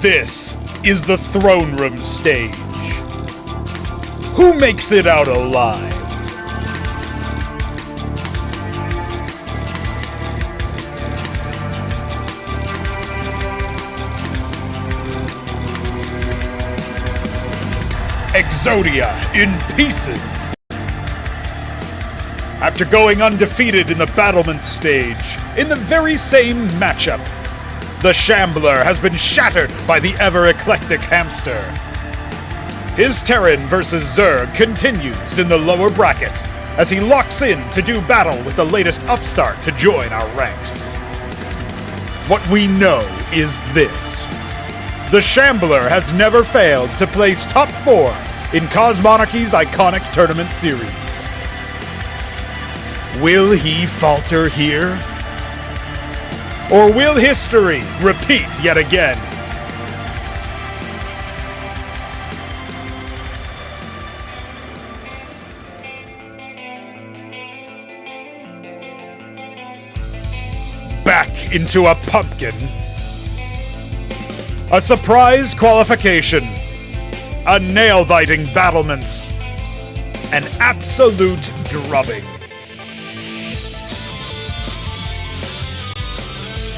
This is the Throneroom stage. Who makes it out alive? Exodia in pieces. After going undefeated in the battlement stage, in the very same matchup, the Shambler has been shattered by the ever-eclectic Hamster. His Terran versus Zerg continues in the lower bracket as he locks in to do battle with the latest upstart to join our ranks. What we know is this. The Shambler has never failed to place top 4 in Cosmonarchy's iconic tournament series. Will he falter here? Or will history repeat yet again? Back into a pumpkin. A surprise qualification. A nail-biting battlements. An absolute drubbing.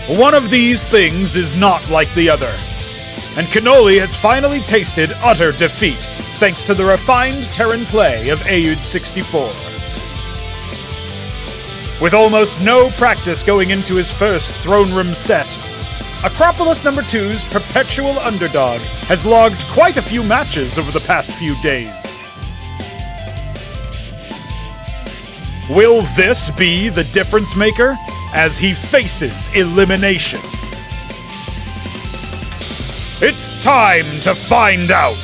One of these things is not like the other, and Kenoli has finally tasted utter defeat thanks to the refined Terran play of Aeud-64. With almost no practice going into his first Throneroom set, Acropolis No. 2's perpetual underdog has logged quite a few matches over the past few days. Will this be the difference maker as he faces elimination? It's time to find out!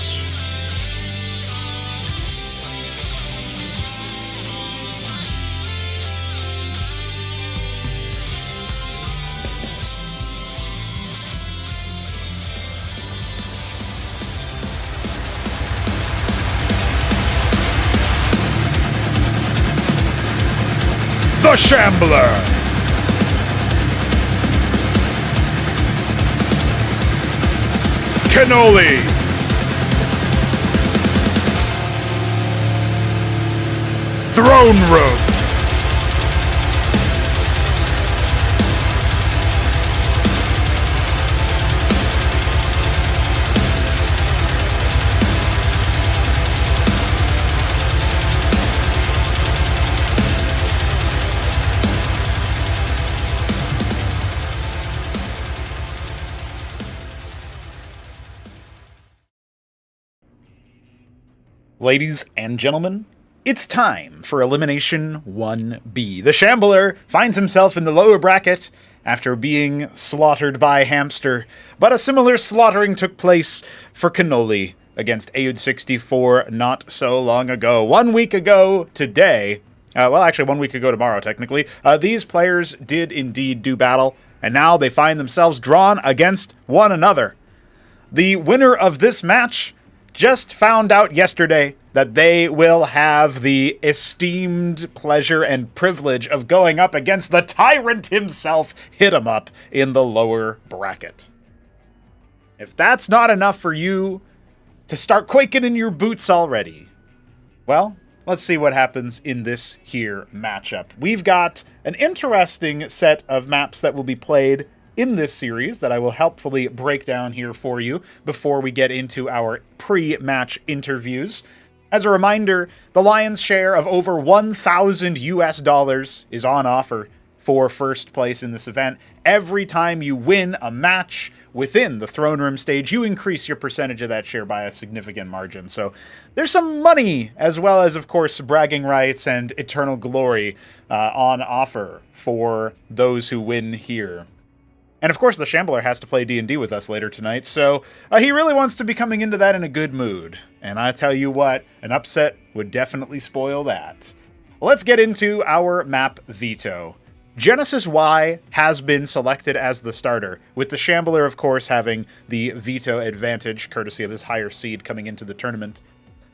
The Shambler! Kenoli! Throneroom! Ladies and gentlemen, it's time for Elimination 1B. The Shambler finds himself in the lower bracket after being slaughtered by Hamster, but a similar slaughtering took place for Kenoli against Aeud-64 not so long ago. 1 week ago today, well actually 1 week ago tomorrow technically, these players did indeed do battle, and now they find themselves drawn against one another. The winner of this match just found out yesterday that they will have the esteemed pleasure and privilege of going up against the tyrant himself, Hit 'em Up, in the lower bracket. If that's not enough for you to start quaking in your boots already, well, let's see what happens in this here matchup. We've got an interesting set of maps that will be played in this series that I will helpfully break down here for you before we get into our pre-match interviews. As a reminder, the lion's share of over $1,000 is on offer for first place in this event. Every time you win a match within the Throneroom stage, you increase your percentage of that share by a significant margin. So there's some money, as well as, of course, bragging rights and eternal glory on offer for those who win here. And of course, the Shambler has to play D&D with us later tonight, so he really wants to be coming into that in a good mood. And I tell you what, an upset would definitely spoil that. Let's get into our map veto. Genesis Y has been selected as the starter, with the Shambler, of course, having the veto advantage, courtesy of his higher seed coming into the tournament.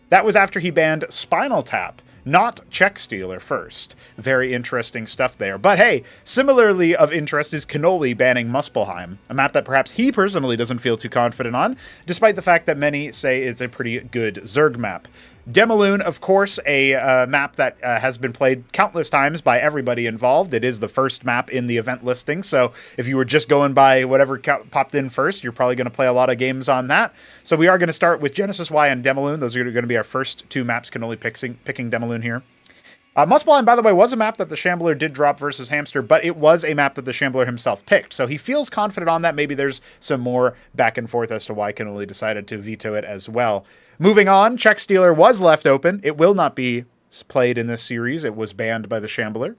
That was after he banned Spinal Tap not Check Stealer first. Very interesting stuff there. But hey, similarly of interest is Kenoli banning Muspelheim, a map that perhaps he personally doesn't feel too confident on, despite the fact that many say it's a pretty good Zerg map. Demaloon, of course, a map that has been played countless times by everybody involved. It is the first map in the event listing, so if you were just going by whatever popped in first, you're probably going to play a lot of games on that. So we are going to start with Genesis Y and Demaloon. Those are going to be our first two maps. Kenoli picking Demaloon here. Muspelheim, by the way, was a map that the Shambler did drop versus Hamster, but it was a map that the Shambler himself picked, so he feels confident on that. Maybe there's some more back and forth as to why Kenoli decided to veto it as well. Moving on, Check Stealer was left open. It will not be played in this series. It was banned by the Shambler.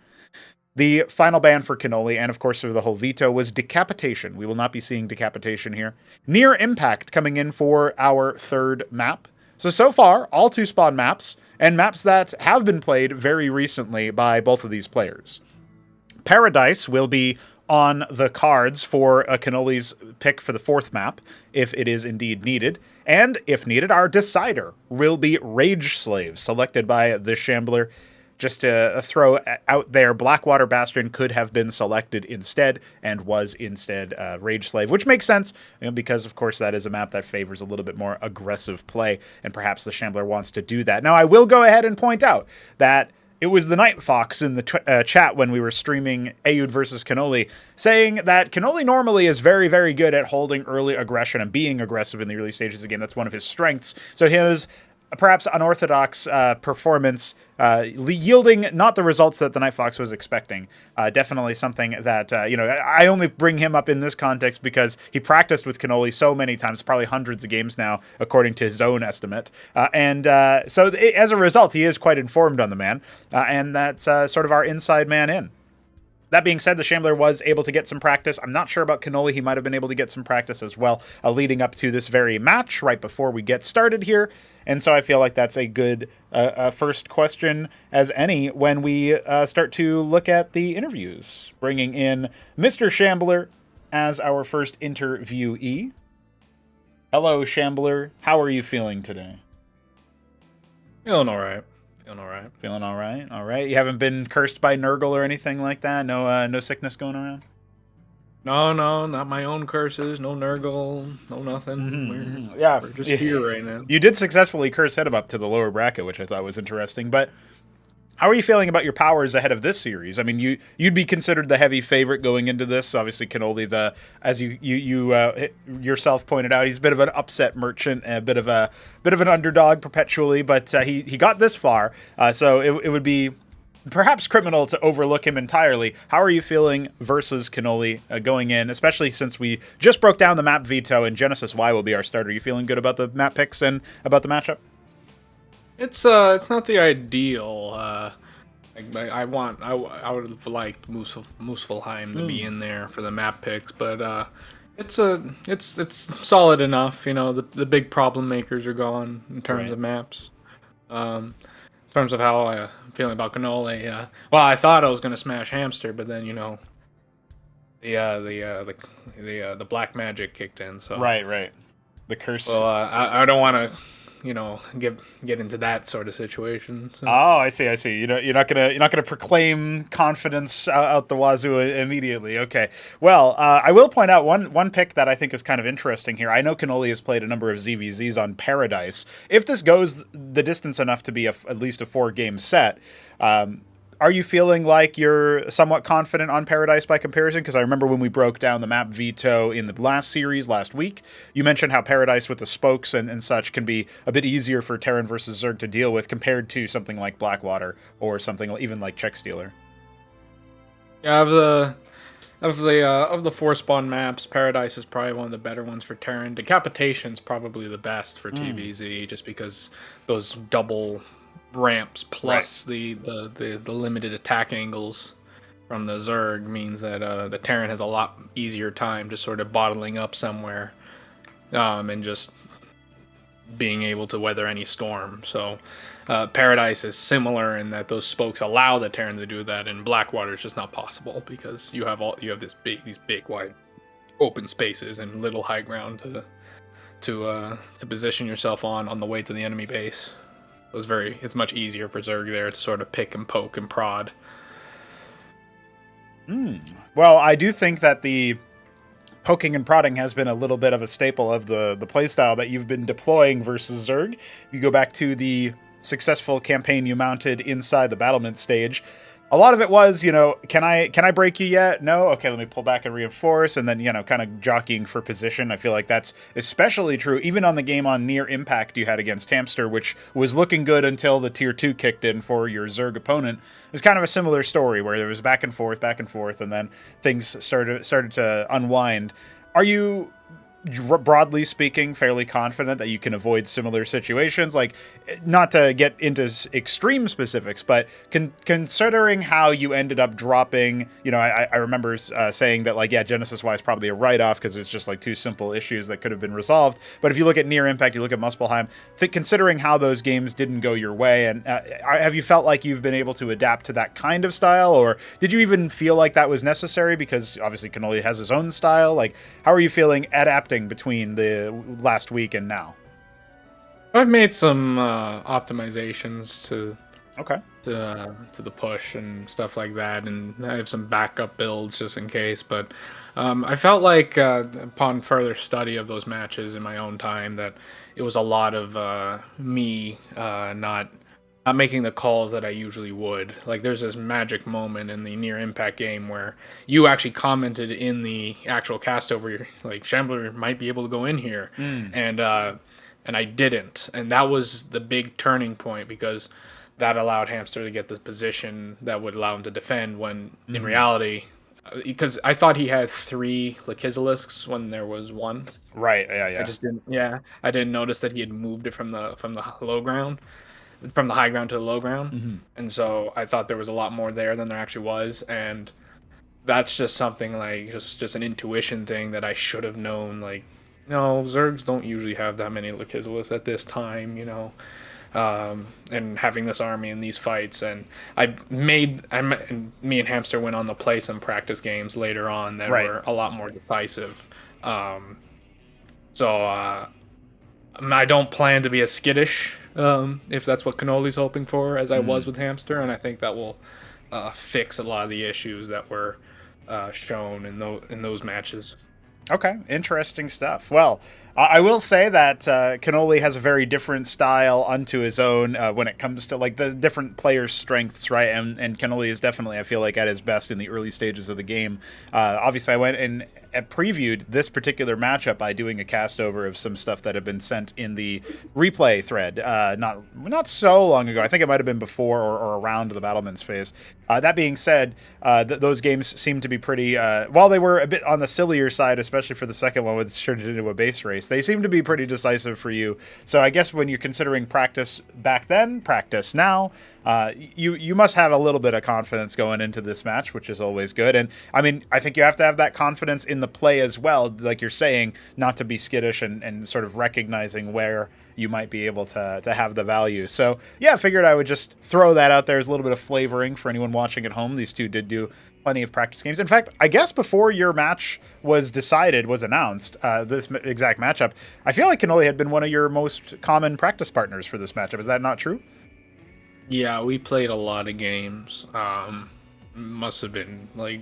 The final ban for Kenoli, and of course for the whole veto, was Decapitation. We will not be seeing Decapitation here. Near Impact coming in for our third map. So far, all 2-spawn maps, and maps that have been played very recently by both of these players. Paradise will be on the cards for Kenoli's pick for the fourth map, if it is indeed needed. And, if needed, our decider will be Rage Slave, selected by the Shambler. Just to throw out there, Blackwater Bastion could have been selected instead, and was instead Rage Slave, which makes sense, because, of course, that is a map that favors a little bit more aggressive play, and perhaps the Shambler wants to do that. Now, I will go ahead and point out that it was the Night Fox in the chat when we were streaming Aoud versus Kenoli, saying that Kenoli normally is very, very good at holding early aggression and being aggressive in the early stages of the game. That's one of his strengths. So his perhaps unorthodox performance yielding not the results that the Night Fox was expecting. Definitely something that, I only bring him up in this context because he practiced with Kenoli so many times, probably hundreds of games now, according to his own estimate. So as a result, he is quite informed on the man, and that's sort of our inside man in. That being said, the Shambler was able to get some practice. I'm not sure about Kenoli. He might have been able to get some practice as well, leading up to this very match right before we get started here. And so I feel like that's a good first question as any when we start to look at the interviews. Bringing in Mr. Shambler as our first interviewee. Hello, Shambler. How are you feeling today? Feeling all right. Feeling all right. All right. You haven't been cursed by Nurgle or anything like that? No sickness going around? No, not my own curses. No Nurgle. No nothing. We're just here right now. You did successfully curse him up to the lower bracket, which I thought was interesting. But how are you feeling about your powers ahead of this series? I mean, you'd be considered the heavy favorite going into this. Obviously, Kenoli, as you yourself pointed out, he's a bit of an upset merchant, a bit of an underdog perpetually. But he got this far, so it would be perhaps criminal to overlook him entirely. How are you feeling versus Kenoli going in, especially since we just broke down the map veto and Genesis Y will be our starter? Are you feeling good about the map picks and about the matchup? It's not the ideal. I would have liked Muspelheim to be in there for the map picks, but it's solid enough. The big problem makers are gone in terms of maps. In terms of how I'm feeling about Kenoli, well, I thought I was going to smash Hamster, but then the black magic kicked in. So right, the curse. Well, I don't want to get into that sort of situation. So. Oh, I see. You're not gonna proclaim confidence out the wazoo immediately. Okay. Well, I will point out one pick that I think is kind of interesting here. I know Kenoli has played a number of ZVZs on Paradise. If this goes the distance enough to be at least a 4-game set, are you feeling like you're somewhat confident on Paradise by comparison? Because I remember when we broke down the map veto in the last series last week, you mentioned how Paradise with the spokes and such can be a bit easier for Terran versus Zerg to deal with compared to something like Blackwater or something even like Check Stealer. Yeah, of the 4-spawn maps, Paradise is probably one of the better ones for Terran. Decapitation's probably the best for TVZ, just because those double ramps plus the limited attack angles from the Zerg means that the Terran has a lot easier time just sort of bottling up somewhere and just being able to weather any storm. So Paradise is similar in that those spokes allow the Terran to do that, and Blackwater is just not possible because you have these big wide open spaces and little high ground to position yourself on the way to the enemy base. It's much easier for Zerg there to sort of pick and poke and prod. Well, I do think that the poking and prodding has been a little bit of a staple of the playstyle that you've been deploying versus Zerg. You go back to the successful campaign you mounted inside the battlement stage. A lot of it was, can I break you yet? No? Okay, let me pull back and reinforce, and then, kind of jockeying for position. I feel like that's especially true, even on the game on Near Impact you had against Hamster, which was looking good until the Tier 2 kicked in for your Zerg opponent. It's kind of a similar story, where there was back and forth, and then things started to unwind. Are you, broadly speaking, fairly confident that you can avoid similar situations? Like, not to get into extreme specifics, but considering how you ended up dropping, I remember saying that, like, yeah, Genesis-wise is probably a write-off because it's just like two simple issues that could have been resolved. But if you look at Near Impact, you look at Muspelheim, considering how those games didn't go your way, and have you felt like you've been able to adapt to that kind of style, or did you even feel like that was necessary? Because obviously Kenoli has his own style. Like, how are you feeling adapting between the last week and now? I've made some optimizations to Okay. to the push and stuff like that, and I have some backup builds just in case. But I felt like upon further study of those matches in my own time that it was a lot of me not making the calls that I usually would. Like, there's this magic moment in the Near Impact game where you actually commented in the actual cast over, like, Shambler might be able to go in here, and I didn't, and that was the big turning point, because that allowed Hamster to get the position that would allow him to defend, when in reality, because I thought he had 3 Lakizilisks when there was 1. Right. Yeah. I just didn't. Yeah, I didn't notice that he had moved it from the low ground, from the high ground to the low ground, and so I thought there was a lot more there than there actually was, and that's just something like just an intuition thing that I should have known. Like, no, Zergs don't usually have that many Lakizilis at this time, and having this army in these fights, and me and Hamster went on to play some practice games later on that were a lot more decisive. So I don't plan to be as skittish, if that's what Kenoli's hoping for, as I was with Hamster, and I think that will fix a lot of the issues that were shown in those matches. Okay, interesting stuff. Well, I will say that Kenoli has a very different style unto his own when it comes to, like, the different players' strengths, right? And Kenoli is definitely, I feel like, at his best in the early stages of the game. Obviously, I went and previewed this particular matchup by doing a cast over of some stuff that had been sent in the replay thread not so long ago. I think it might have been before or around the Battlements phase. That being said, those games seem to be pretty, while they were a bit on the sillier side, especially for the second one, which turned it into a base race, they seem to be pretty decisive for you. So I guess when you're considering practice back then, practice now, you must have a little bit of confidence going into this match, which is always good. And I mean, I think you have to have that confidence in the play as well, like you're saying, not to be skittish and sort of recognizing where you might be able to have the value. So yeah, I figured I would just throw that out there as a little bit of flavoring for anyone watching at home. These two did do plenty of practice games. In fact, I guess before your match was announced, this exact matchup, I feel like Kenoli had been one of your most common practice partners for this matchup. Is that not true? Yeah, we played a lot of games. Must have been like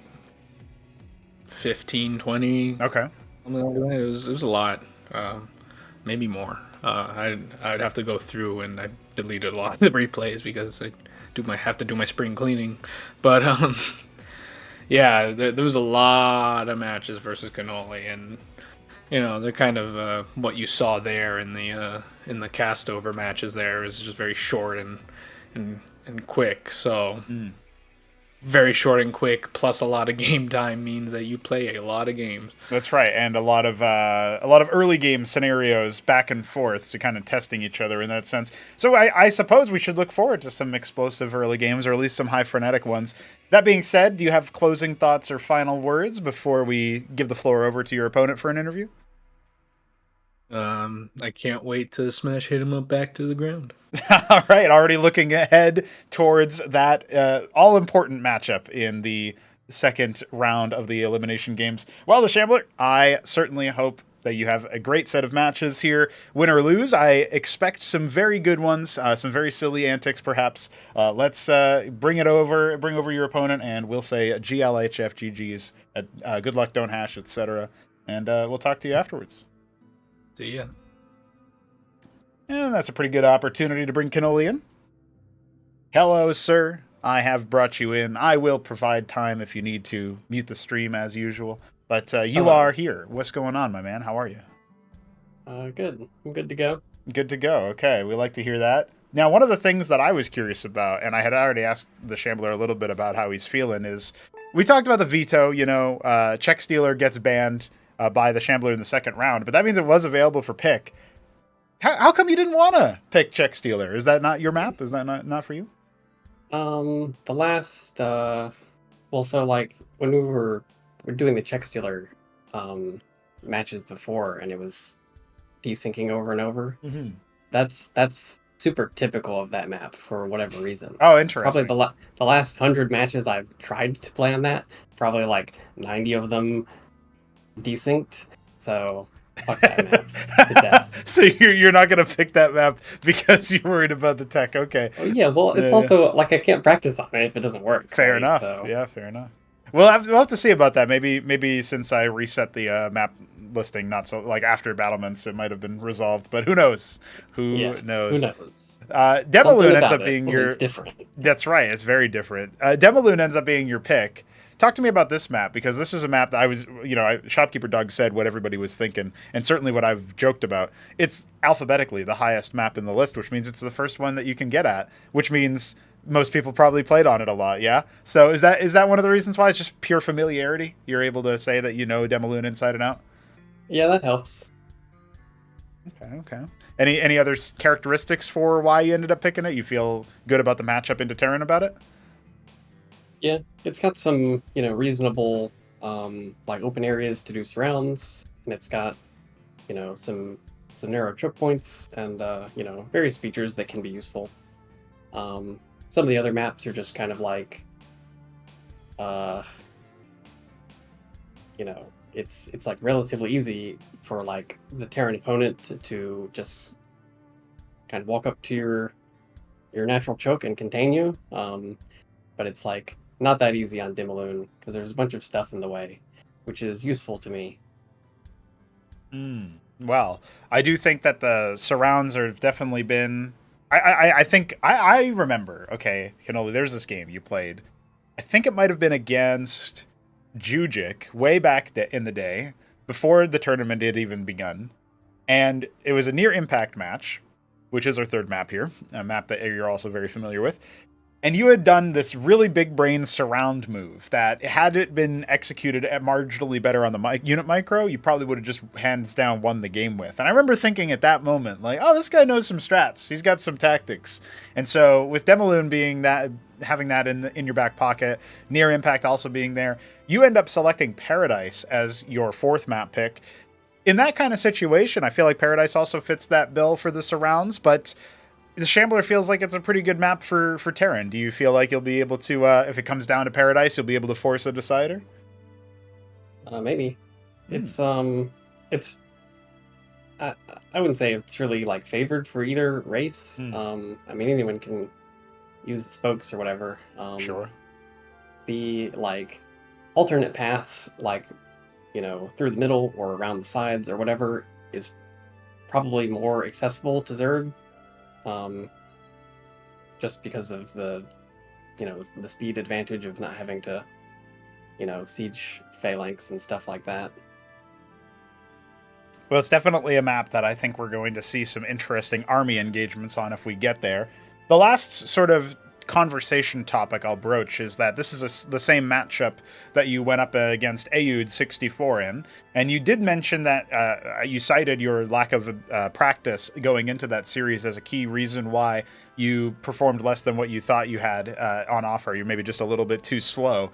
15, 20. Okay. It was a lot. Maybe more. I'd have to go through, and I deleted a lot of the replays because I have to do my spring cleaning. But yeah, there was a lot of matches versus Kenoli, and they're kind of what you saw there in the cast over matches. There is just very short and quick. So very short and quick, plus a lot of game time means that you play a lot of games. That's right, and a lot of early game scenarios back and forth, so kind of testing each other in that sense. So I suppose we should look forward to some explosive early games, or at least some high frenetic ones. That being said, do you have closing thoughts or final words before we give the floor over to your opponent for an interview? I can't wait to smash hit him up back to the ground. All right, already looking ahead towards that all-important matchup in the second round of the elimination games. Well, the Shambler, I certainly hope that you have a great set of matches here. Win or lose, I expect some very good ones, some very silly antics perhaps. Let's bring over your opponent, and we'll say GLHF, GG's, good luck, don't hash, etc. And we'll talk to you afterwards. See ya. And that's a pretty good opportunity to bring Kenoli in. Hello, sir. I have brought you in. I will provide time if you need to mute the stream as usual. But you are here. What's going on, my man? How are you? Good. I'm good to go. Good to go. Okay, we like to hear that. Now, one of the things that I was curious about, and I had already asked the Shambler a little bit about how he's feeling, is we talked about the veto. Check Stealer gets banned by the Shambler in the second round, but that means it was available for pick. How come you didn't want to pick Check Stealer? Is that not your map? Is that not for you? The last, so like when we were doing the Check Stealer matches before, and it was desyncing over and over. Mm-hmm. That's super typical of that map for whatever reason. Oh, interesting. Probably the last 100 matches I've tried to play on that, probably like 90 of them desynced. So fuck that map to death. So you're not gonna pick that map because you're worried about the tech. Okay. Oh yeah, well it's also like I can't practice on it if it doesn't work. Fair right? enough. So... Yeah, fair enough. We'll have to see about that. Maybe since I reset the map listing, not so like after battlements, it might have been resolved. But who knows? Who knows? Who knows? Demaloon ends up being your. It's different. That's right. It's very different. Demaloon ends up being your pick. Talk to me about this map, because this is a map that I was, Shopkeeper Doug said what everybody was thinking, and certainly what I've joked about. It's alphabetically the highest map in the list, which means it's the first one that you can get at, which means most people probably played on it a lot, yeah? So is that one of the reasons why? It's just pure familiarity? You're able to say that you know Demaloon inside and out? Yeah, that helps. Okay. Any other characteristics for why you ended up picking it? You feel good about the matchup into Terran about it? Yeah, it's got some, reasonable, like open areas to do surrounds, and it's got, some narrow choke points and, various features that can be useful. Some of the other maps are just kind of like, it's like relatively easy for like the Terran opponent to just kind of walk up to your natural choke and contain you. But it's like not that easy on Demaloon because there's a bunch of stuff in the way, which is useful to me. Well, I do think that the surrounds have definitely been. I think I remember. Okay, Kenoli, there's this game you played. I think it might have been against Jujic way back in the day, before the tournament had even begun, and it was a near impact match, which is our third map here, a map that you're also very familiar with. And you had done this really big brain surround move that, had it been executed at marginally better on the unit micro, you probably would have just hands down won the game with. And I remember thinking at that moment, like, oh, this guy knows some strats. He's got some tactics. And so with Demaloon being that, having that in your back pocket, near impact also being there, you end up selecting Paradise as your fourth map pick. In that kind of situation, I feel like Paradise also fits that bill for the surrounds, but the Shambler feels like it's a pretty good map for Terran. Do you feel like you'll be able to, if it comes down to Paradise, you'll be able to force a decider? Maybe. It's I wouldn't say it's really like favored for either race. I mean, anyone can use the spokes or whatever. Sure. The like alternate paths, like through the middle or around the sides or whatever, is probably more accessible to Zerg. Just because of the speed advantage of not having to, siege phalanx and stuff like that. Well, it's definitely a map that I think we're going to see some interesting army engagements on if we get there. The last sort of conversation topic I'll broach is that this is the same matchup that you went up against Ayud 64 in, and you did mention that you cited your lack of practice going into that series as a key reason why you performed less than what you thought you had on offer. You're maybe just a little bit too slow.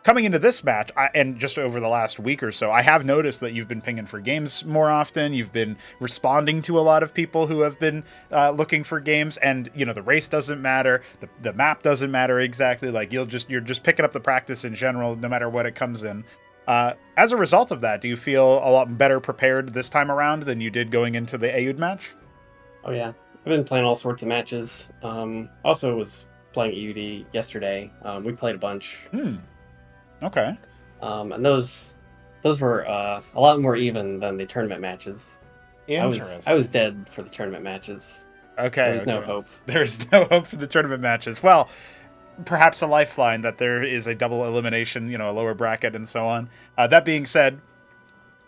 Coming into this match, and just over the last week or so, I have noticed that you've been pinging for games more often. You've been responding to a lot of people who have been looking for games, and the race doesn't matter, the map doesn't matter exactly. Like you're just picking up the practice in general, no matter what it comes in. As a result of that, do you feel a lot better prepared this time around than you did going into the Aoud match? Oh yeah, I've been playing all sorts of matches. Also was playing EUD yesterday. We played a bunch. Okay. And those were a lot more even than the tournament matches. I was dead for the tournament matches. Okay. There was no hope. There's no hope for the tournament matches. Well, perhaps a lifeline that there is a double elimination, a lower bracket and so on. That being said,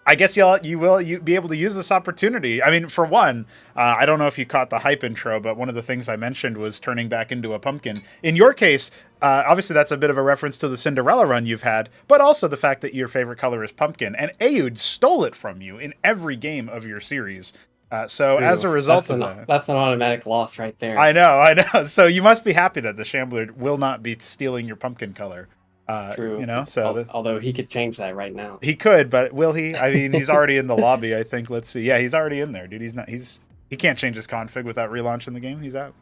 I guess you will be able to use this opportunity. I mean, for one, I don't know if you caught the hype intro, but one of the things I mentioned was turning back into a pumpkin. In your case, obviously that's a bit of a reference to the Cinderella run you've had, but also the fact that your favorite color is pumpkin. And Aoud stole it from you in every game of your series. So as a result of that... That's an automatic loss right there. I know. So you must be happy that the Shambler will not be stealing your pumpkin color. True. Although he could change that right now. He could, but will he? I mean, he's already in the lobby, I think. Let's see. Yeah, he's already in there, dude. He can't change his config without relaunching the game. He's out.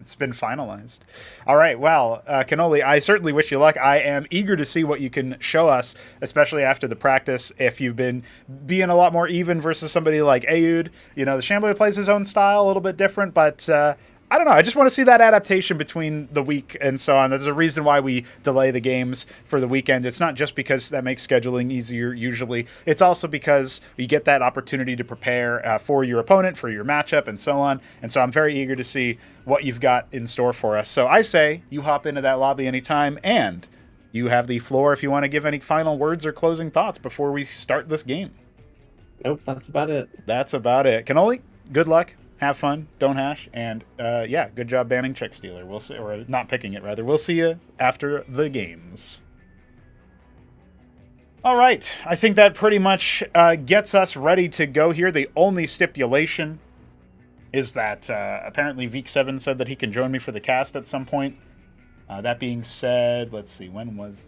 It's been finalized. All right, well, Kenoli, I certainly wish you luck. I am eager to see what you can show us, especially after the practice. If you've been being a lot more even versus somebody like Aoud, the Shambler plays his own style, a little bit different, but I don't know. I just want to see that adaptation between the week and so on. There's a reason why we delay the games for the weekend. It's not just because that makes scheduling easier usually. It's also because you get that opportunity to prepare for your opponent, for your matchup, and so on. And so I'm very eager to see what you've got in store for us. So I say you hop into that lobby anytime, and you have the floor if you want to give any final words or closing thoughts before we start this game. Nope, that's about it. That's about it. Kenoli, good luck. Have fun, don't hash, and good job banning Check Stealer. We'll see, or not picking it rather. We'll see you after the games. All right, I think that pretty much gets us ready to go here. The only stipulation is that apparently Veek7 said that he can join me for the cast at some point. That being said, let's see, when was...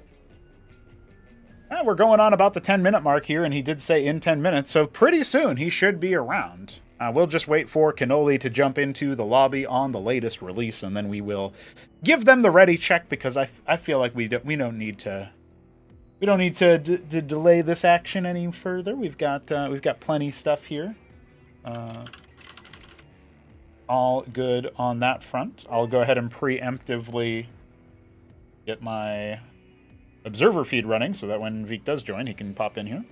we're going on about the 10-minute mark here, and he did say in 10 minutes, so pretty soon he should be around. We'll just wait for Kenoli to jump into the lobby on the latest release, and then we will give them the ready check, because I feel like we don't need to delay this action any further. We've got plenty stuff here. All good on that front. I'll go ahead and preemptively get my observer feed running so that when Veek does join, he can pop in here.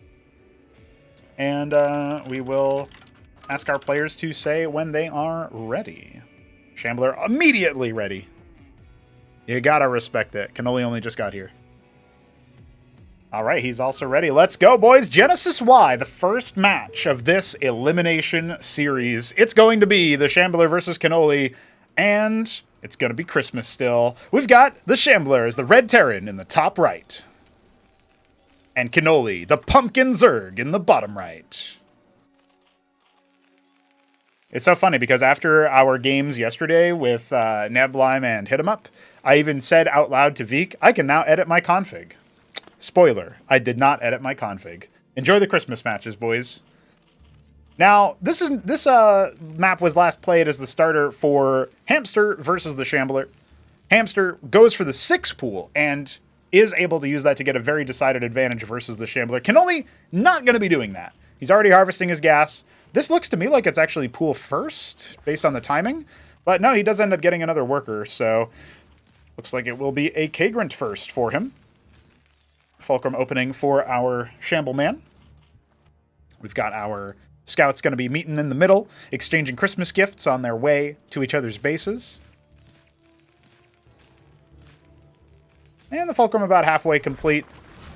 And we will ask our players to say when they are ready. Shambler immediately ready. You gotta respect it. Kenoli only just got here. All right, he's also ready. Let's go, boys. Genesis Y, the first match of this elimination series. It's going to be the Shambler versus Kenoli, and it's going to be Christmas still. We've got the Shambler as the red Terran in the top right, and Kenoli, the pumpkin Zerg, in the bottom right. It's so funny because after our games yesterday with Neblime and Hit 'em Up, I even said out loud to Veek, I can now edit my config. Spoiler, I did not edit my config. Enjoy the Christmas matches, boys. Now, this map was last played as the starter for Hamster versus the Shambler. Hamster goes for the 6 pool and is able to use that to get a very decided advantage versus the Shambler. Kenoli not going to be doing that. He's already harvesting his gas. This looks to me like it's actually pool first, based on the timing. But no, he does end up getting another worker, so looks like it will be a Kagrant first for him. Fulcrum opening for our Shambleman. We've got our scouts going to be meeting in the middle, exchanging Christmas gifts on their way to each other's bases. And the Fulcrum about halfway complete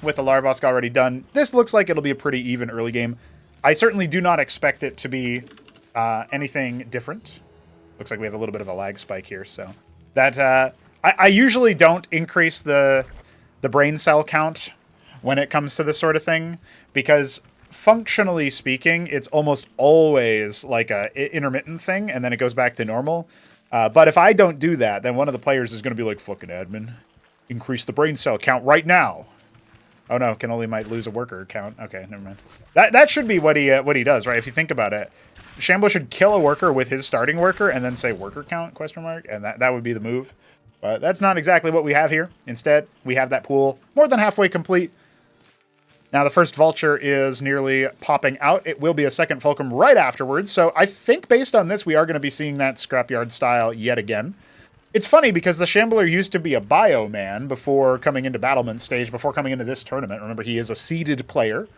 with the Larvosk already done. This looks like it'll be a pretty even early game. I certainly do not expect it to be anything different. Looks like we have a little bit of a lag spike here, so that I usually don't increase the brain cell count when it comes to this sort of thing, because functionally speaking, it's almost always like a intermittent thing, and then it goes back to normal. But if I don't do that, then one of the players is going to be like, fucking admin, increase the brain cell count right now. Oh no, Kenoli might lose a worker count. Okay, never mind. That should be what he does, right? If you think about it, Shambler should kill a worker with his starting worker and then say worker count ? And that would be the move. But that's not exactly what we have here. Instead, we have that pool more than halfway complete. Now, the first Vulture is nearly popping out. It will be a second Fulcrum right afterwards. So I think based on this, we are going to be seeing that Scrapyard style yet again. It's funny because the Shambler used to be a Bioman before coming into Battlement stage, before coming into this tournament. Remember, he is a seeded player.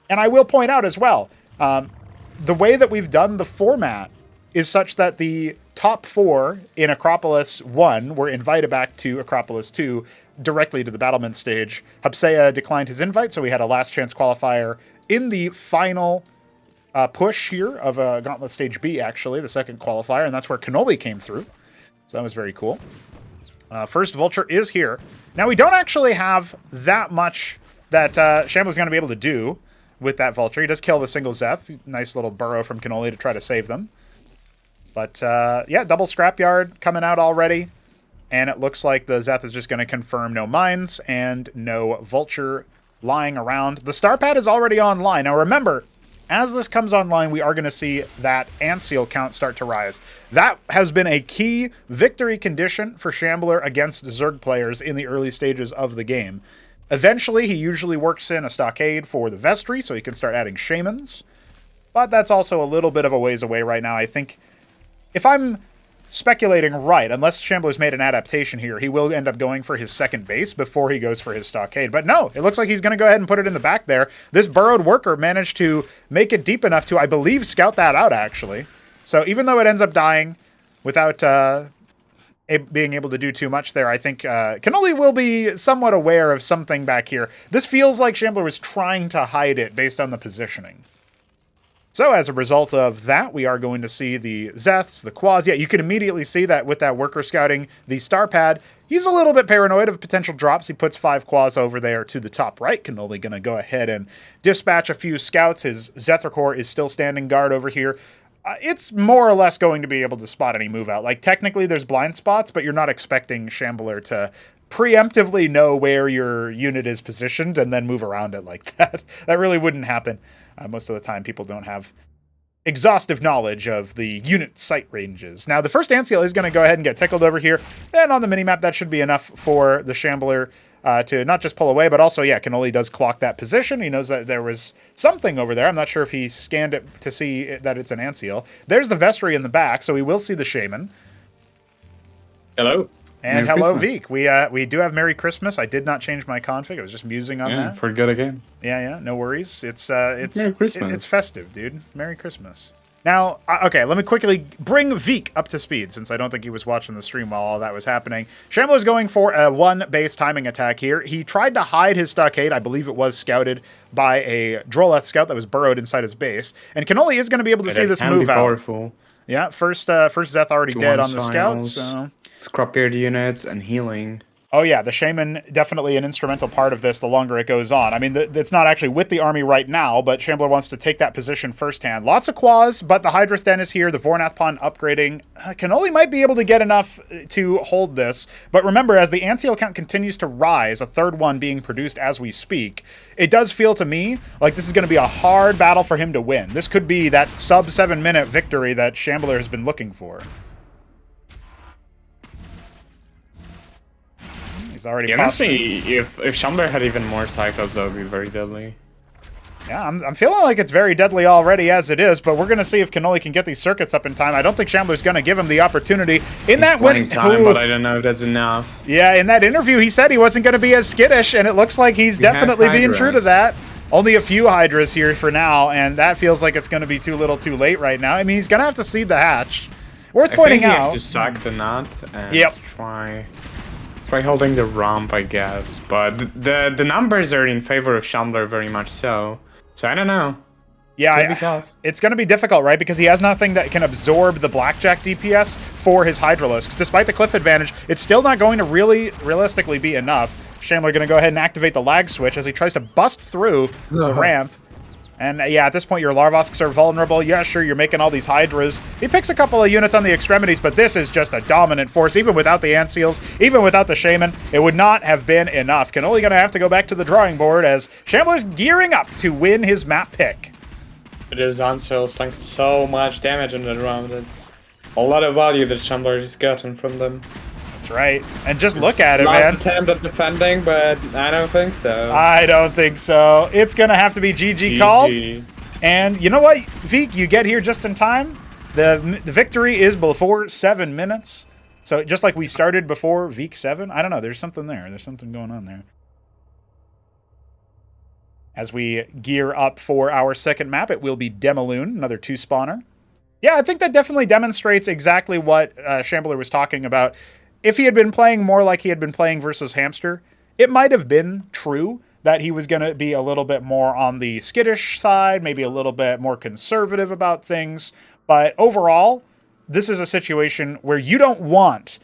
And I will point out as well, the way that we've done the format is such that the top 4 in Acropolis 1 were invited back to Acropolis 2 directly to the Battlement stage. Hapsea declined his invite, so we had a last chance qualifier in the final push here of Gauntlet Stage B, actually, the second qualifier, and that's where Kenoli came through. So that was very cool. First Vulture is here. Now, we don't actually have that much that Shambler's going to be able to do with that Vulture. He does kill the single Zeth. Nice little burrow from Kenoli to try to save them. But, yeah, double Scrapyard coming out already. And it looks like the Zeth is just going to confirm no mines and no Vulture lying around. The star pad is already online. Now remember, as this comes online, we are going to see that ant seal count start to rise. That has been a key victory condition for Shambler against Zerg players in the early stages of the game. Eventually, he usually works in a stockade for the Vestry, so he can start adding Shamans. But that's also a little bit of a ways away right now. I think, if I'm speculating right, unless Shambler's made an adaptation here, he will end up going for his second base before he goes for his stockade. But no, it looks like he's going to go ahead and put it in the back there. This burrowed worker managed to make it deep enough to, I believe, scout that out, actually. So even though it ends up dying without being able to do too much there, I think Kenoli will be somewhat aware of something back here. This feels like Shambler was trying to hide it based on the positioning. So as a result of that, we are going to see the Zeths, the Quas. Yeah, you can immediately see that with that worker scouting the star pad. He's a little bit paranoid of potential drops. He puts 5 Quas over there to the top right. Kenoli going to go ahead and dispatch a few scouts. His Zethracore is still standing guard over here. It's more or less going to be able to spot any move out. Like, technically there's blind spots, but you're not expecting Shambler to preemptively know where your unit is positioned and then move around it like that. That really wouldn't happen. Most of the time, people don't have exhaustive knowledge of the unit sight ranges. Now, the first ant seal is going to go ahead and get tickled over here. And on the minimap, that should be enough for the Shambler to not just pull away, but also, yeah, Kenoli does clock that position. He knows that there was something over there. I'm not sure if he scanned it to see that it's an ant seal. There's the Vestry in the back, so we will see the Shaman. Hello. And Merry hello, Christmas. Veek. We do have Merry Christmas. I did not change my config. I was just musing on that. For good again. Yeah, no worries. It's Merry Christmas. It's festive, dude. Merry Christmas. Now, okay, let me quickly bring Veek up to speed, since I don't think he was watching the stream while all that was happening. Shambler's going for a 1-base timing attack here. He tried to hide his stockade. I believe it was scouted by a Droleth scout that was burrowed inside his base. And Kenoli is going to be able to see this move out. Powerful. Yeah, first Zeth already dead on the scout, styles, so... Scrapyard units and healing. Oh yeah, the Shaman, definitely an instrumental part of this the longer it goes on. I mean, it's not actually with the army right now, but Shambler wants to take that position firsthand. Lots of Quas, but the Hydra's Den is here, the Vornath Pawn upgrading. Kenoli might be able to get enough to hold this, but remember, as the ant seal count continues to rise, a third one being produced as we speak, it does feel to me like this is going to be a hard battle for him to win. This could be that sub 7-minute victory that Shambler has been looking for. Already honestly, if Shambler had even more Cyclops, that would be very deadly. Yeah, I'm feeling like it's very deadly already as it is, but we're going to see if Kenoli can get these circuits up in time. I don't think Shambler's going to give him the opportunity. He's playing time, but I don't know if that's enough. Yeah, in that interview, he said he wasn't going to be as skittish, and it looks like he's definitely being true to that. Only a few Hydras here for now, and that feels like it's going to be too little too late right now. I mean, he's going to have to seed the hatch. Worth pointing out. He has to sack the nut and try holding the rump, I guess. But the numbers are in favor of Shambler very much so. So I don't know. Yeah, it's going to be difficult, right? Because he has nothing that can absorb the Blackjack DPS for his Hydralisks. Despite the cliff advantage, it's still not going to really realistically be enough. Shambler going to go ahead and activate the lag switch as he tries to bust through the ramp. And yeah, at this point, your Larvosks are vulnerable. Yeah, sure, you're making all these Hydras. He picks a couple of units on the extremities, but this is just a dominant force. Even without the Ant Seals, even without the Shaman, it would not have been enough. Kenoli going to have to go back to the drawing board as Shambler's gearing up to win his map pick. Those Ant Seals tank so much damage in that round. It's a lot of value that Shambler has gotten from them. That's right. And just look at it, man. Last attempt at defending, but I don't think so. I don't think so. It's going to have to be GG called. And you know what, Veek? You get here just in time. The victory is before 7 minutes. So just like we started before Veek 7. I don't know. There's something there. There's something going on there. As we gear up for our second map, it will be Demaloon, another 2-spawner. Yeah, I think that definitely demonstrates exactly what Shambler was talking about. If he had been playing more like he had been playing versus Hamster, it might have been true that he was going to be a little bit more on the skittish side, maybe a little bit more conservative about things. But overall, this is a situation where you don't want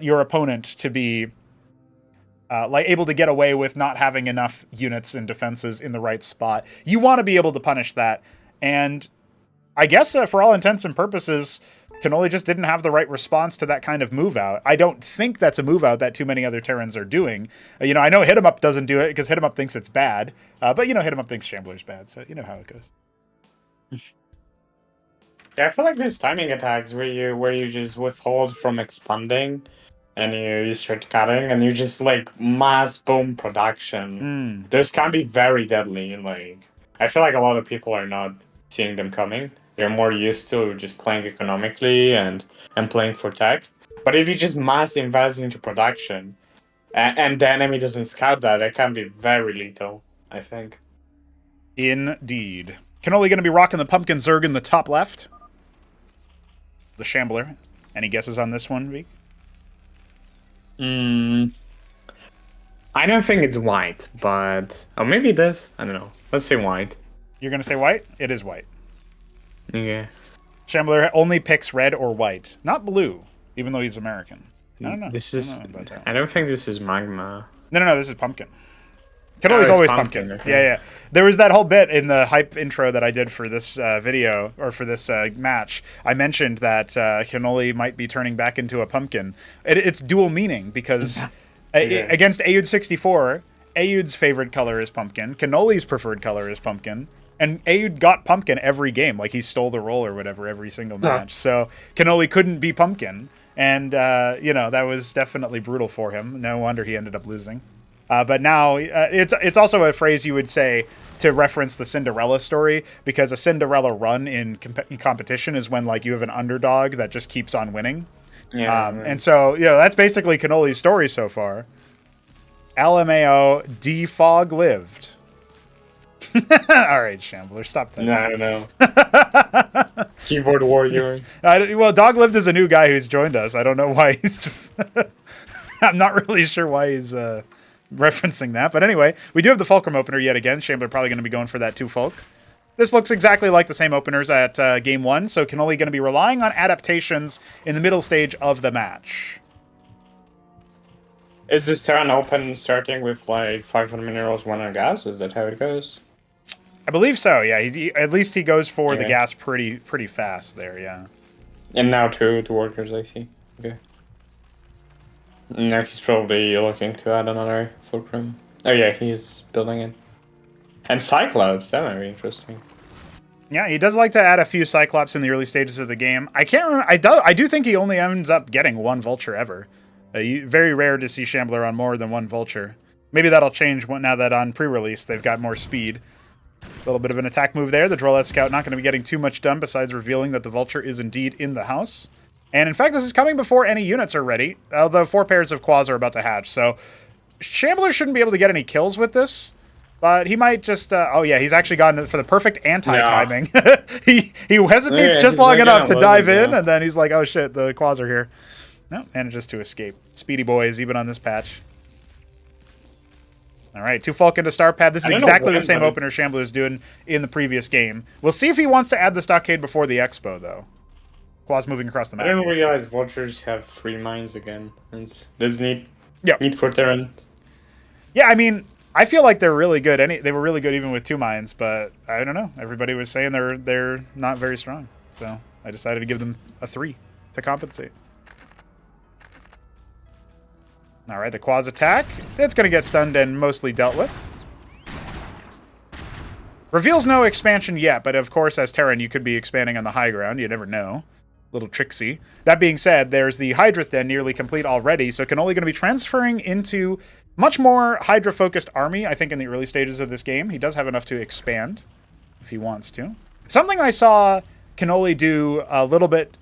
your opponent to be like able to get away with not having enough units and defenses in the right spot. You want to be able to punish that. And I guess for all intents and purposes, Kenoli just didn't have the right response to that kind of move out. I don't think that's a move out that too many other Terrans are doing. You know, I know Hit 'em Up doesn't do it because Hit 'em Up thinks it's bad. But, you know, Hit 'em Up thinks Shambler's bad. So you know how it goes. Yeah, I feel like there's timing attacks where you just withhold from expanding and you start cutting and you just like mass boom production. Those can be very deadly. Like I feel like a lot of people are not seeing them coming. They're more used to just playing economically and playing for tech. But if you just mass invest into production and the enemy doesn't scout that, it can be very lethal, I think. Indeed. Kenoli going to be rocking the Pumpkin Zerg in the top left. The Shambler. Any guesses on this one, Veek? I don't think it's white, but... Oh, maybe this? I don't know. Let's say white. You're going to say white? It is white. Yeah. Shambler only picks red or white. Not blue, even though he's American. I don't know. I don't think this is magma. No, this is pumpkin. Kenoli's always pumpkin. Okay. Yeah. There was that whole bit in the hype intro that I did for this video, or for this match. I mentioned that Kenoli might be turning back into a pumpkin. It's dual meaning, because against Ayud64, Ayud's favorite color is pumpkin. Kenoli's preferred color is pumpkin. And Ayud got pumpkin every game. Like, he stole the role or whatever every single match. So Kenoli couldn't be pumpkin. And, you know, that was definitely brutal for him. No wonder he ended up losing. But now, it's also a phrase you would say to reference the Cinderella story, because a Cinderella run in competition is when, like, you have an underdog that just keeps on winning. Yeah. And so, you know, that's basically Kenoli's story so far. LMAO, defog lived. All right, Shambler, stop typing. No. Keyboard warrior. Well, Dog Lived is a new guy who's joined us. I don't know why he's... I'm not really sure why he's referencing that. But anyway, we do have the Fulcrum opener yet again. Shambler probably going to be going for that 2 Fulk. This looks exactly like the same openers at Game 1, so Kenoli going to be relying on adaptations in the middle stage of the match. Is this turn open starting with like 500 minerals, 1 gas? Is that how it goes? I believe so, yeah. At least he goes for the gas pretty fast there, yeah. And now 2 workers, I see. Okay. Now he's probably looking to add another fulcrum. Oh yeah, he's building it. And Cyclops, that might be interesting. Yeah, he does like to add a few Cyclops in the early stages of the game. I can't remember. I do think he only ends up getting 1 Vulture ever. Very rare to see Shambler on more than 1 Vulture. Maybe that'll change now that on pre-release they've got more speed. A little bit of an attack move there. The Drollette Scout not going to be getting too much done besides revealing that the Vulture is indeed in the house. And in fact, this is coming before any units are ready. Although 4 pairs of Quas are about to hatch. So Shambler shouldn't be able to get any kills with this. But he might just... oh yeah, he's actually gone for the perfect anti-timing. Yeah. he hesitates just long enough to dive in, and then he's like, oh shit, the Quas are here. No, manages to escape. Speedy boys, even on this patch. All right, 2 Falcon to Star Pad. This is exactly the same opener Shambler was doing in the previous game. We'll see if he wants to add the Stockade before the Expo, though. Quas moving across the map. I didn't realize Vultures have 3 mines again. There's need for Terran. Yeah, I mean, I feel like they're really good. They were really good even with 2 mines, but I don't know. Everybody was saying they're not very strong. So I decided to give them a 3 to compensate. All right, the Quas attack. It's going to get stunned and mostly dealt with. Reveals no expansion yet, but of course, as Terran, you could be expanding on the high ground. You never know. little tricksy. That being said, there's the Hydra Den nearly complete already, so Kenoli going to be transferring into much more Hydra-focused army, I think, in the early stages of this game. He does have enough to expand, if he wants to. Something I saw Kenoli do a little bit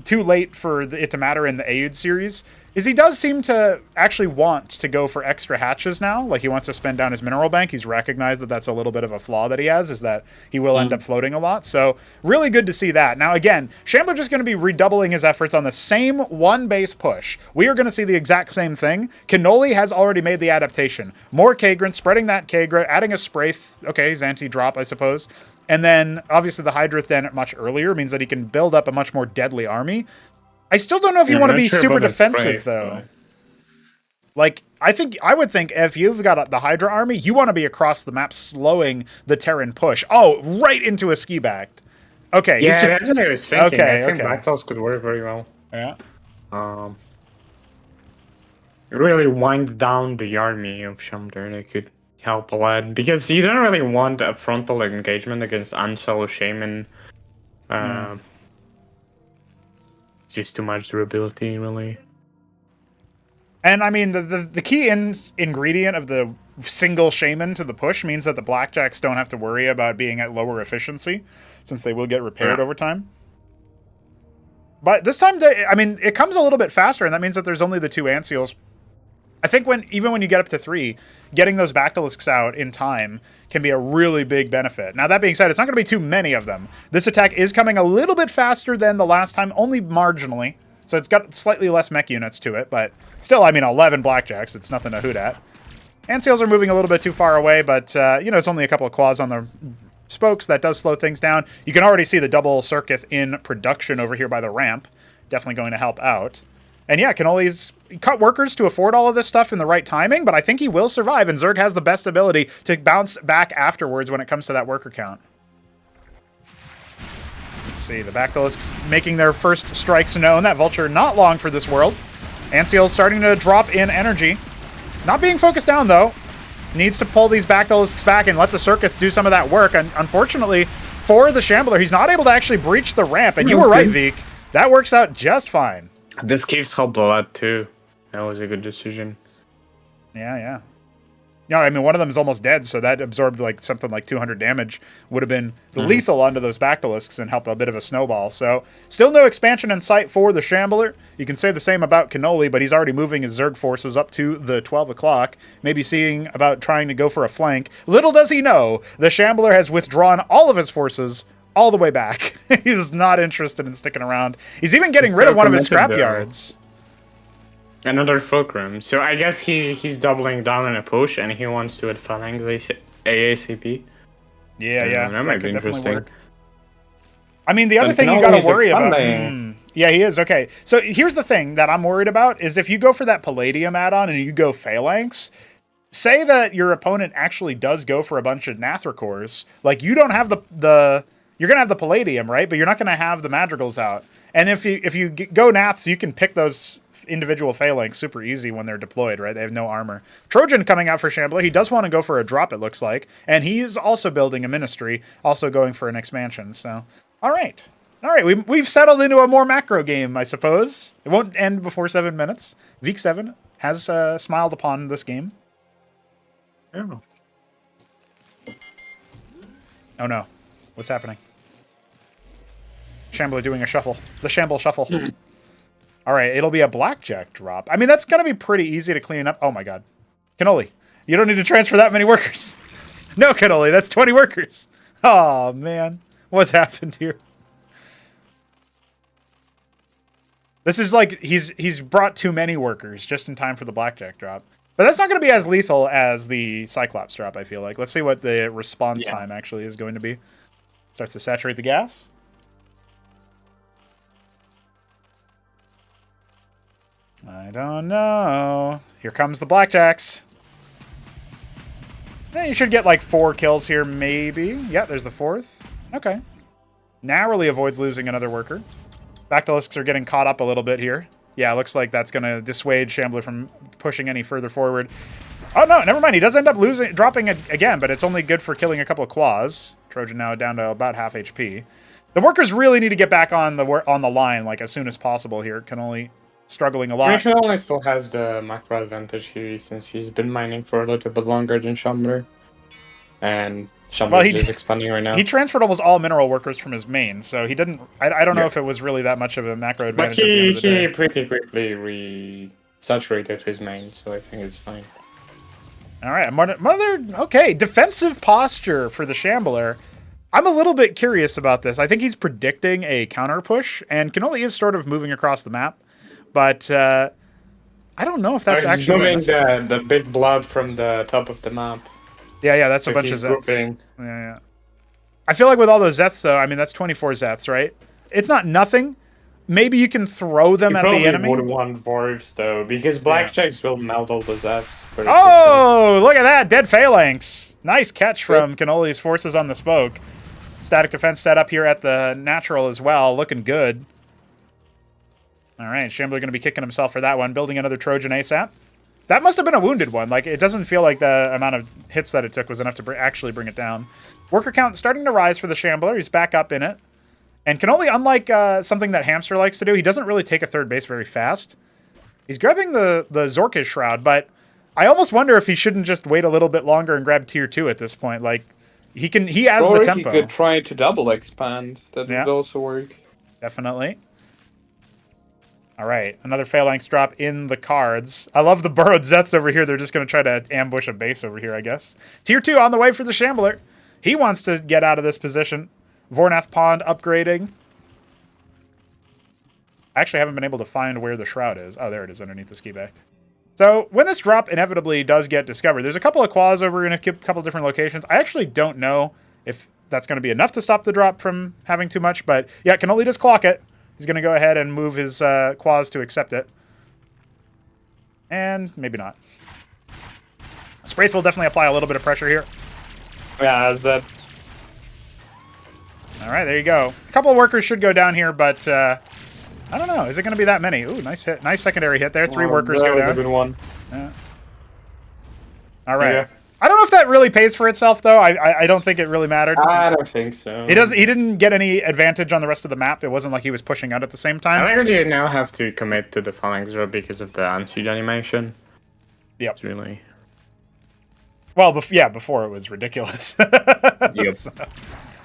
too late for it to matter in the Aeud series is he does seem to actually want to go for extra hatches now. Like, he wants to spend down his mineral bank. He's recognized that that's a little bit of a flaw that he has, is that he will end up floating a lot. So really good to see that. Now, again, Shambler just going to be redoubling his efforts on the same one base push. We are going to see the exact same thing. Kenoli has already made the adaptation. More Kagran, spreading that Kagra, adding a Spraith. Okay, he's anti-drop, I suppose. And then, obviously, the Hydra then much earlier means that he can build up a much more deadly army. I still don't know if you want to be super defensive, though. Like, I would think if you've got the Hydra army, you want to be across the map slowing the Terran push. Oh, right into a ski backed. Okay. Yeah, that's what I was thinking. Okay, I think backtalls could work very well. Yeah. Really wind down the army of Shambler. They could help a lot. Because you don't really want a frontal engagement against Ansel Shaman. It's just too much durability, really. And I mean, the key ingredient of the single shaman to the push means that the blackjacks don't have to worry about being at lower efficiency, since they will get repaired over time. But this time, it comes a little bit faster, and that means that there's only the 2 ant seals. I think even when you get up to 3, getting those Bactylisks out in time can be a really big benefit. Now, that being said, it's not going to be too many of them. This attack is coming a little bit faster than the last time, only marginally. So it's got slightly less mech units to it, but still, 11 blackjacks. It's nothing to hoot at. Ant seals are moving a little bit too far away, but, it's only a couple of claws on the spokes. That does slow things down. You can already see the double circuit in production over here by the ramp. Definitely going to help out. And yeah, Kenoli's cut workers to afford all of this stuff in the right timing, but I think he will survive, and Zerg has the best ability to bounce back afterwards when it comes to that worker count. Let's see, the Bactylisks making their first strikes known. That Vulture not long for this world. Antseal's starting to drop in energy. Not being focused down, though. Needs to pull these Bactylisks back and let the circuits do some of that work. And unfortunately, for the Shambler, he's not able to actually breach the ramp. And you were right, Veek. That works out just fine. This caves helped a lot too. That was a good decision. Yeah. No, one of them is almost dead, so that absorbed something like 200 damage. Would have been lethal onto those Bactylisks and helped a bit of a snowball. So, still no expansion in sight for the Shambler. You can say the same about Kenoli, but he's already moving his Zerg forces up to the 12 o'clock. Maybe seeing about trying to go for a flank. Little does he know, the Shambler has withdrawn all of his forces all the way back. He's not interested in sticking around. He's even getting rid of one of his scrapyards. Another fulcrum. So I guess he's doubling down on a push, and he wants to add phalanx ASAP. Yeah. That might be interesting. Work. The other thing you got to worry about... Yeah, he is. Okay. So here's the thing that I'm worried about, is if you go for that Palladium add-on and you go phalanx, say that your opponent actually does go for a bunch of Nathracores, you don't have the you're going to have the Palladium, right? But you're not going to have the Madrigals out. And if you go Naths, you can pick those individual phalanx super easy when they're deployed, right? They have no armor. Trojan coming out for Shambler. He does want to go for a drop, it looks like. And he's also building a ministry, also going for an expansion. So, all right. We've settled into a more macro game, I suppose. It won't end before 7 minutes. Veek 7 has smiled upon this game. Oh. Oh no. What's happening? Shambler doing a shuffle. The Shamble shuffle. All right, it'll be a blackjack drop. That's going to be pretty easy to clean up. Oh my god. Kenoli, you don't need to transfer that many workers. No, Kenoli, that's 20 workers. Oh man. What's happened here? This is he's brought too many workers just in time for the blackjack drop. But that's not going to be as lethal as the Cyclops drop, I feel like. Let's see what the response time actually is going to be. Starts to saturate the gas. I don't know. Here comes the blackjacks. You should get 4 kills here, maybe. Yeah, there's the 4th. Okay. Narrowly avoids losing another worker. Bactylisks are getting caught up a little bit here. Yeah, it looks like that's going to dissuade Shambler from pushing any further forward. Oh, no, never mind. He does end up dropping it again, but it's only good for killing a couple of quads. Trojan now down to about half HP. The workers really need to get back on the line like as soon as possible here. Kenoli struggling a lot. Kenoli still has the macro advantage here since he's been mining for a little bit longer than Shambler. And Shambler is just expanding right now. He transferred almost all mineral workers from his main, so he didn't... I don't know if it was really that much of a macro advantage. But he pretty quickly re-saturated his main, so I think it's fine. All right, Mother... Okay, defensive posture for the Shambler. I'm a little bit curious about this. I think he's predicting a counter push, and Kenoli is sort of moving across the map, but I don't know if that's actually... moving the big blob from the top of the map. Yeah, that's a bunch of Zeths. Yeah. I feel like with all those Zeths, though, I mean, that's 24 Zeths, right? It's not nothing. Maybe you can throw them at the enemy. You probably would want Dwarves, though, because Blackjacks will melt all the Zeths. Oh, look at that! Dead Phalanx! Nice catch from Kenoli's forces on the spoke. Static defense set up here at the natural as well, looking good. All right, Shambler going to be kicking himself for that one, building another Trojan ASAP. That must have been a wounded one. Like, it doesn't feel like the amount of hits that it took was enough to actually bring it down. Worker count starting to rise for the Shambler. He's back up in it. And Kenoli, unlike something that Hamster likes to do, he doesn't really take a third base very fast. He's grabbing the Zorkish Shroud, but I almost wonder if he shouldn't just wait a little bit longer and grab tier 2 at this point. Like, he has the tempo. Or he could try to double expand. That would also work. Definitely. All right, another Phalanx drop in the cards. I love the burrowed Zeths over here. They're just going to try to ambush a base over here, I guess. Tier 2 on the way for the Shambler. He wants to get out of this position. Vornath Pond upgrading. I actually haven't been able to find where the Shroud is. Oh, there it is underneath the ski back. So when this drop inevitably does get discovered, there's a couple of quads over in a couple different locations. I actually don't know if that's going to be enough to stop the drop from having too much, but yeah, Kenoli does clock it. He's going to go ahead and move his quads to accept it. And maybe not. Spraith will definitely apply a little bit of pressure here. Yeah, as that... All right, there you go. A couple of workers should go down here, but I don't know. Is it going to be that many? Ooh, nice hit. Nice secondary hit there. 3 workers go down. That was a good one. Yeah. All right. Yeah. I don't know if that really pays for itself, though. I don't think it really mattered. I don't think so. He didn't get any advantage on the rest of the map. It wasn't like he was pushing out at the same time. I think you now have to commit to the Phalanx drop because of the unsiege animation. Yep. It's really... Well, before it was ridiculous. Yep. So,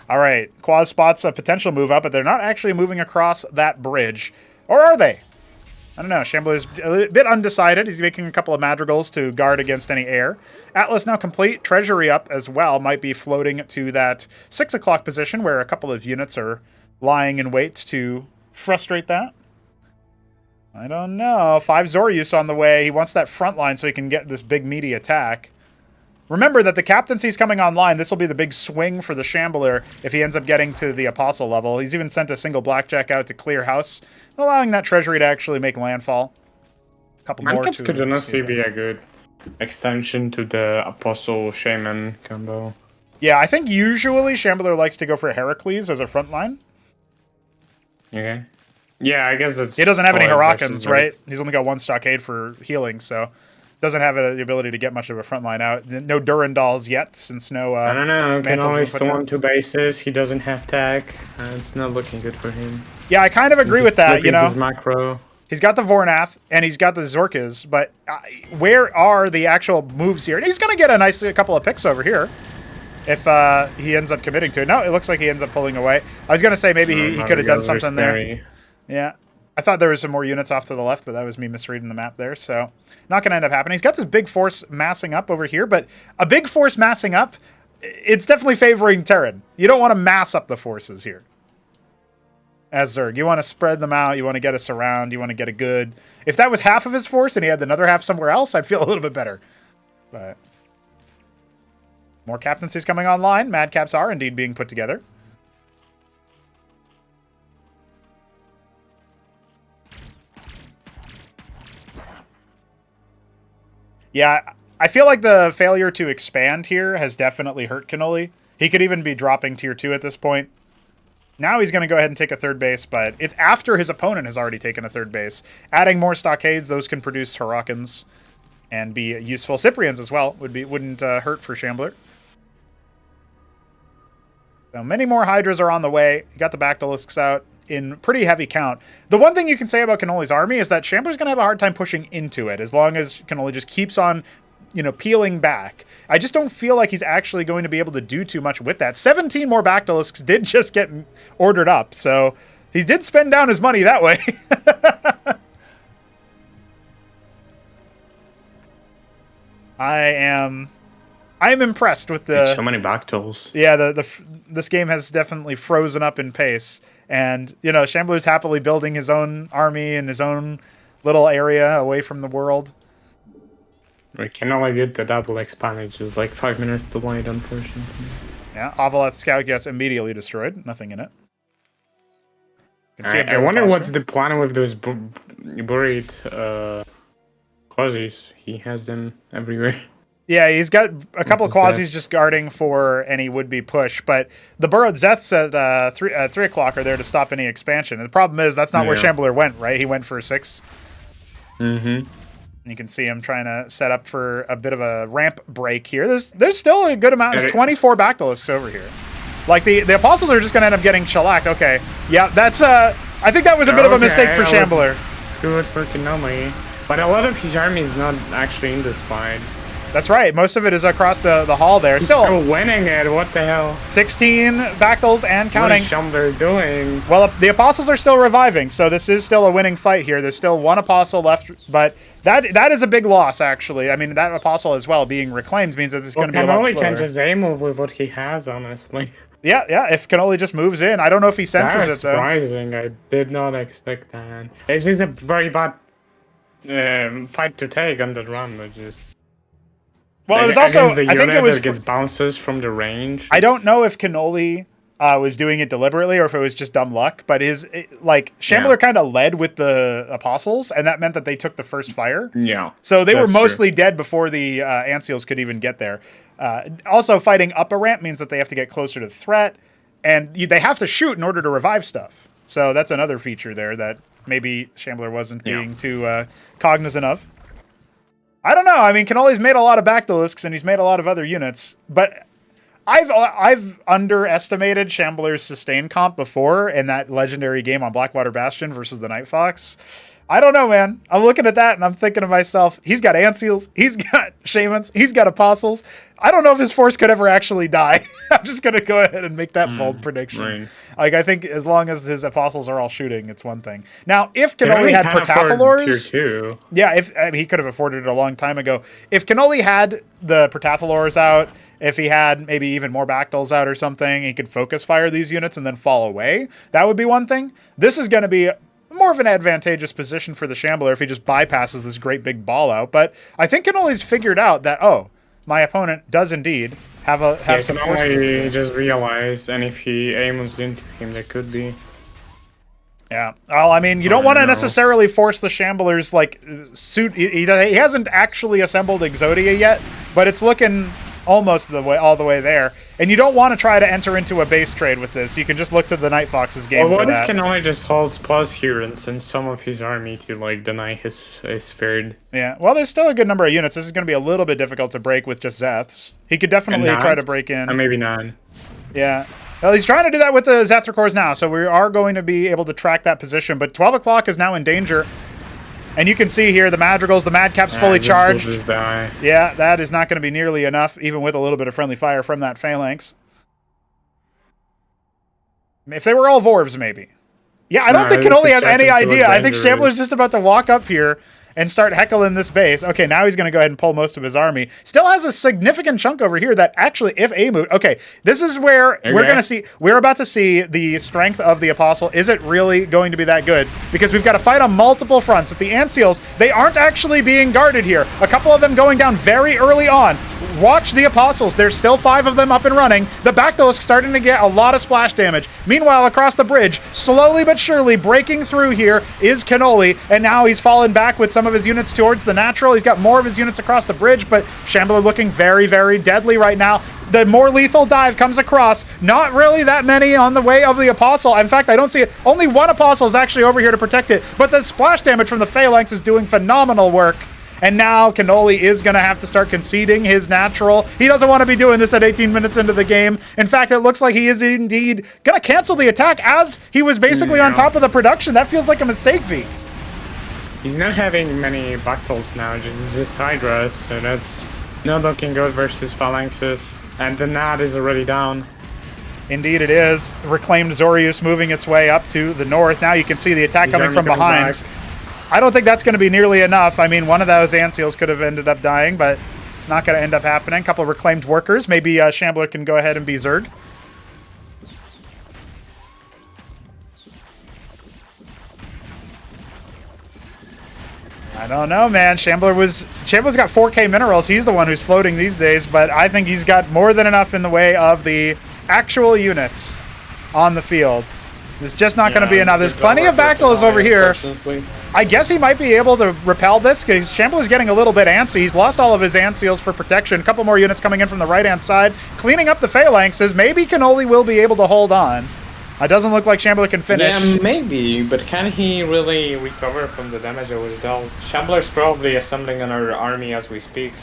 all right. Quaz spots a potential move up, but they're not actually moving across that bridge. Or are they? I don't know. Shambler's a bit undecided. He's making a couple of madrigals to guard against any air. Atlas now complete. Treasury up as well. Might be floating to that 6 o'clock position where a couple of units are lying in wait to frustrate that. I don't know. 5 Zorius on the way. He wants that front line so he can get this big meaty attack. Remember that the captaincy's coming online. This will be the big swing for the Shambler if he ends up getting to the Apostle level. He's even sent a single Blackjack out to clear house, allowing that treasury to actually make landfall. A couple more to could honestly be a good extension to the Apostle Shaman combo. Yeah, I think usually Shambler likes to go for Heracles as a front line. Okay. Yeah, I guess it's... He doesn't have any Hurricanes, right? He's only got 1 stockade for healing, so... Doesn't have the ability to get much of a front line out. No Durandals yet, since no... I don't know. Can only storm 2 bases. He doesn't have tech. It's not looking good for him. Yeah, I kind of agree with that, you know. His macro. He's got the Vornath, and he's got the Zorkas, but where are the actual moves here? And he's going to get a couple of picks over here if he ends up committing to it. No, it looks like he ends up pulling away. I was going to say maybe he could have done something there. Yeah. I thought there was some more units off to the left, but that was me misreading the map there, so not going to end up happening. He's got this big force massing up over here, but a big force massing up, it's definitely favoring Terran. You don't want to mass up the forces here. As Zerg, you want to spread them out, you want to get us around, you want to get a good... If that was half of his force and he had another half somewhere else, I'd feel a little bit better. But more captaincies coming online. Madcaps are indeed being put together. Yeah, I feel like the failure to expand here has definitely hurt Kenoli. He could even be dropping tier 2 at this point. Now he's going to go ahead and take a third base, but it's after his opponent has already taken a third base. Adding more stockades, those can produce Hurricanes and be useful. Cyprians as well wouldn't hurt for Shambler. So many more Hydras are on the way. You got the Bactylisks out in pretty heavy count. The one thing you can say about Kenoli's army is that Shambler's going to have a hard time pushing into it as long as Kenoli just keeps on, peeling back. I just don't feel like he's actually going to be able to do too much with that. 17 more Bactylisks did just get ordered up, so he did spend down his money that way. I'm impressed with the... so many Bactyls. Yeah, this game has definitely frozen up in pace. And, Shambler's happily building his own army in his own little area away from the world. We can only get the double expand, which is like 5 minutes delayed, unfortunately. Yeah, Avaleth Scout gets immediately destroyed. Nothing in it. I wonder what's the plan with those buried quasis. He has them everywhere. Yeah, he's got a couple of quasis just guarding for any would-be push, but the burrowed Zeths at 3 o'clock are there to stop any expansion. And the problem is that's not where Shambler went, right? He went for 6. Mm-hmm. You can see him trying to set up for a bit of a ramp break here. There's still a good amount. There's 24 Bactylisks over here. Like, the Apostles are just going to end up getting shellacked. Okay. Yeah, that's... I think that was a bit of a mistake for Shambler. Good for Kenoli. But a lot of his army is not actually in this fight. That's right. Most of it is across the hall there. He's still winning it. What the hell? 16 Bactyls and counting. What is Shambler doing? Well, the Apostles are still reviving, so this is still a winning fight here. There's still 1 Apostle left, but that is a big loss, actually. I mean, that Apostle as well being reclaimed means that it's going to be a lot slower. Kenoli can just aim with what he has, honestly. Yeah, if Kenoli just moves in. I don't know if he senses it, though. That's surprising. I did not expect that. It's just a very bad fight to take on the run, but just... Well, it was also... I think it was... gets bounces from the range. I don't know if Kenoli was doing it deliberately or if it was just dumb luck, but Shambler kind of led with the Apostles, and that meant that they took the first fire. Yeah. So they were mostly dead before the Ancials could even get there. Also, fighting up a ramp means that they have to get closer to the threat, and they have to shoot in order to revive stuff. So that's another feature there that maybe Shambler wasn't being too cognizant of. I don't know. I mean, Kenoli's made a lot of Bactylisks, and he's made a lot of other units, but I've underestimated Shambler's sustain comp before in that legendary game on Blackwater Bastion versus the Night Fox. I don't know, man. I'm looking at that, and I'm thinking to myself, he's got Ancials, he's got Shamans, he's got Apostles. I don't know if his force could ever actually die. I'm just going to go ahead and make that bold prediction. Right. Like, I think as long as his Apostles are all shooting, it's one thing. Now, if Kenoli had Protathalors... Yeah, he could have afforded it a long time ago. If Kenoli had the Protathalors out, if he had maybe even more Bactyls out or something, he could focus fire these units and then fall away. That would be one thing. This is going to be more of an advantageous position for the Shambler if he just bypasses this great big ball out. But I think Kenoli's figured out that, my opponent does indeed have some forces. Kenoli just realized, and if he aims into him, there could be. Yeah. Well, I mean, you don't want to necessarily force the Shambler's suit. He hasn't actually assembled Exodia yet, but it's looking almost all the way there. And you don't want to try to enter into a base trade with this. You can just look to the Night Fox's game for that. What if Kenoli just holds pause here and sends some of his army to deny his third? Yeah. Well, there's still a good number of units. This is going to be a little bit difficult to break with just Zeths. He could definitely try to break in. Or maybe not. Yeah. Well, he's trying to do that with the Zethrakors now, so we are going to be able to track that position. But 12 o'clock is now in danger. And you can see here the Madrigals, the Madcap's fully charged. Just die. Yeah, that is not going to be nearly enough, even with a little bit of friendly fire from that Phalanx. If they were all Vorvs, maybe. Yeah, I don't think Kenoli has any idea. I think Shambler's just about to walk up here and start heckling this base. Okay, now he's going to go ahead and pull most of his army. Still has a significant chunk over here that actually, if Amut... Okay, this is where we're going to see... We're about to see the strength of the Apostle. Is it really going to be that good? Because we've got to fight on multiple fronts. At the Ancials, they aren't actually being guarded here. A couple of them going down very early on. Watch the Apostles. There's still 5 of them up and running. The Bactylisk starting to get a lot of splash damage. Meanwhile, across the bridge, slowly but surely breaking through here is Kenoli, and now he's fallen back with some of his units towards the natural. He's got more of his units across the bridge, but Shambler looking very, very deadly right now. The more lethal dive comes across. Not really that many on the way of the Apostle. In fact, I don't see it. Only 1 Apostle is actually over here to protect it, but the splash damage from the Phalanx is doing phenomenal work. And now Kenoli is going to have to start conceding his natural. He doesn't want to be doing this at 18 minutes into the game. In fact, it looks like he is indeed going to cancel the attack as he was basically on top of the production. That feels like a mistake, Vic. He's not having many Bactals now, just Hydras, so that's not looking good versus Phalanxes. And the Nad is already down. Indeed it is. Reclaimed Zorius moving its way up to the north. Now you can see the attack coming from behind. I don't think that's going to be nearly enough. I mean, one of those Anseals could have ended up dying, but not going to end up happening. A couple of reclaimed workers. Maybe Shambler can go ahead and be Zerg. I don't know, man. Shambler's got 4K minerals. He's the one who's floating these days, but I think he's got more than enough in the way of the actual units on the field. It's just not going to be enough. There's plenty of Bactals over here. I guess he might be able to repel this because Shambler's getting a little bit antsy. He's lost all of his Anseals for protection. A couple more units coming in from the right-hand side, cleaning up the Phalanxes. Maybe Kenoli will be able to hold on. It doesn't look like Shambler can finish. Yeah, maybe, but can he really recover from the damage that was dealt? Shambler's probably assembling another army as we speak.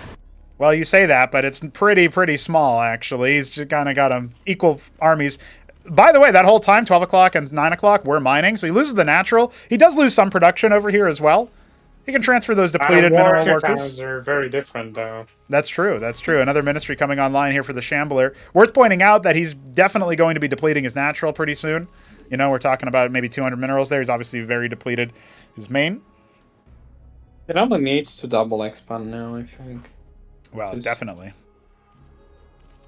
Well, you say that, but it's pretty small, actually. He's just kind of got equal armies. By the way, that whole time, 12 o'clock and 9 o'clock, we're mining, so he loses the natural. He does lose some production over here as well. He can transfer those depleted mineral workers. Are very different, though. That's true. That's true. Another ministry coming online here for the Shambler. Worth pointing out that he's definitely going to be depleting his natural pretty soon. You know, we're talking about maybe 200 minerals there. He's obviously very depleted. His main. It only needs to double expand now, I think. Well, definitely.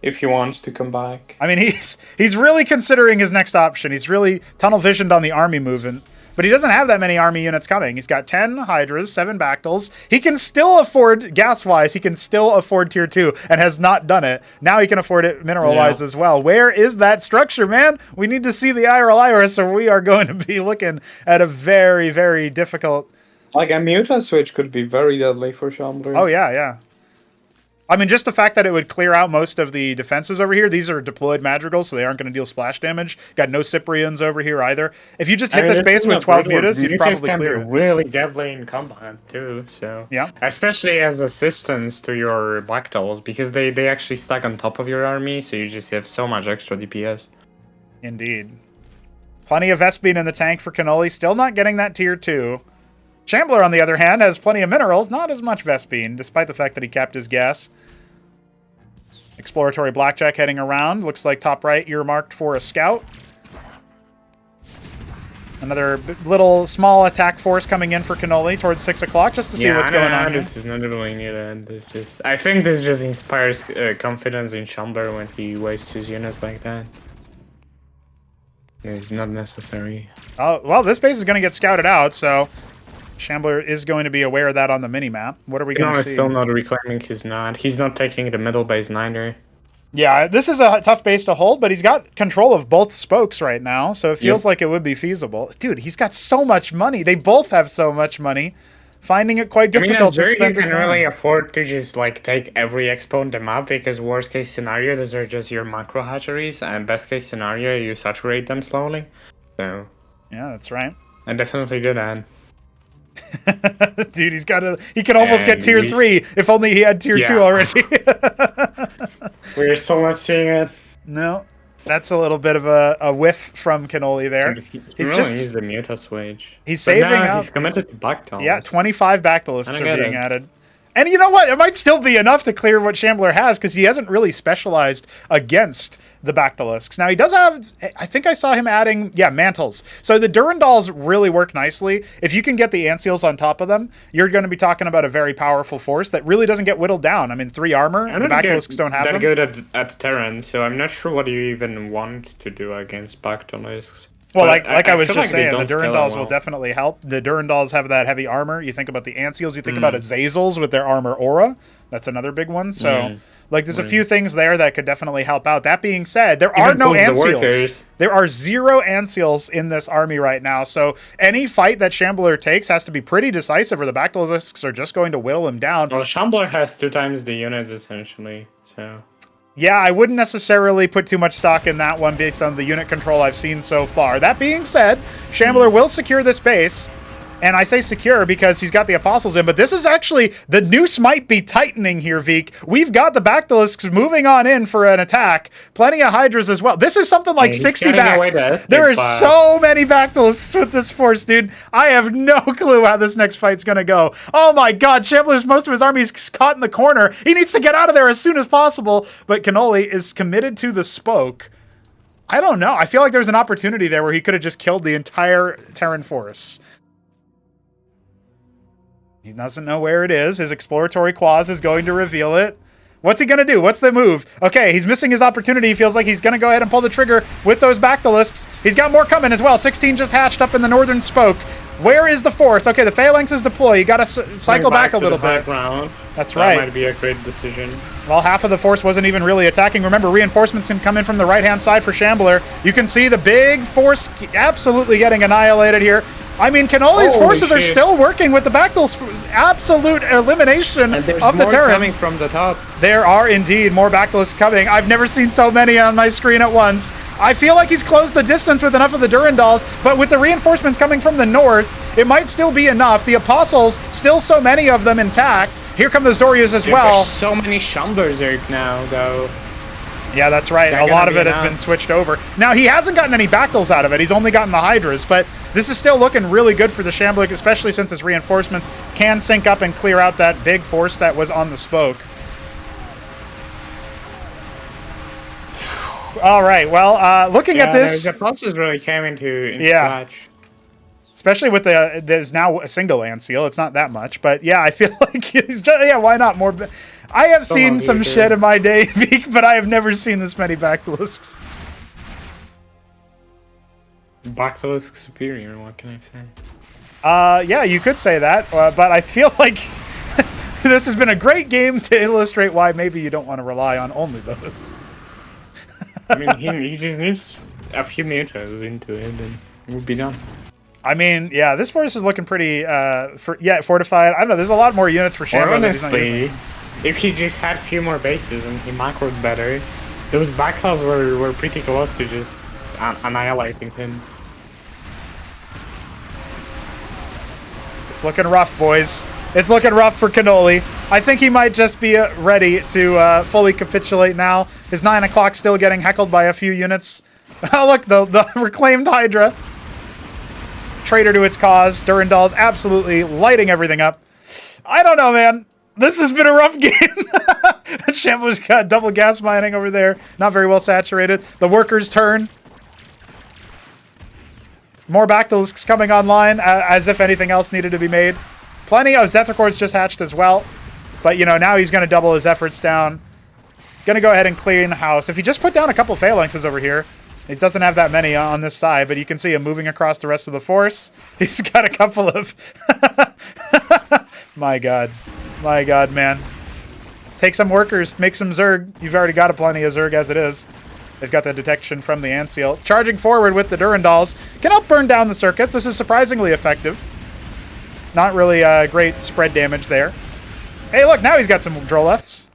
If he wants to come back. I mean, he's really considering his next option. He's really tunnel visioned on the army movement. But he doesn't have that many army units coming. He's got 10 Hydras, 7 Bactals. He can still afford, gas-wise, he can still afford Tier 2 and has not done it. Now he can afford it mineral-wise as well. Where is that structure, man? We need to see the IRL Iris, or we are going to be looking at a very, very difficult... Like a mutant switch could be very deadly for Shambler. Oh, yeah. I mean, just the fact that it would clear out most of the defenses over here. These are deployed Madrigals, so they aren't going to deal splash damage. Got no Cyprians over here either. If you just hit the space with 12 mutas, you'd probably clear it. Really deadly in combat, too. So yeah. Especially as assistance to your Bactals, because they actually stack on top of your army, so you just have so much extra DPS. Indeed. Plenty of Vespene in the tank for Kenoli. Still not getting that Tier 2. Shambler, on the other hand, has plenty of minerals. Not as much Vespene, despite the fact that he capped his gas. Exploratory Blackjack heading around. Looks like top right earmarked for a scout. Another little small attack force coming in for Kenoli towards 6 o'clock just to see what's going on. This is not really needed. I think this just inspires confidence in Shambler when he wastes his units like that. It's not necessary. Oh, well, this base is going to get scouted out, so Shambler is going to be aware of that on the mini-map. What are we going to see? Still not reclaiming his Nad. He's not taking the middle base neither. Yeah, this is a tough base to hold, but he's got control of both spokes right now, so it feels like it would be feasible. Dude, he's got so much money. They both have so much money. Finding it quite difficult to spend. You can really afford to just like take every expo on the map, because worst case scenario, those are just your macro hatcheries, and best case scenario, you saturate them slowly. So yeah, that's right. I definitely do that. Dude, he can almost get Tier 3 if only he had Tier 2 already. We're still not seeing it. No, that's a little bit of a whiff from Kenoli there. He's the Muta switch. He's saving up. He's committed to Bactals. Yeah, 25 Bactalisks are being added. And you know what? It might still be enough to clear what Shambler has, because he hasn't really specialized against the Bactalisks. Now, he does have, I think I saw him adding, mantles. So the Durandals really work nicely. If you can get the Anseals on top of them, you're going to be talking about a very powerful force that really doesn't get whittled down. I mean, 3 armor, the Bactalisks don't have them. They're good at Terran, so I'm not sure what you even want to do against Bactalisks. Well, like I was just saying, the Durandals will definitely help. The Durandals have that heavy armor. You think about the Anseals, you think about Azazels with their armor aura. That's another big one. So, there's a few things there that could definitely help out. That being said, there are no Anseals. There are 0 Anseals in this army right now. So, any fight that Shambler takes has to be pretty decisive, or the Bactalisks are just going to whittle him down. Well, Shambler has 2 times the units, essentially, so... Yeah, I wouldn't necessarily put too much stock in that one based on the unit control I've seen so far. That being said, Shambler will secure this base. And I say secure because he's got the Apostles in, but this is actually, the noose might be tightening here, Veek. We've got the Bactylisks moving on in for an attack. Plenty of Hydras as well. This is something like 60 backs. There are so many Bactylisks with this force, dude. I have no clue how this next fight's gonna go. Oh my god, Shambler's most of his army is caught in the corner. He needs to get out of there as soon as possible, but Kenoli is committed to the spoke. I don't know. I feel like there's an opportunity there where he could have just killed the entire Terran force. He doesn't know where it is. His exploratory clause is going to reveal it. What's he going to do? What's the move? Okay, he's missing his opportunity. He feels like he's going to go ahead and pull the trigger with those Bactylisks. He's got more coming as well. 16 just hatched up in the northern spoke. Where is the force? Okay, the Phalanx is deployed. You got to cycle back a little bit. That's right. That might be a great decision. Well, half of the force wasn't even really attacking. Remember, reinforcements can come in from the right-hand side for Shambler. You can see the big force absolutely getting annihilated here. I mean, Kenoli's forces are still working with the Bactyls. Absolute elimination and there's of the more Terran. coming from the top. There are indeed more Bactyls coming. I've never seen so many on my screen at once. I feel like he's closed the distance with enough of the Durandals, but with the reinforcements coming from the north, it might still be enough. The Apostles, still so many of them intact. Here come the Zorias as well. There's so many Shamblers now, though. Yeah, that's right. A lot of it has been switched over. Now, he hasn't gotten any Bactyls out of it. He's only gotten the Hydras, but this is still looking really good for the Shambler, especially since his reinforcements can sync up and clear out that big force that was on the spoke. All right, well, looking at this... The pulses really came into clutch. Especially with there's now a single ant seal. It's not that much, but yeah, I feel like he's just, yeah, why not more? I have seen some shit in my day, Veek, but I have never seen this many Bactylisks. Bactylisk superior, what can I say? Yeah, you could say that, but I feel like this has been a great game to illustrate why maybe you don't want to rely on only those. I mean, he just needs a few meters into it, and we'll be done. I mean, yeah, this force is looking pretty, fortified. I don't know, there's a lot more units for Shambler. Honestly, if he just had a few more bases and he macroed better, those Bactyls were pretty close to just annihilating him. It's looking rough, boys. It's looking rough for Kenoli. I think he might just be ready to fully capitulate now. His 9 o'clock still getting heckled by a few units. Oh, look, the reclaimed Hydra. Traitor to its cause. Durandal's absolutely lighting everything up. I don't know, man. This has been a rough game. Shambler's got double gas mining over there. Not very well saturated. The workers turn. More Bactylisks coming online, as if anything else needed to be made. Plenty of Zethicors just hatched as well. But, you know, now he's going to double his efforts down. Going to go ahead and clean the house. If he just put down a couple Phalanxes over here, it doesn't have that many on this side, but you can see him moving across the rest of the force. He's got a couple of... My god. My god, man. Take some workers, make some Zerg. You've already got a plenty of Zerg as it is. They've got the detection from the ant seal. Charging forward with the Durandals. Can help burn down the circuits. This is surprisingly effective. Not really great spread damage there. Hey, look, now he's got some Droleths.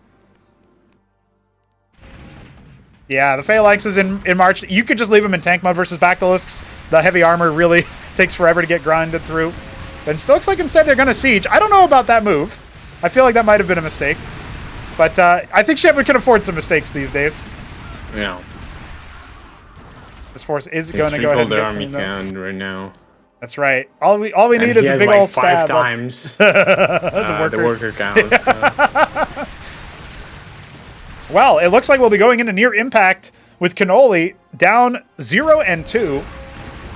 Yeah, the Phalanx is in March. You could just leave him in tank mode versus Bactylisks. The heavy armor really takes forever to get grinded through. And still looks like instead they're going to siege. I don't know about that move. I feel like that might have been a mistake. But I think Shambler can afford some mistakes these days. Yeah. This force is going to go ahead and their army count right now. That's right. All we need is a big old stab. 5 times the worker count. So. Well, it looks like we'll be going into near impact with Kenoli down 0 and 2.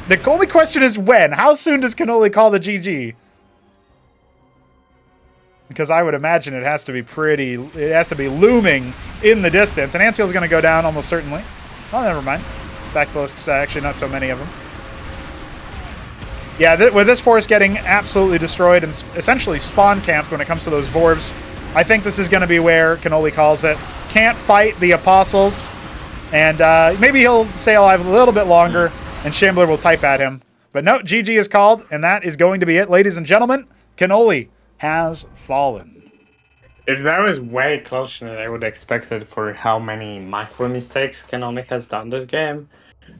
The only question is when. How soon does Kenoli call the GG? Because I would imagine it has to be looming in the distance. And Anseal's going to go down almost certainly. Oh, never mind. Bactylisks, actually not so many of them. Yeah, with this force getting absolutely destroyed and essentially spawn camped when it comes to those Vorvs, I think this is going to be where Kenoli calls it. Can't fight the Apostles, and maybe he'll stay alive a little bit longer, and Shambler will type at him. But no, GG is called, and that is going to be it, ladies and gentlemen. Kenoli has fallen. That was way closer than I would have expected for how many micro mistakes Kenoli has done this game.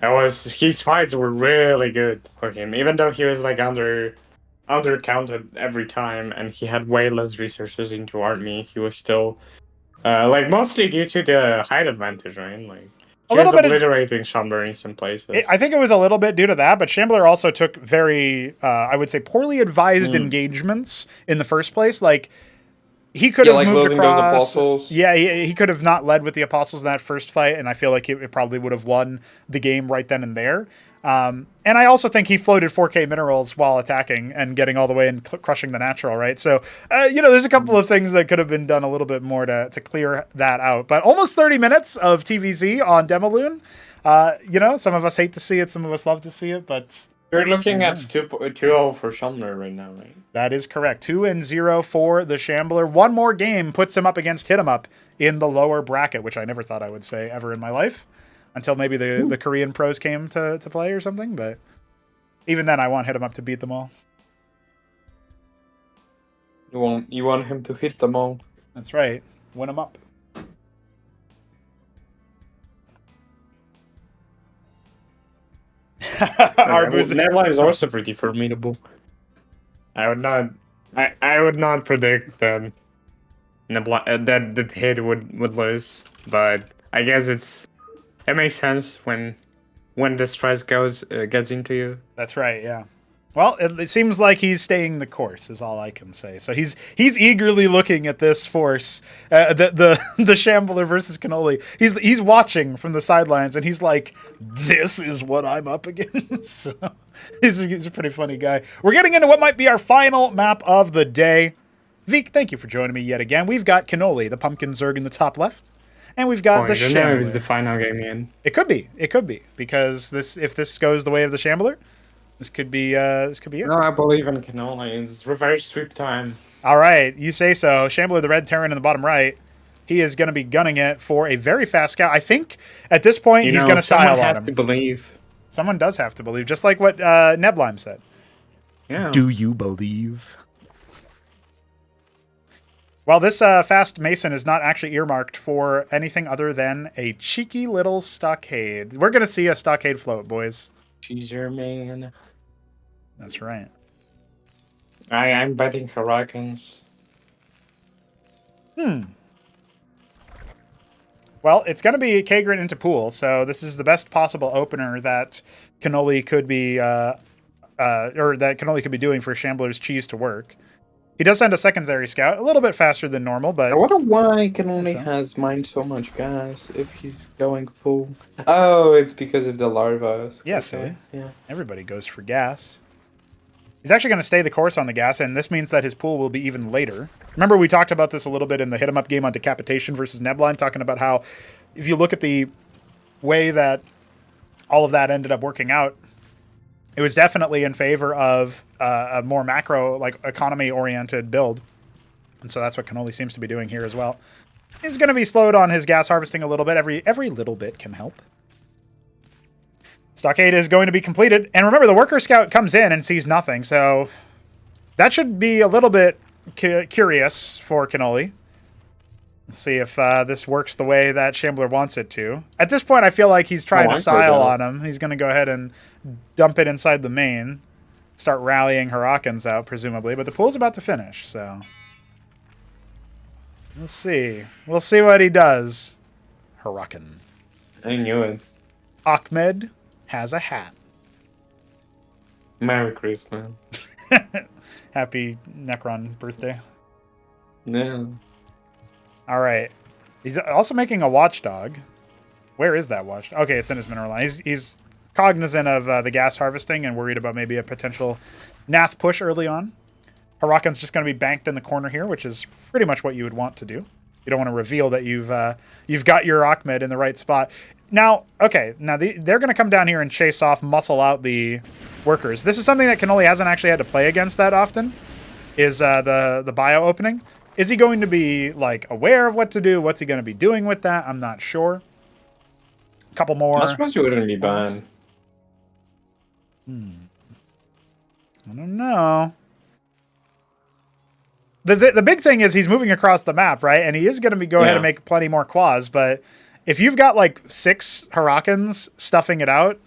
His fights were really good for him, even though he was like under undercounted every time, and he had way less resources into army. He was still like mostly due to the height advantage, right? Like A just little bit of- obliterating Shambler in some places. I think it was a little bit due to that, but Shambler also took very, I would say, poorly advised engagements in the first place. Like, he could have like moved loading those across. apostles. Yeah, he could have not led with the apostles in that first fight, and I feel like it probably would have won the game right then and there. And I also think he floated 4K minerals while attacking and getting all the way and crushing the natural, right? So, there's a couple of things that could have been done a little bit more to clear that out. But almost 30 minutes of TVZ on Demoloon. Some of us hate to see it, some of us love to see it, but We're looking at 2-0 for Shambler right now, right? that is correct. 2-0 for the Shambler. One more game puts him up against Hit 'em Up in the lower bracket, which I never thought I would say ever in my life, until maybe the Korean pros came to play or something. But even then, I want Hit 'em Up to beat them all. You want him to hit them all. That's right. Win them up. Nebula is also pretty formidable. I would not predict that Nebula that Hit would lose, but I guess it makes sense when the stress gets into you. That's right. Yeah. Well, it seems like he's staying the course, is all I can say. So he's eagerly looking at this force, the Shambler versus Kenoli. He's watching from the sidelines, and he's like, "This is what I'm up against." So, he's a pretty funny guy. We're getting into what might be our final map of the day. Veek, thank you for joining me yet again. We've got Kenoli, the Pumpkin Zerg in the top left, and we've got the I don't know Shambler. if it's the final game yet. It could be, because if this goes the way of the Shambler, this could be it. No, I believe in Kenoli. It's reverse sweep time. All right, you say so. Shambler, the red Terran in the bottom right, he is going to be gunning it for a very fast scout. I think at this point he's going to style someone on has him. to believe. Someone does have to believe, just like what Neblime said. Yeah. Do you believe? Well, this fast Mason is not actually earmarked for anything other than a cheeky little stockade. We're going to see a stockade float, boys. She's your man. That's right. I'm betting Hurricanes. Well, it's going to be Kagrin into pool, so this is the best possible opener that Kenoli could be, or that Kenoli could be doing for Shambler's cheese to work. He does send a secondary scout, a little bit faster than normal, but I wonder why Kenoli has mined so much gas if he's going pool. Oh, it's because of the larvas. Yes, Okay, yeah. everybody goes for gas. He's actually going to stay the course on the gas, and this means that his pool will be even later. Remember, we talked about this a little bit in the Hit 'em Up game on Decapitation versus Nebline, talking about how if you look at the way that all of that ended up working out, it was definitely in favor of a more macro, like economy-oriented build. And so that's what Kenoli seems to be doing here as well. He's going to be slowed on his gas harvesting a little bit. Every little bit can help. Stockade is going to be completed. And remember, the worker scout comes in and sees nothing. So that should be a little bit curious for Kenoli. Let's see if this works the way that Shambler wants it to. At this point, I feel like he's trying to style on him. He's going to go ahead and dump it inside the main. Start rallying Hurricanes out, presumably. But the pool's about to finish, so... We'll see. We'll see what he does. Hurricane. I knew it. Ahmed has a hat. Merry Christmas. Happy Necron birthday. Yeah. All right. He's also making a watchdog. Where is that watchdog? Okay, it's in his mineral line. He's cognizant of the gas harvesting and worried about maybe a potential Nath push early on. Huracan's just going to be banked in the corner here, which is pretty much what you would want to do. You don't want to reveal that you've got your Ahmed in the right spot. Now, okay, they're going to come down here and chase off, muscle out the workers. This is something that Kenoli hasn't actually had to play against that often, is the bio opening. Is he going to be like aware of what to do? What's he going to be doing with that? I'm not sure. A couple more. I suppose you wouldn't be bad. I don't know. The big thing is he's moving across the map, right? And he is going to go ahead and make plenty more quads, but if you've got like 6 Hurricanes stuffing it out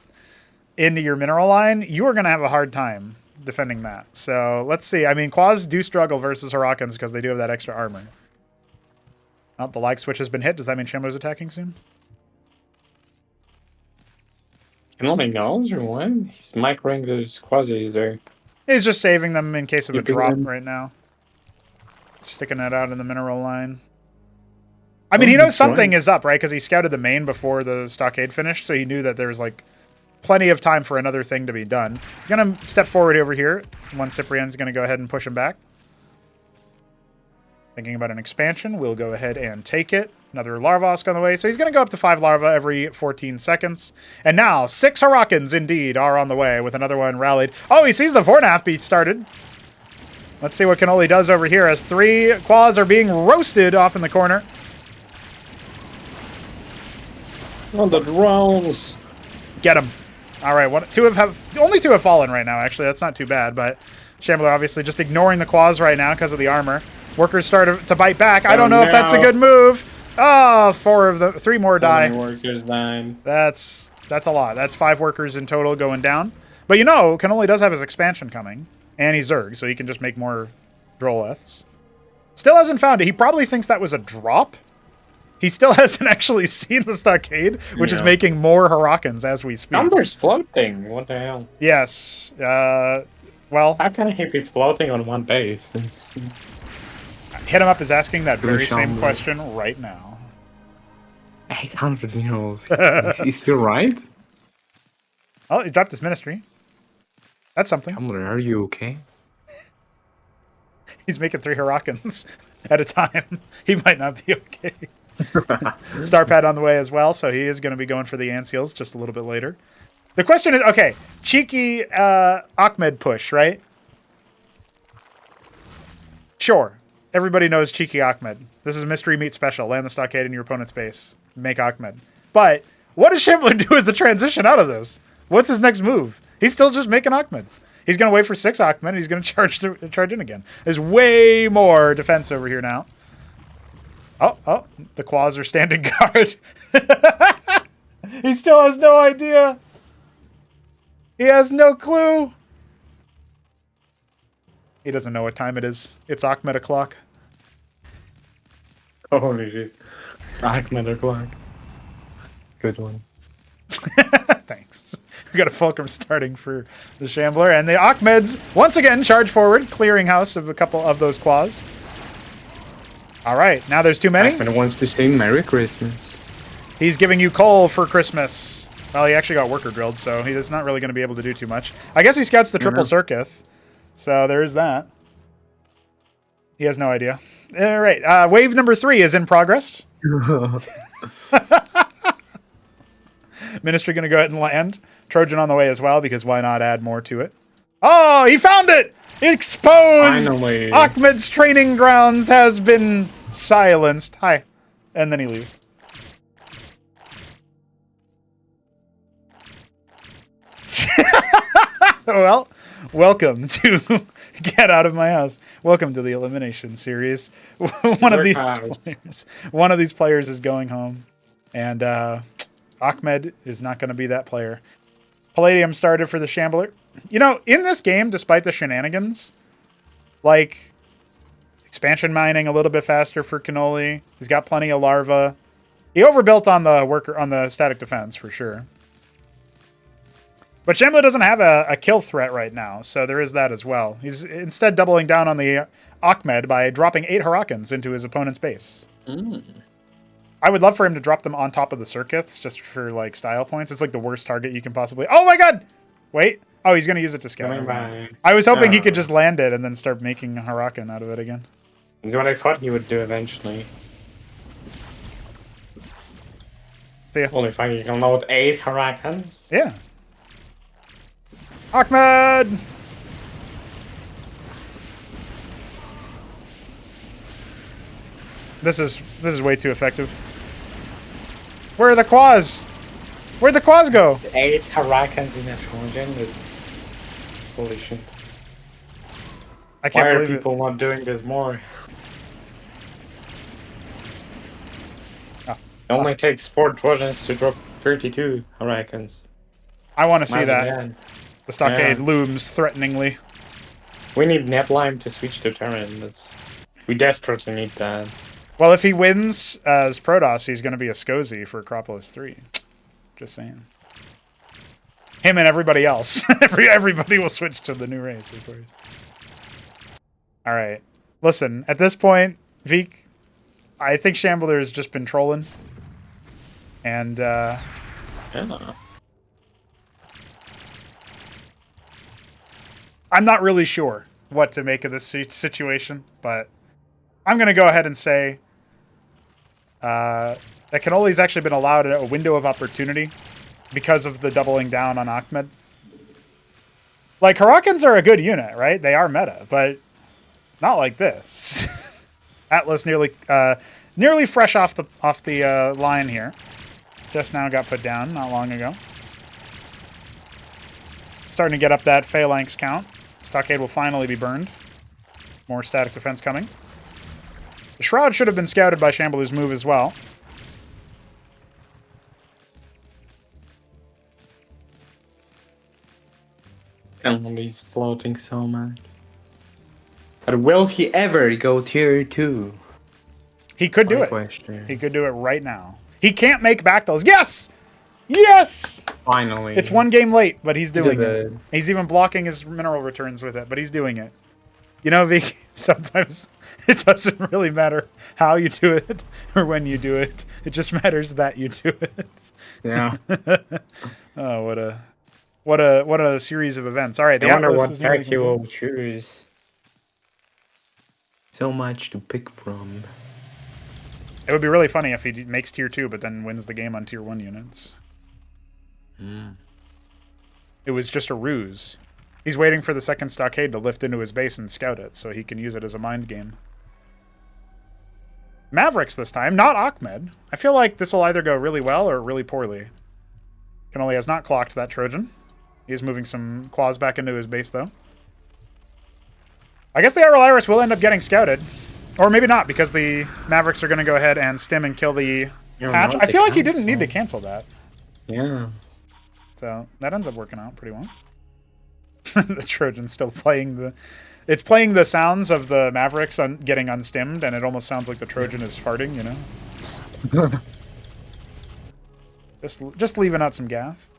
into your mineral line, you are going to have a hard time defending that. So let's see. I mean, Quas do struggle versus Hurricanes because they do have that extra armor. Oh, the like switch has been hit. Does that mean Shambler's attacking soon? Kenoli knows or what? He's microing those quasis there. He's just saving them in case of a Keeping drop them. right now. Sticking that out in the mineral line. I mean, he knows something is up, right? Because he scouted the main before the stockade finished, so he knew that there was, like, plenty of time for another thing to be done. He's going to step forward over here. One Cyprian's going to go ahead and push him back. Thinking about an expansion, we'll go ahead and take it. Another Larvask on the way. So he's going to go up to 5 larva every 14 seconds. And now, 6 Hurricanes indeed are on the way with another one rallied. Oh, he sees the Vornath beat started. Let's see what Kenoli does over here as 3 Quas are being roasted off in the corner. Oh, the drones! Get him. All right, only 2 have fallen right now, actually. That's not too bad, but Shambler obviously just ignoring the Quas right now because of the armor. Workers start to bite back. I don't know if that's a good move. Oh, 3 more die. Workers died. That's a lot. That's 5 workers in total going down. But you know, Kenoli does have his expansion coming. And he's Zerg, so he can just make more Droleths. Still hasn't found it. He probably thinks that was a drop. He still hasn't actually seen the stockade, which is making more Hurricanes as we speak. Numbers floating. What the hell? Yes. Well, How can he be floating on one base? It's... Hit Him Up is asking that The very same Shambler. question right now. 800 mils. Is he right? Oh, he dropped his ministry. That's something. Shambler, are you okay? He's making 3 Hurricanes at a time. He might not be okay. Starpad on the way as well, so he is going to be going for the Anseals just a little bit later. The question is, okay, cheeky Ahmed push, right? Sure. Everybody knows cheeky Ahmed. This is a mystery meat special. Land the stockade in your opponent's base. Make Ahmed. But what does Shambler do as the transition out of this? What's his next move? He's still just making Ahmed. He's going to wait for 6 Ahmed, and he's going to charge in again. There's way more defense over here now. Oh, the Quas are standing guard. He still has no idea. He has no clue. He doesn't know what time it is. It's Ahmed o'clock. Holy shit. Ahmed o'clock. Good one. Thanks. We got a Fulcrum starting for the Shambler. And the Ahmeds, once again, charge forward, clearing house of a couple of those Quas. All right, now there's too many. Ahmed wants to sing Merry Christmas. He's giving you coal for Christmas. Well, he actually got worker drilled, so he's not really going to be able to do too much. I guess he scouts the triple circuit. So there is that. He has no idea. All right, wave number 3 is in progress. Ministry going to go ahead and land. Trojan on the way as well, because why not add more to it? Oh, he found it! Exposed! Finally. Ahmed's training grounds has been silenced. Hi. And then he leaves. Well, welcome to Get Out of My House. Welcome to the Elimination Series. One of these players is going home. And Ahmed is not going to be that player. Palladium started for the Shambler. You know, in this game, despite the shenanigans, like expansion mining a little bit faster for Kenoli. He's got plenty of larva. He overbuilt on the static defense for sure. But Shambler doesn't have a kill threat right now, so there is that as well. He's instead doubling down on the Ahmed by dropping 8 Hurricanes into his opponent's base. I would love for him to drop them on top of the circuits just for like style points. It's like the worst target you can possibly... Oh my god! Wait. Oh, he's going to use it to scout. I was hoping he could just land it and then start making a Huracan out of it again. That's what I thought he would do eventually. See ya. Only if you can load 8 Hurricanes. Yeah. Ahmed! This is way too effective. Where are the Quas? Where'd the Quas go? 8 Hurricanes in a Trojan, it's... Holy shit. I can't Why are believe it. people not doing this more? Oh. It only takes 4 Trojans to drop 32 Hurricanes. I want to see Imagine that. The stockade looms threateningly. We need Neblime to switch to Terran. We desperately need that. Well, if he wins as Protoss, he's going to be a SCSI for Acropolis 3. Just saying. Him and everybody else. Everybody will switch to the new race, of course. All right. Listen, at this point, Veek, I think Shambler has just been trolling. And, Yeah. I'm not really sure what to make of this situation, but I'm going to go ahead and say that Kenoli's actually been allowed a window of opportunity because of the doubling down on Ahmed. Like, Harakans are a good unit, right? They are meta, but not like this. Atlas nearly fresh off the line here. Just now got put down not long ago. Starting to get up that phalanx count. Stockade will finally be burned. More static defense coming. The Shroud should have been scouted by Shambler's move as well. And he's floating so much. But will he ever go tier 2? He could do My it. question. He could do it right now. He can't make backdolls. Yes! Yes! Finally. It's one game late, but he's doing did it. He's even blocking his mineral returns with it, but he's doing it. You know, Vic, sometimes it doesn't really matter how you do it or when you do it. It just matters that you do it. Yeah. Oh, what a series of events. All right, the I wonder Atlas what is nearly deck he complete. will choose. So much to pick from. It would be really funny if he makes tier 2, but then wins the game on tier 1 units. It was just a ruse. He's waiting for the second stockade to lift into his base and scout it, so he can use it as a mind game. Mavericks this time, not Ahmed. I feel like this will either go really well or really poorly. Kenoli has not clocked that Trojan. He's moving some quads back into his base, though. I guess the Aral Iris will end up getting scouted. Or maybe not, because the Mavericks are going to go ahead and stim and kill the hatch. I feel like he didn't need to cancel that. Yeah. So that ends up working out pretty well. The Trojan's still playing the... It's playing the sounds of the Mavericks getting unstimmed, and it almost sounds like the Trojan is farting, you know? just leaving out some gas.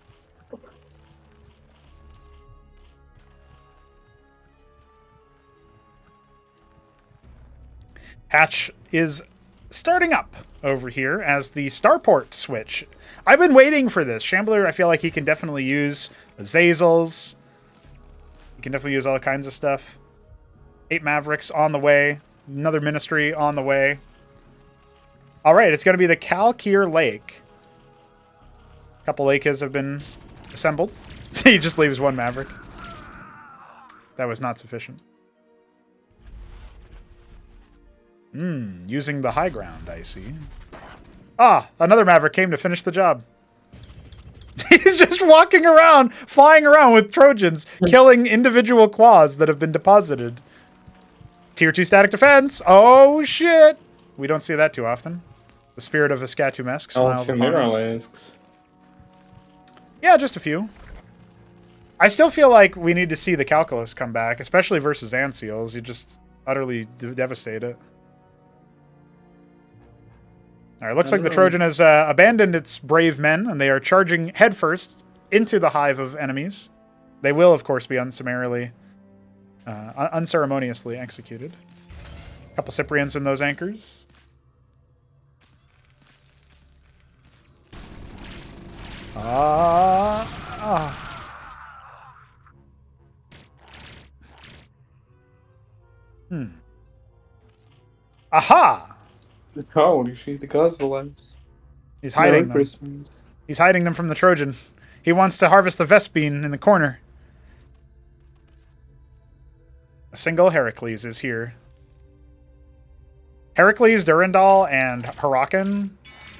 Hatch is starting up over here as the starport switch. I've been waiting for this. Shambler, I feel like he can definitely use Azazels. He can definitely use all kinds of stuff. 8 Mavericks on the way. Another Ministry on the way. All right, it's going to be the Kalkir Lake. A couple Lakes have been assembled. He just leaves one Maverick. That was not sufficient. Using the high ground, I see. Ah, another Maverick came to finish the job. He's just walking around, flying around with Trojans, killing individual quads that have been deposited. Tier 2 static defense. Oh, shit. We don't see that too often. The spirit of Escatumesk smiles upon us. Yeah, just a few. I still feel like we need to see the Calculus come back, especially versus Anseals. You just utterly devastate it. All right, looks like the Trojan has abandoned its brave men, and they are charging headfirst into the hive of enemies. They will, of course, be unceremoniously executed. A couple Cyprians in those anchors. Aha! Oh, you see the Cosmonarchy. He's hiding them. Christmas. He's hiding them from the Trojan. He wants to harvest the Vespine in the corner. A single Heracles is here. Heracles, Durandal, and Hurakan.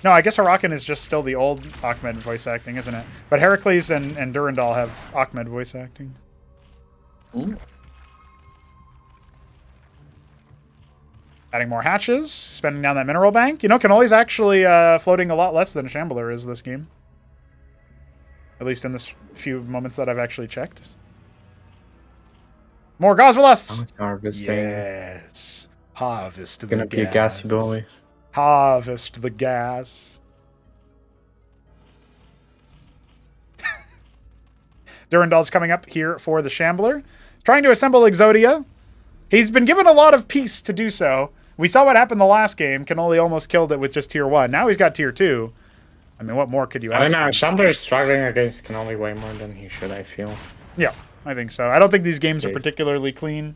No, I guess Hurakan is just still the old Ahmed voice acting, isn't it? But Heracles and Durandal have Ahmed voice acting. Ooh. Adding more hatches, spending down that mineral bank. You know, Kenoli's actually floating a lot less than Shambler is this game. At least in this few moments that I've actually checked. More Gosvaleths! Harvesting. Yes. Harvest the Gonna be a gassy boy. Harvest the gas. Durandal's coming up here for the Shambler. Trying to assemble Exodia. He's been given a lot of peace to do so. We saw what happened the last game. Kenoli almost killed it with just tier 1. Now he's got tier 2. I mean, what more could you I ask don't know. for? Shambler is struggling against Kenoli way more than he should, I feel. Yeah, I think so. I don't think these games are Yes. particularly clean.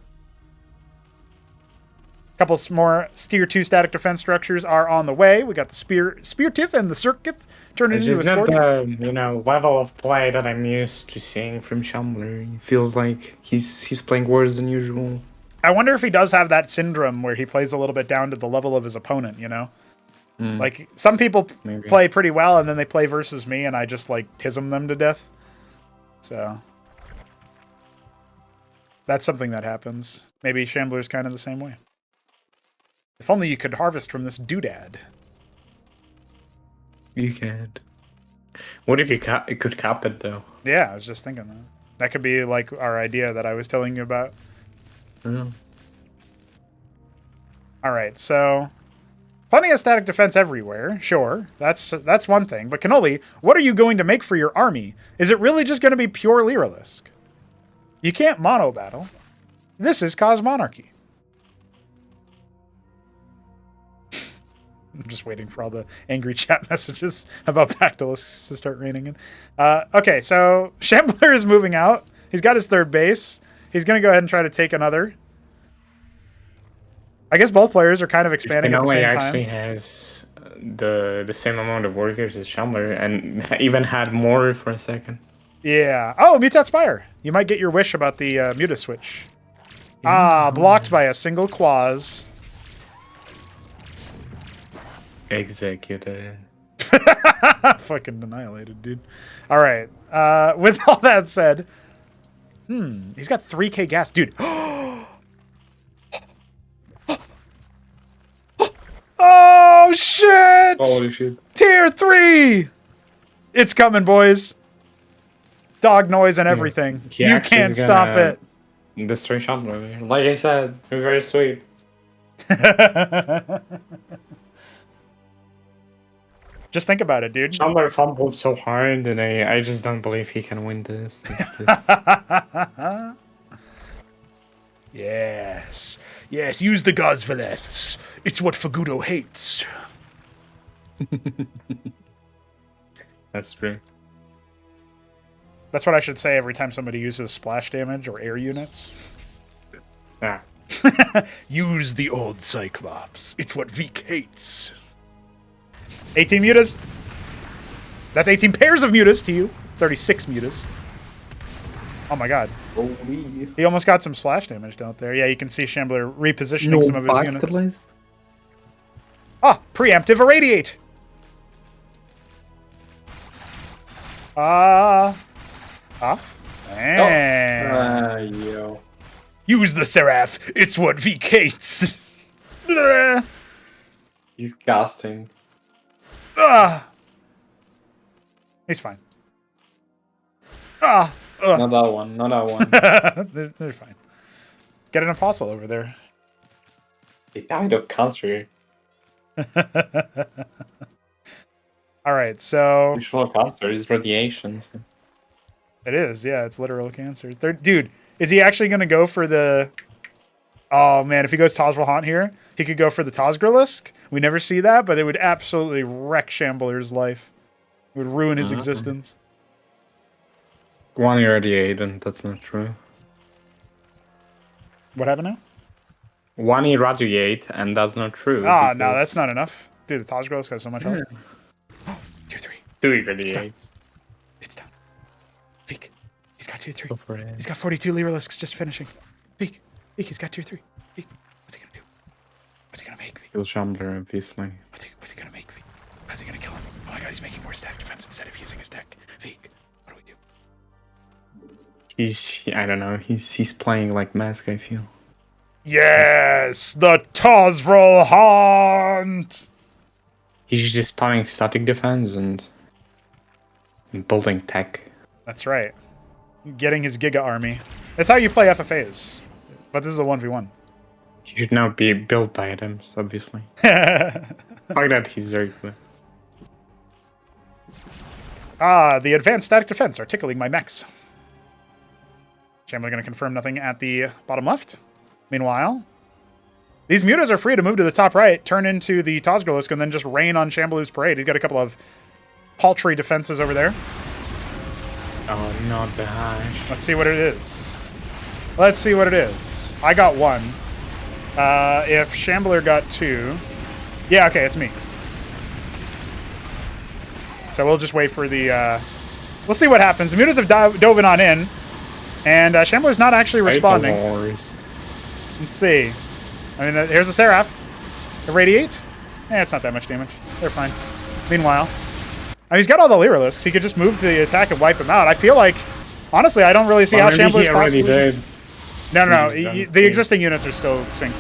Couple more tier 2 static defense structures are on the way. We got the Speartith and the Circuith turning It's into a not Scorpion. the level of play that I'm used to seeing From Shambler, he feels like he's playing worse than usual. I wonder if he does have that syndrome where he plays a little bit down to the level of his opponent, you know? Like, some people Maybe. play pretty well, and then they play versus me, and I just, like, tism them to death. So... that's something that happens. Maybe Shambler's kind of the same way. If only you could harvest from this doodad. You can't. What if you could cap it, though? Yeah, I was just thinking that. That could be, like, our idea that I was telling you about. Yeah. Alright, so... plenty of static defense everywhere, sure. That's one thing. But Kenoli, what are you going to make for your army? Is it really just going to be pure Lyralisk? You can't mono battle. This is Cosmonarchy. I'm just waiting for all the angry chat messages about Bactylisks to start raining in. Okay, so Shambler is moving out. He's got his third base. He's going to go ahead and try to take another. I guess both players are kind of expanding at the same actually time. has the same amount of workers as Shambler, and even had more for a second. Yeah. Oh, Mutat Spire. You might get your wish about the Muta switch. Ah, blocked by a single Quaz. Executed. Fucking annihilated, dude. All right. With all that said, he's got 3k gas, dude. Oh shit! Holy shit. Tier 3. It's coming, boys. Dog noise and everything. He You actually can't is stop gonna it. Destroy Shambler. Like I said, we're very sweet. Just think about it, dude. Shambler fumbled so hard, and I just don't believe he can win this. It's just- Yes. Yes, use the Gosvaleths. It's what Fagudo hates. That's true. That's what I should say every time somebody uses splash damage or air units. Yeah. Use the old Cyclops. It's what Veek hates. 18 mutas. That's 18 pairs of mutas to you. 36 mutas. Oh my god. Holy. He almost got some splash damage out there. Yeah, you can see Shambler repositioning some of his units. Ah, preemptive irradiate. Yo. Use the Seraph. It's what Veek hates. He's casting. He's fine. Not that one. Not that one. They're fine. Get an apostle over there. He died of cancer. All right, so Actual cancer is radiation. it is. Yeah, it's literal cancer. Dude, is he actually going to go for the... Oh, man, if he goes Tozrel here, he could go for the Tozgrelisk. We never see that, but it would absolutely wreck Shambler's life. It would ruin his existence. One irradiate, and that's not true. What happened now? One irradiate, and that's not true. Ah, no, because that's not enough. Dude, the Tozgrelisk has so much health. Tier 3. two irradiates. It's done. Veek. He's got tier 3. Go for it. He's got 42 Lyrilisks just finishing. Veek. He's got tier 3. Veek. What's he gonna do? What's he gonna make, Veek? Kill Shambler, obviously. What's he gonna make, Veek? How's he gonna kill him? Oh my god, he's making more stack defense instead of using his deck. Veek, what do we do? I don't know. He's playing like Mask, I feel. Yes! The Tozrel Hunt! He's just spamming static defense and building tech. That's right. Getting his Giga army. That's how you play FFAs. But this is a 1v1. He'd now be built items, obviously. Like that, he's very good. The advanced static defense are tickling my mechs. Shambler going to confirm nothing at the bottom left. Meanwhile, these mutas are free to move to the top right, turn into the Tozgurlisk, and then just rain on Shambler's Parade. He's got a couple of paltry defenses over there. Oh, not the hash. Let's see what it is. Let's see what it is. I got 1. If Shambler got 2... Yeah, okay, it's me. So we'll just wait for the... We'll see what happens. The mutas have dove on in, and Shambler's not actually responding. Let's see. I mean, here's the Seraph. Irradiate? It's not that much damage. They're fine. Meanwhile... I mean, he's got all the Lyrilisks. He could just move to the attack and wipe him out. I feel like, honestly, I don't really see how Shambler's possibly... Did. No. The existing units are still synced.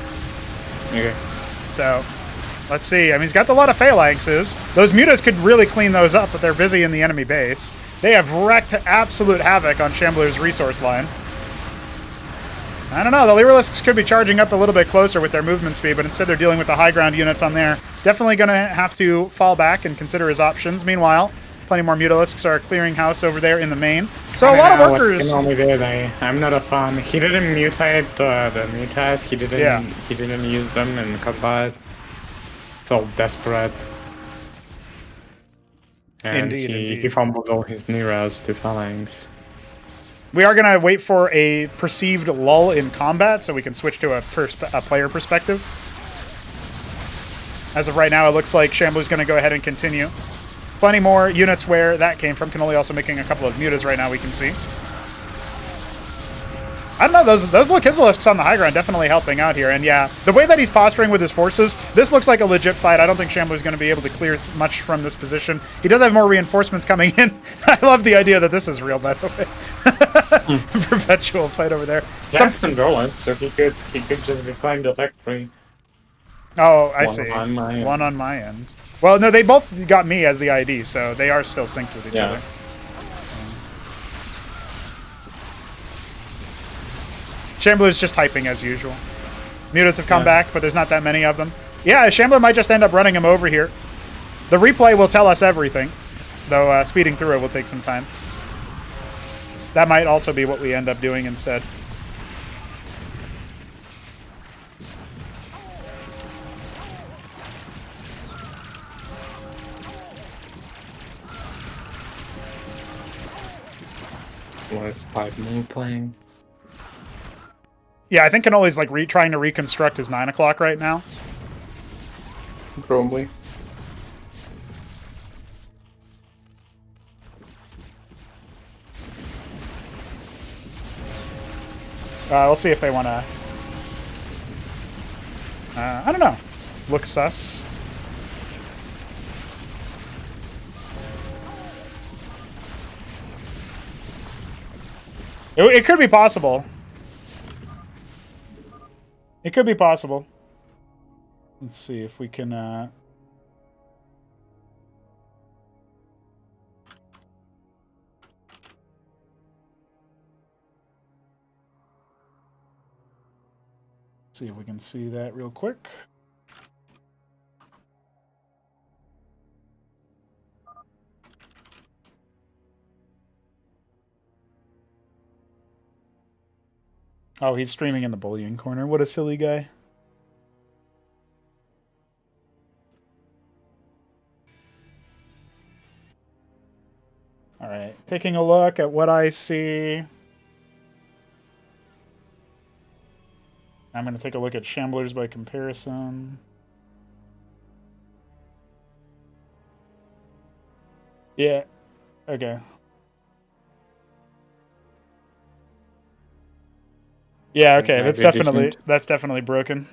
Okay. So, let's see. I mean, he's got a lot of phalanxes. Those mutas could really clean those up, but they're busy in the enemy base. They have wreaked absolute havoc on Shambler's resource line. I don't know. The Lyrilisks could be charging up a little bit closer with their movement speed, but instead they're dealing with the high ground units on there. Definitely going to have to fall back and consider his options. Meanwhile, plenty more Mutalisks are clearing house over there in the main. So a lot of workers... What Kenoli did, I'm not a fan. He didn't mutate the mutas. He didn't use them in combat. Felt desperate. And Indeed. He fumbled all his Niras to Phalanx. We are going to wait for a perceived lull in combat so we can switch to a player perspective. As of right now, it looks like Shambler's going to go ahead and continue. Plenty more units where that came from. Kenoli also making a couple of mutas right now, we can see. I don't know, those Lokizilisks on the high ground definitely helping out here. And yeah, the way that he's posturing with his forces, this looks like a legit fight. I don't think Shambler's going to be able to clear much from this position. He does have more reinforcements coming in. I love the idea that this is real, by the way. Perpetual fight over there. He has some Golem, so he could just be flying the tech free. Oh, I see. On my end. One on my end. Well, no, they both got me as the ID, so they are still synced with each other. Shambler's just hyping as usual. Mutas have come back, but there's not that many of them. Yeah, Shambler might just end up running him over here. The replay will tell us everything, though speeding through it will take some time. That might also be what we end up doing instead. Last 5 minutes playing. Yeah, I think Kenoli's like trying to reconstruct his 9 o'clock right now. Probably. We'll see if they want to... I don't know. Look sus. It could be possible. It could be possible. Let's see if we can... See if we can see that real quick. Oh, he's streaming in the bullying corner. What a silly guy. All right, taking a look at what I see. I'm going to take a look at Shamblers by comparison. Yeah, okay. Yeah, okay, that's definitely broken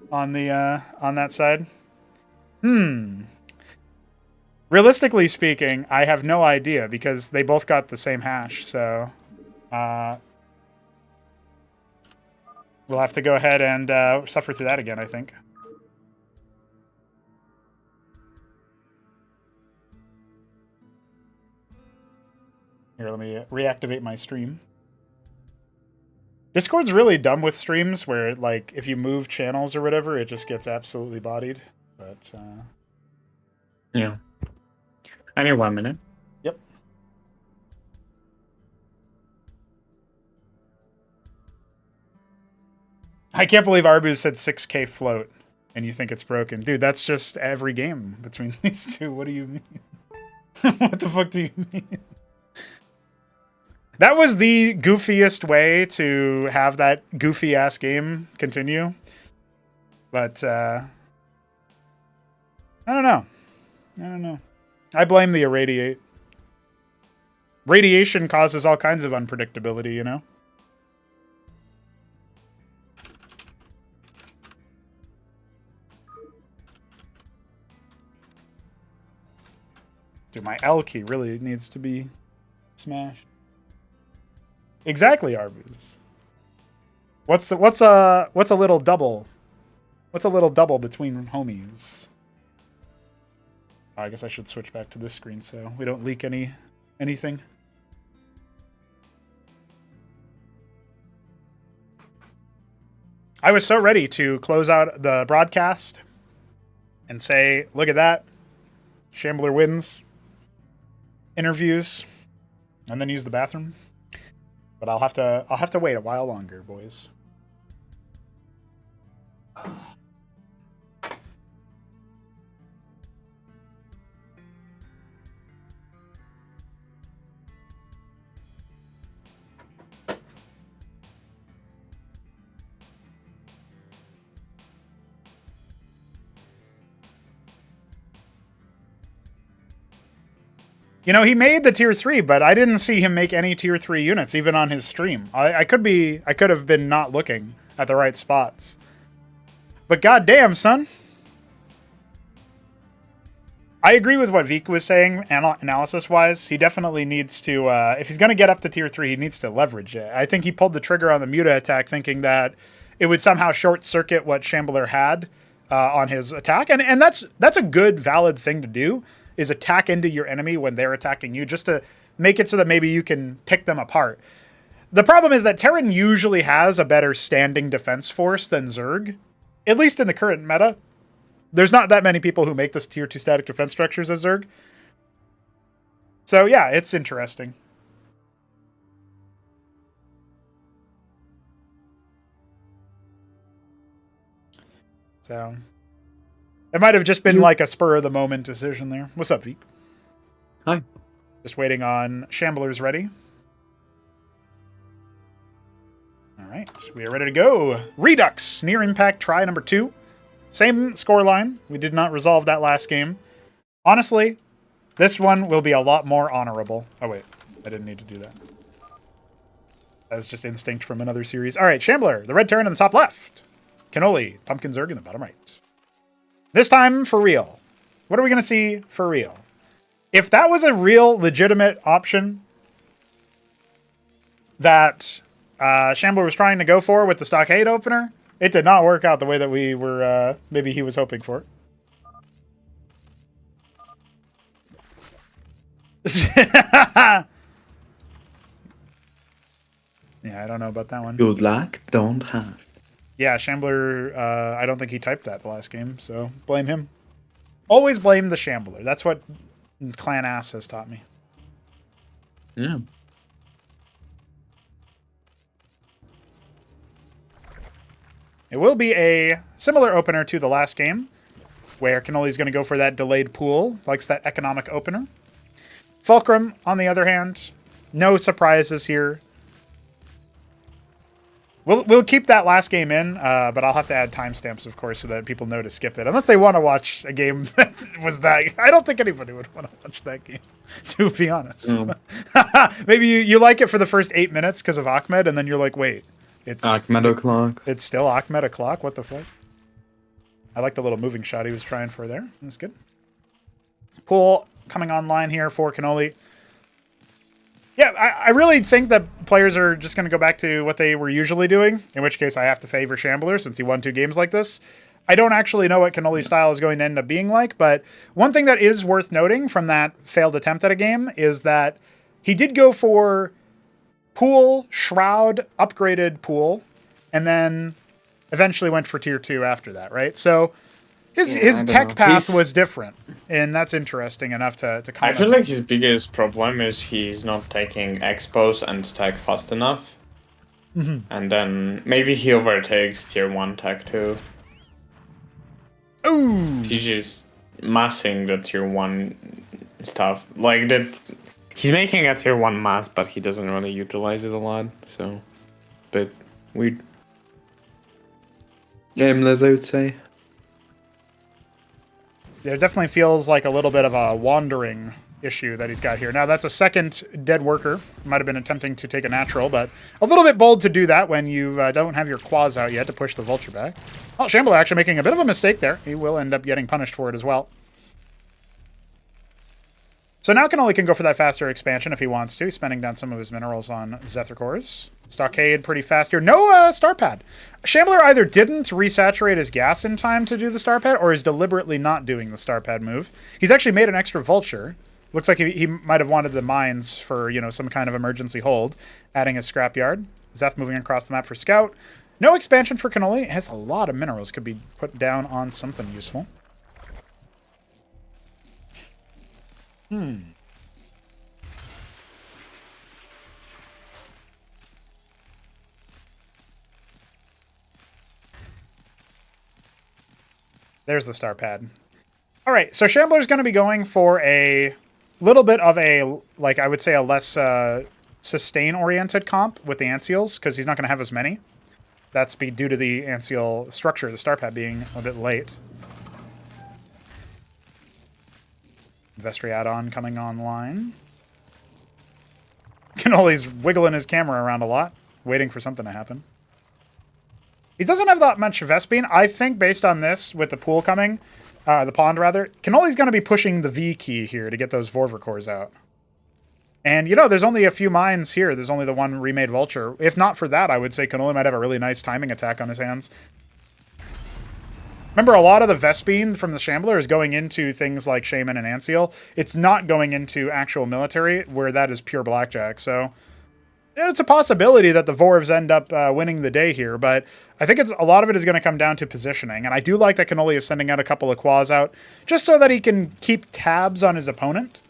on the on that side. Realistically speaking, I have no idea because they both got the same hash, so we'll have to go ahead and suffer through that again, I think. Here, let me reactivate my stream. Discord's really dumb with streams where, like, if you move channels or whatever, it just gets absolutely bodied. But, Yeah. Only 1 minute. Yep. I can't believe Arbu said 6K float, and you think it's broken. Dude, that's just every game between these two. What do you mean? What the fuck do you mean? That was the goofiest way to have that goofy-ass game continue. But, I don't know. I blame the irradiate. Radiation causes all kinds of unpredictability, you know? Dude, my L key really needs to be smashed. Exactly, Arbus. What's a little double? What's a little double between homies? Oh, I guess I should switch back to this screen so we don't leak anything. I was so ready to close out the broadcast and say, look at that. Shambler wins. Interviews. And then use the bathroom. But I'll have to wait a while longer, boys. You know, he made the tier 3, but I didn't see him make any tier 3 units, even on his stream. I could have been not looking at the right spots. But goddamn, son. I agree with what Vik was saying, analysis-wise. He definitely needs to, if he's going to get up to tier 3, he needs to leverage it. I think he pulled the trigger on the Muta attack thinking that it would somehow short-circuit what Shambler had on his attack. And that's a good, valid thing to do, is attack into your enemy when they're attacking you, just to make it so that maybe you can pick them apart. The problem is that Terran usually has a better standing defense force than Zerg, at least in the current meta. There's not that many people who make this tier 2 static defense structures as Zerg. So yeah, it's interesting. So it might have just been like a spur of the moment decision there. What's up, Vik? Hi. Just waiting on Shamblers ready. All right, we are ready to go. Redux, near impact try number 2. Same scoreline. We did not resolve that last game. Honestly, this one will be a lot more honorable. Oh wait, I didn't need to do that. That was just instinct from another series. All right, Shambler, the red Terran in the top left. Kenoli, Pumpkin Zerg in the bottom right. This time, for real. What are we going to see for real? If that was a real, legitimate option that Shambler was trying to go for with the Stockade opener, it did not work out the way that we were, maybe he was hoping for. Yeah, I don't know about that one. Good luck, don't have. Yeah, Shambler, I don't think he typed that the last game, so blame him. Always blame the Shambler. That's what Clan Ass has taught me. Yeah. It will be a similar opener to the last game, where Kenoli's going to go for that delayed pool, likes that economic opener. Fulcrum, on the other hand, no surprises here. We'll keep that last game in, but I'll have to add timestamps, of course, so that people know to skip it. Unless they want to watch a game that was that... I don't think anybody would want to watch that game, to be honest. Maybe you like it for the first 8 minutes because of Ahmed, and then you're like, wait, it's... Ahmed o'clock. It's still Ahmed o'clock? What the fuck? I like the little moving shot he was trying for there. That's good. Pool coming online here for Kenoli. Yeah, I really think that players are just going to go back to what they were usually doing, in which case I have to favor Shambler since he won 2 games like this. I don't actually know what Kenoli's style is going to end up being like, but one thing that is worth noting from that failed attempt at a game is that he did go for Pool, Shroud, upgraded Pool, and then eventually went for tier 2 after that, right? So his tech path was different, and that's interesting enough to comment. I feel like his biggest problem is he's not taking expos and tech fast enough. And then maybe he overtakes tier 1 tech too. Ooh! He's just massing the tier 1 stuff. Like that. He's making a tier 1 mass, but he doesn't really utilize it a lot, so bit weird. Aimless, I would say. There definitely feels like a little bit of a wandering issue that he's got here. Now, that's a second dead worker. Might have been attempting to take a natural, but a little bit bold to do that when you don't have your quads out yet to push the vulture back. Oh, Shambler actually making a bit of a mistake there. He will end up getting punished for it as well. So now Kenoli can go for that faster expansion if he wants to, spending down some of his minerals on Zephyr cores. Stockade pretty fast here. No star pad. Shambler either didn't resaturate his gas in time to do the star pad or is deliberately not doing the star pad move. He's actually made an extra vulture. Looks like he might have wanted the mines for, you know, some kind of emergency hold, adding a scrapyard. Zeph moving across the map for scout. No expansion for Kenoli. Has a lot of minerals. Could be put down on something useful. There's the star pad. All right, so Shambler's going to be going for a little bit of a, like, I would say a less sustain-oriented comp with the Antseals, because he's not going to have as many. That's due to the Antseal structure, the star pad being a bit late. Vestry add-on coming online. Kenoli's wiggling his camera around a lot, waiting for something to happen. He doesn't have that much Vespine. I think based on this, with the pool coming, the pond rather, Kenoli's going to be pushing the V key here to get those Vorver cores out. And, you know, there's only a few mines here. There's only the one remade Vulture. If not for that, I would say Kenoli might have a really nice timing attack on his hands. Remember, a lot of the Vespine from the Shambler is going into things like Shaman and Antseal. It's not going into actual military, where that is pure blackjack. So it's a possibility that the Vorvs end up winning the day here, but I think a lot of it is going to come down to positioning. And I do like that Kenoli is sending out a couple of quads out, just so that he can keep tabs on his opponent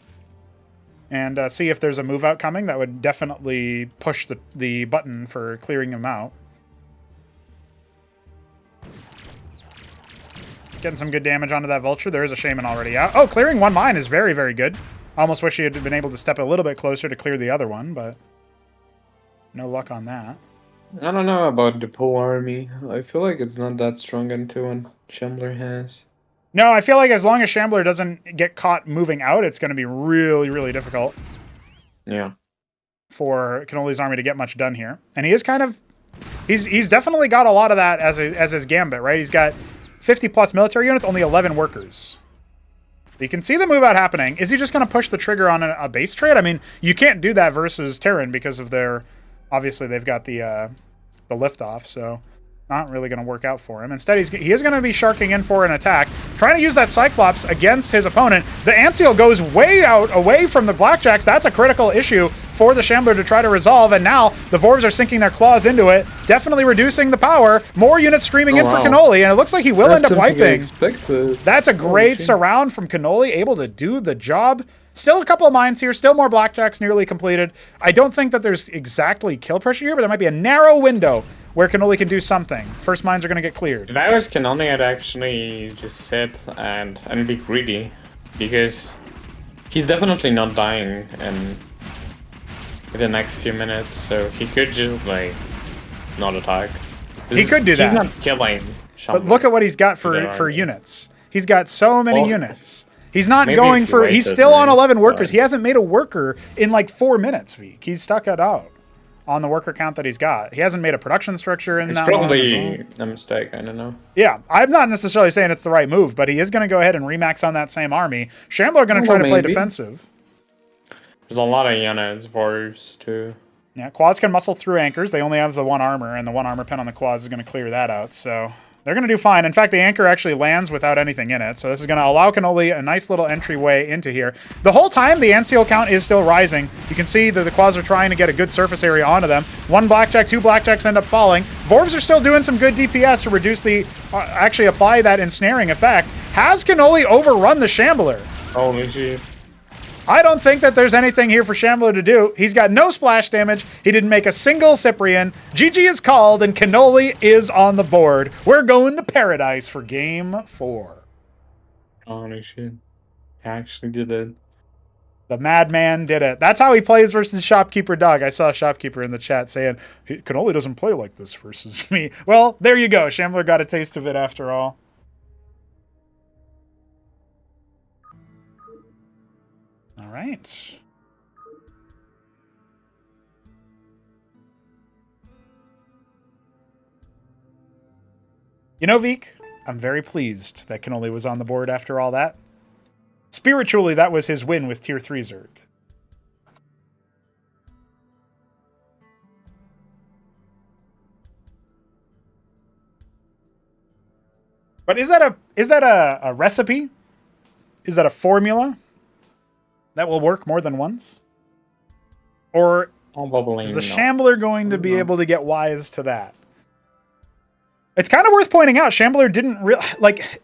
and see if there's a move out coming that would definitely push the button for clearing him out. Getting some good damage onto that Vulture. There is a Shaman already out. Oh, clearing one mine is very, very good. I almost wish he had been able to step a little bit closer to clear the other one, but no luck on that. I don't know about the Pole Army. I feel like it's not that strong until one Shambler has. No, I feel like as long as Shambler doesn't get caught moving out, it's going to be really, really difficult. Yeah. For Kenoli's army to get much done here. And he is kind of... He's definitely got a lot of that as his gambit, right? He's got 50 plus military units, only 11 workers. You can see the move out happening. Is he just going to push the trigger on a base trade? I mean, you can't do that versus Terran because of their... Obviously, they've got the liftoff, so not really going to work out for him. Instead, he is going to be sharking in for an attack, trying to use that Cyclops against his opponent. The Antseal goes way out, away from the Blackjacks. That's a critical issue for the Shambler to try to resolve, and now the Vorvs are sinking their claws into it, definitely reducing the power. More units streaming in for Kenoli, and it looks like he will end up wiping. That's a great surround from Kenoli, able to do the job. Still a couple of mines here, still more Blackjacks nearly completed. I don't think that there's exactly kill pressure here, but there might be a narrow window where Kenoli can do something. First mines are going to get cleared. If I was Kenoli, I'd actually just sit and be greedy, because he's definitely not dying in the next few minutes, so he could just, like, not attack. He could do that. He's not killing Shambler. But look at what he's got for units. He's got so many units. He's not going for... He's still on 11 workers. He hasn't made a worker in like 4 minutes, Veek. He's stuck it out on the worker count that he's got. He hasn't made a production structure in that long. It's probably a mistake. I don't know. Yeah, I'm not necessarily saying it's the right move, but he is going to go ahead and remax on that same army. Shambler going to try to play defensive. There's a lot of units, Vorvs, too. Yeah, quads can muscle through anchors. They only have the one armor, and the one armor pin on the quads is going to clear that out. So They're going to do fine. In fact, the anchor actually lands without anything in it, so this is going to allow Kenoli a nice little entryway into here. The whole time, the Anseal count is still rising. You can see that the Quads are trying to get a good surface area onto them. One Blackjack, two Blackjacks end up falling. Vorvs are still doing some good DPS to reduce the... actually apply that ensnaring effect. Has Kenoli overrun the Shambler? Holy shit. I don't think that there's anything here for Shambler to do. He's got no splash damage. He didn't make a single Cyprian. GG is called, and Kenoli is on the board. We're going to Paradise for Game 4. Holy shit. He actually did it. The madman did it. That's how he plays versus Shopkeeper Dog. I saw Shopkeeper in the chat saying, Kenoli doesn't play like this versus me. Well, there you go. Shambler got a taste of it after all. All right. You know, Veek, I'm very pleased that Kenoli was on the board after all that. Spiritually, that was his win with Tier 3 Zerg. But is that a recipe? Is that a formula that will work more than once? Or is the Shambler going to be able to get wise to that? It's kind of worth pointing out, Shambler didn't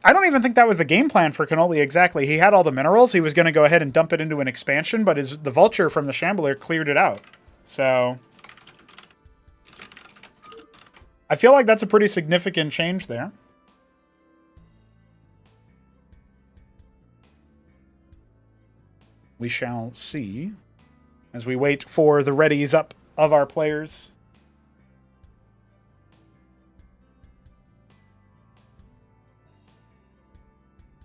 I don't even think that was the game plan for Kenoli exactly. He had all the minerals. He was going to go ahead and dump it into an expansion, but the Vulture from the Shambler cleared it out. So I feel like that's a pretty significant change there. We shall see as we wait for the readies up of our players.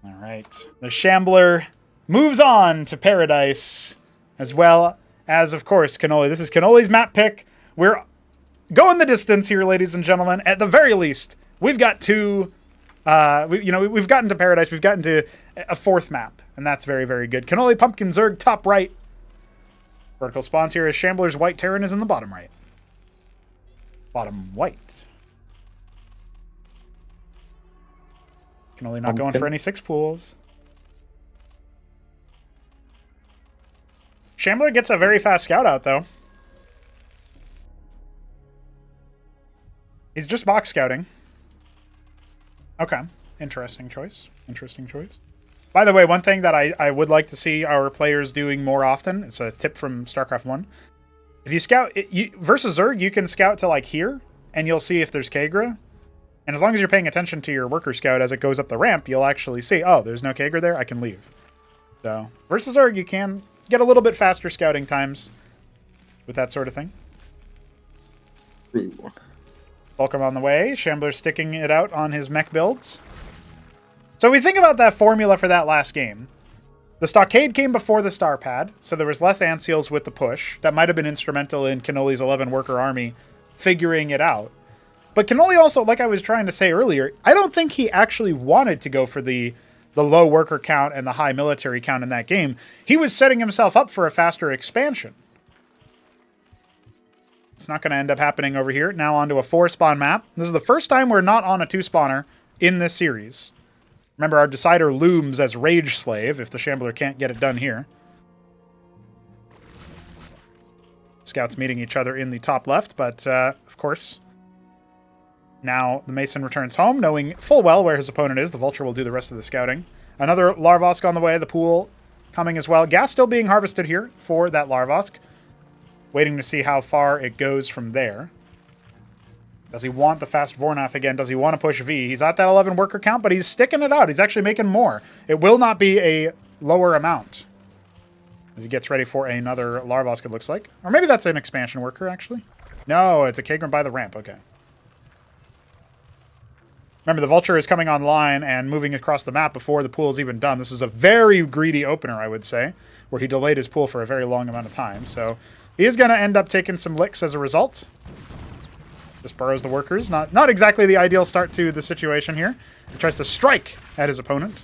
All right. The Shambler moves on to Paradise, as well as, of course, Kenoli. This is Kenoli's map pick. We're going the distance here, ladies and gentlemen. At the very least, we've got two... we've gotten to Paradise. We've gotten to a fourth map, and that's very, very good. Kenoli, Pumpkin, Zerg, top right. Vertical spawns here as Shambler's White Terran is in the bottom right. Bottom white. Kenoli not going for any 6 pools. Shambler gets a very fast scout out, though. He's just box scouting. Okay. Interesting choice. Interesting choice. By the way, one thing that I would like to see our players doing more often, it's a tip from StarCraft 1. If you scout, versus Zerg, you can scout to like here, and you'll see if there's Kagra. And as long as you're paying attention to your worker scout as it goes up the ramp, you'll actually see, oh, there's no Kagra there, I can leave. So, versus Zerg, you can get a little bit faster scouting times with that sort of thing. Ooh. Welcome on the way. Shambler sticking it out on his mech builds. So we think about that formula for that last game. The Stockade came before the Star Pad, so there was less Anseals with the push. That might have been instrumental in Kenoli's 11-worker army figuring it out. But Kenoli also, like I was trying to say earlier, I don't think he actually wanted to go for the low worker count and the high military count in that game. He was setting himself up for a faster expansion. It's not going to end up happening over here. Now onto a 4-spawn map. This is the first time we're not on a 2-spawner in this series. Remember, our Decider looms as Rage Slave if the Shambler can't get it done here. Scouts meeting each other in the top left, but of course... Now the Mason returns home, knowing full well where his opponent is. The Vulture will do the rest of the scouting. Another Larvosk on the way, the pool coming as well. Gas still being harvested here for that Larvosk. Waiting to see how far it goes from there. Does he want the fast Vornath again? Does he want to push V? He's at that 11 worker count, but he's sticking it out. He's actually making more. It will not be a lower amount. As he gets ready for another Larvosk, it looks like. Or maybe that's an expansion worker, actually. No, it's a Kagran by the ramp. Okay. Remember, the Vulture is coming online and moving across the map before the pool is even done. This is a very greedy opener, I would say, where he delayed his pool for a very long amount of time. So he is going to end up taking some licks as a result. Just burrows the workers. Not exactly the ideal start to the situation here. He tries to strike at his opponent.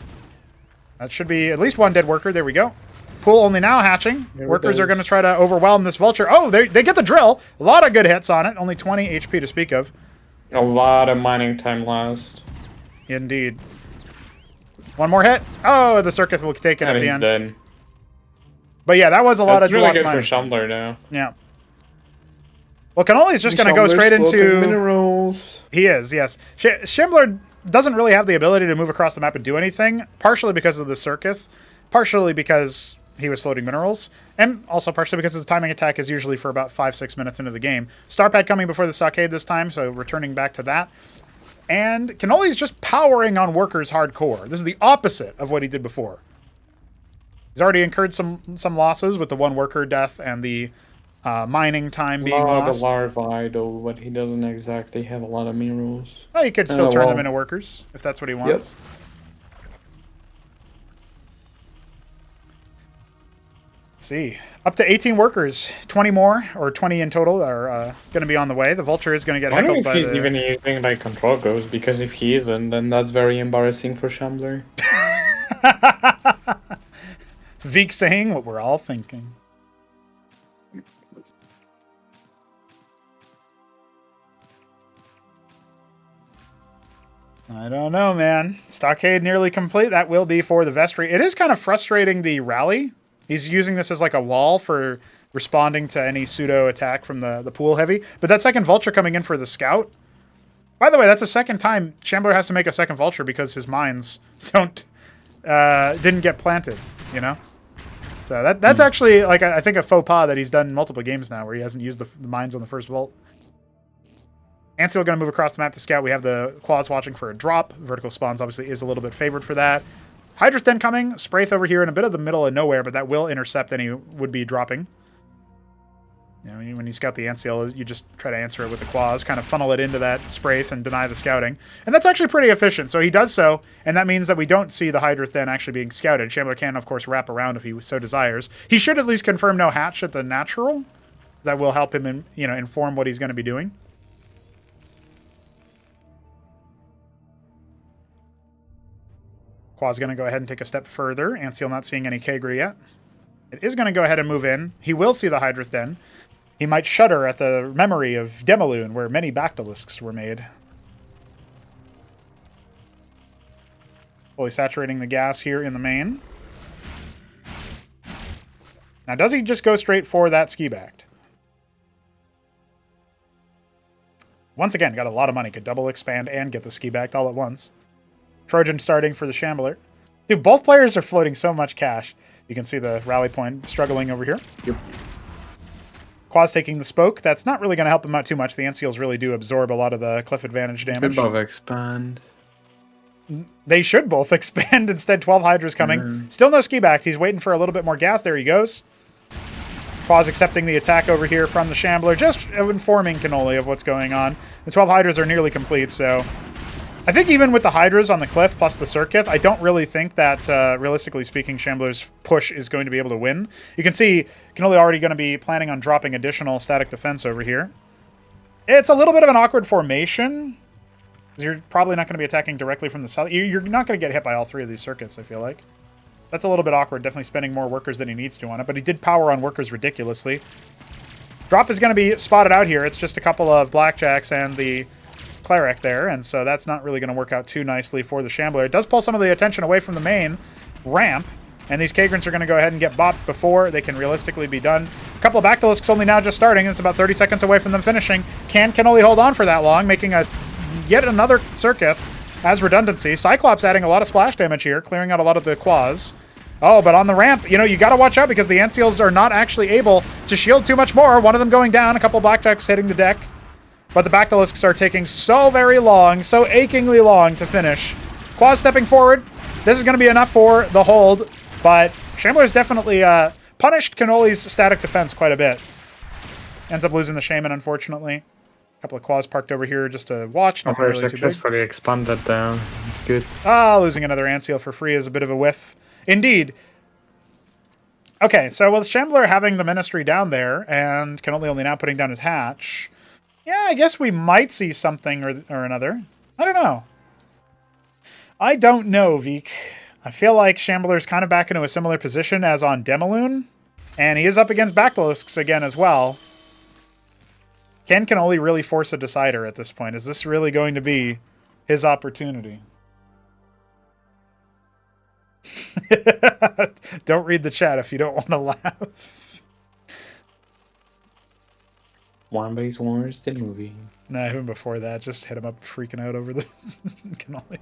That should be at least one dead worker. There we go. Pool only now hatching. Workers are going to try to overwhelm this Vulture. Oh, they get the drill. A lot of good hits on it. Only 20 HP to speak of. A lot of mining time lost. Indeed. One more hit. Oh, the Circuit will take it And at the he's end. dead. But yeah, that was a lot That's of really lost good for mine. Shambler now. Yeah. Well, Kenoli's just going to go Shambler's straight floating into... minerals. He is, yes. Shambler doesn't really have the ability to move across the map and do anything, partially because of the Circuit, partially because he was floating minerals, and also partially because his timing attack is usually for about 5-6 minutes into the game. Starpad coming before the Stockade this time, so returning back to that. And Kenoli's just powering on workers hardcore. This is the opposite of what he did before. He's already incurred some losses with the one worker death and the mining time being lost. The larvae, though, but he doesn't exactly have a lot of minerals. Well, you could still turn well. them into workers, if that's what he wants. Let's see. Up to 18 workers. 20 more, or 20 in total, are going to be on the way. The Vulture is going to get I wonder heckled if by he's the... even using, like, control ghosts, because if he isn't, then that's very embarrassing for Shambler. Veek saying what we're all thinking. I don't know, man. Stockade nearly complete. That will be for the Vestry. It is kind of frustrating, the rally. He's using this as like a wall for responding to any pseudo attack from the pool heavy. But that second Vulture coming in for the scout. By the way, that's the second time Shambler has to make a second Vulture because his mines didn't get planted, you know? So that's actually, like, I think a faux pas that he's done in multiple games now where he hasn't used the mines on the first vault. Anseal going to move across the map to scout. We have the Quads watching for a drop. Vertical spawns obviously is a little bit favored for that. Hydra's Den coming. Spraith over here in a bit of the middle of nowhere, but that will intercept any would-be dropping. You know, when you scout the Anseal, you just try to answer it with the Quads, kind of funnel it into that Spraith and deny the scouting. And that's actually pretty efficient. So he does so, and that means that we don't see the Hydra Den actually being scouted. Shambler can, of course, wrap around if he so desires. He should at least confirm no hatch at the natural. That will help him, inform what he's going to be doing. Qua's going to go ahead and take a step further. Anseal not seeing any Kagri yet. It is going to go ahead and move in. He will see the Hydra's Den. He might shudder at the memory of Demaloon, where many Bactylisks were made. Fully saturating the gas here in the main. Now, does he just go straight for that ski-backed? Once again, got a lot of money. Could double expand and get the ski-backed all at once. Trojan starting for the Shambler. Dude, both players are floating so much cash. You can see the rally point struggling over here. Yep. Quaz taking the spoke. That's not really going to help them out too much. The Anseals really do absorb a lot of the cliff advantage damage. Could both expand. They should both expand. Instead, 12 Hydras coming. Still no ski back. He's waiting for a little bit more gas. There he goes. Quaz accepting the attack over here from the Shambler. Just informing Kenoli of what's going on. The 12 Hydras are nearly complete, so... I think even with the Hydras on the cliff plus the Circuit, I don't really think that, realistically speaking, Shambler's push is going to be able to win. You can see Kenoli already going to be planning on dropping additional static defense over here. It's a little bit of an awkward formation. You're probably not going to be attacking directly from the south. You're not going to get hit by all three of these Circuits, I feel like. That's a little bit awkward, definitely spending more workers than he needs to on it, but he did power on workers ridiculously. Drop is going to be spotted out here. It's just a couple of Blackjacks and the Cleric there, and so that's not really going to work out too nicely for the Shambler. It does pull some of the attention away from the main ramp, and these Kagrins are going to go ahead and get bopped before they can realistically be done. A couple of Bactylisks only now just starting. It's about 30 seconds away from them finishing. Can only hold on for that long, making yet another Circuit as redundancy. Cyclops adding a lot of splash damage here, clearing out a lot of the Quaz. Oh, but on the ramp, you got to watch out because the Anseals are not actually able to shield too much more. One of them going down, a couple of Blackjacks hitting the deck. But the Bactylisks are taking so very long, so achingly long to finish. Quaz stepping forward. This is going to be enough for the hold, but Shambler's definitely punished Kenoli's static defense quite a bit. Ends up losing the Shaman, unfortunately. A couple of Quaz parked over here just to watch. Oh, they're successfully expanded there. It's good. Losing another Anseal for free is a bit of a whiff. Indeed. Okay, so with Shambler having the Ministry down there, and Kenoli only now putting down his hatch... Yeah, I guess we might see something or another. I don't know. I don't know, Veek. I feel like Shambler's kind of back into a similar position as on Demaloon. And he is up against Bactylisks again as well. Can only really force a decider at this point. Is this really going to be his opportunity? Don't read the chat if you don't want to laugh. One base wars the movie. Nah, even before that, just hit him up freaking out over the Kenoli.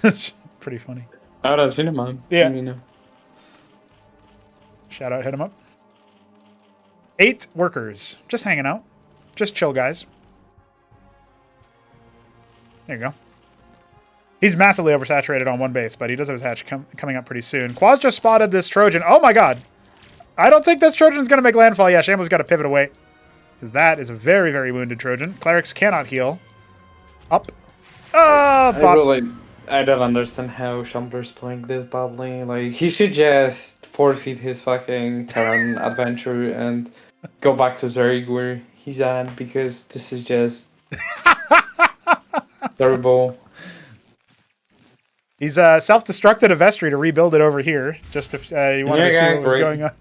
It's pretty funny. Oh, that's cinema. Yeah. You know. Shout out, hit him up. 8 workers. Just hanging out. Just chill, guys. There you go. He's massively oversaturated on one base, but he does have his hatch coming up pretty soon. Quaz just spotted this Trojan. Oh my god. I don't think this Trojan is going to make landfall. Yeah, Shambler's got to pivot away. Because that is a very, very wounded Trojan. Clerics cannot heal. Up. I don't understand how Shambler's playing this badly. Like, he should just forfeit his fucking Terran adventure and go back to Zerg where he's at, because this is just terrible. He's self-destructed a vestry to rebuild it over here, just if you wanted to see what was going on.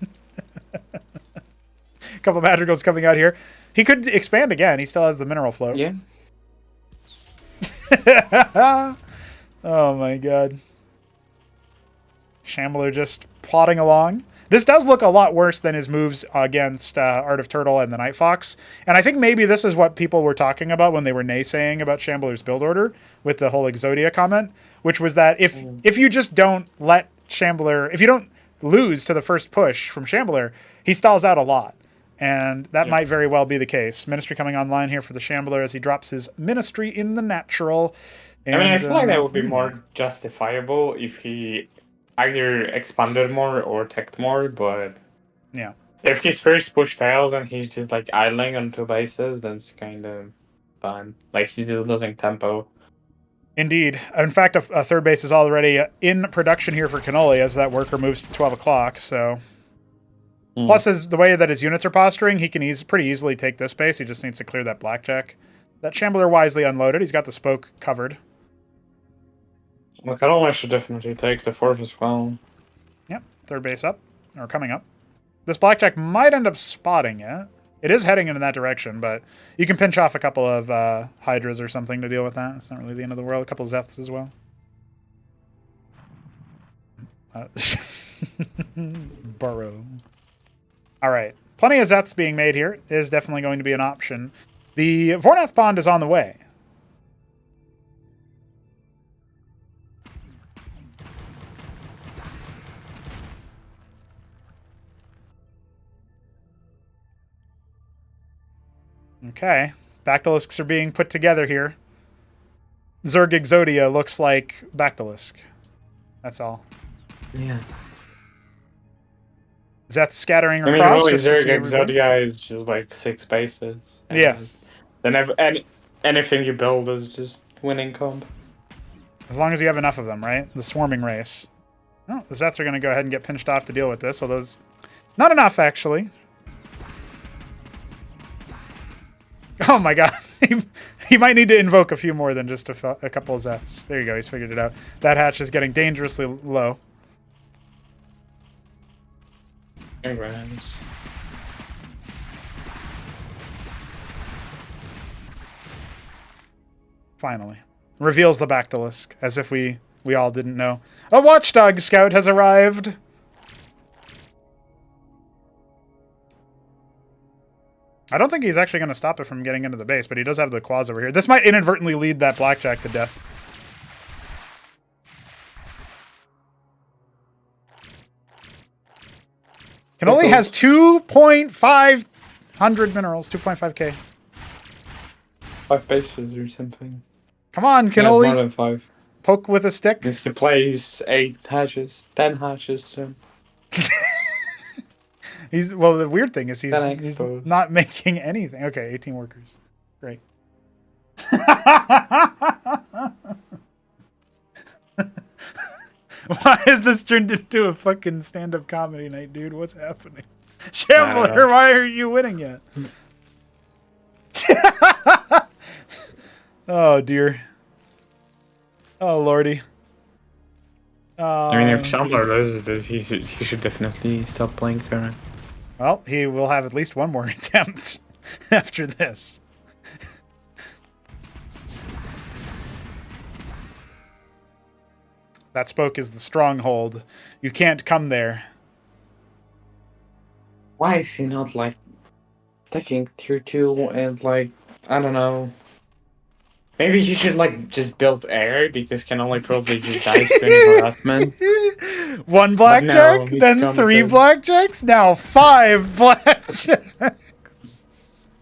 A couple of madrigals coming out here. He could expand again. He still has the mineral float. Yeah. Oh my god. Shambler just plodding along. This does look a lot worse than his moves against Art of Turtle and the Night Fox. And I think maybe this is what people were talking about when they were naysaying about Shambler's build order with the whole Exodia comment, which was that if you just don't let Shambler, if you don't lose to the first push from Shambler, he stalls out a lot. And that might very well be the case. Ministry coming online here for the Shambler as he drops his Ministry in the natural. And, I feel like that would be more justifiable if he either expanded more or teched more, but yeah, if his first push fails and he's just like idling on 2 bases, that's kind of fun. Like, he's losing tempo. Indeed. In fact, a third base is already in production here for Kenoli as that worker moves to 12 o'clock, so... Plus, the way that his units are posturing, he can pretty easily take this base. He just needs to clear that blackjack. That Shambler wisely unloaded. He's got the spoke covered. Well, Kenoli should definitely take the 4th as well. Yep, third base up, or coming up. This blackjack might end up spotting it. It is heading in that direction, but you can pinch off a couple of Hydras or something to deal with that. It's not really the end of the world. A couple of Zeths as well. Burrow. All right. Plenty of Zeths being made here. Is definitely going to be an option. The Vornath Bond is on the way. Okay. Bactylisks are being put together here. Zerg Exodia looks like Bactylisk. That's all. Yeah. Zeth scattering across. Really, just to Zerg see everybody. Exodia is just like 6 bases. Yes. Then anything you build is just winning comp. As long as you have enough of them, right? The swarming race. Oh, the Zeths are going to go ahead and get pinched off to deal with this. So those... Not enough, actually. Oh my god. He might need to invoke a few more than just a couple of Zeths. There you go. He's figured it out. That hatch is getting dangerously low. Congrats. Finally. Reveals the Bactylisk, as if we all didn't know. A Watchdog Scout has arrived! I don't think he's actually going to stop it from getting into the base, but he does have the Quaz over here. This might inadvertently lead that Blackjack to death. Kenoli has 2,500 minerals, 2.5k. 5 bases or something. Come on, He has more Kenoli. than 5. Poke with a stick. Needs to place 8 hatches, 10 hatches soon. Well, the weird thing is he's exposed. not making anything. Okay, 18 workers. Great. Why has this turned into a fucking stand-up comedy night, dude? What's happening? Shambler, why are you winning yet? Oh, dear. Oh, lordy. I mean, if Shambler loses this, he should definitely stop playing Terran. Well, he will have at least one more attempt after this. That spoke is the stronghold. You can't come there. Why is he not like taking tier 2 and like I don't know. Maybe he should like just build air because Kenoli probably just dies to any harassment. One But no, blackjack, he's then coming 3 to- blackjacks, now 5 blackjacks.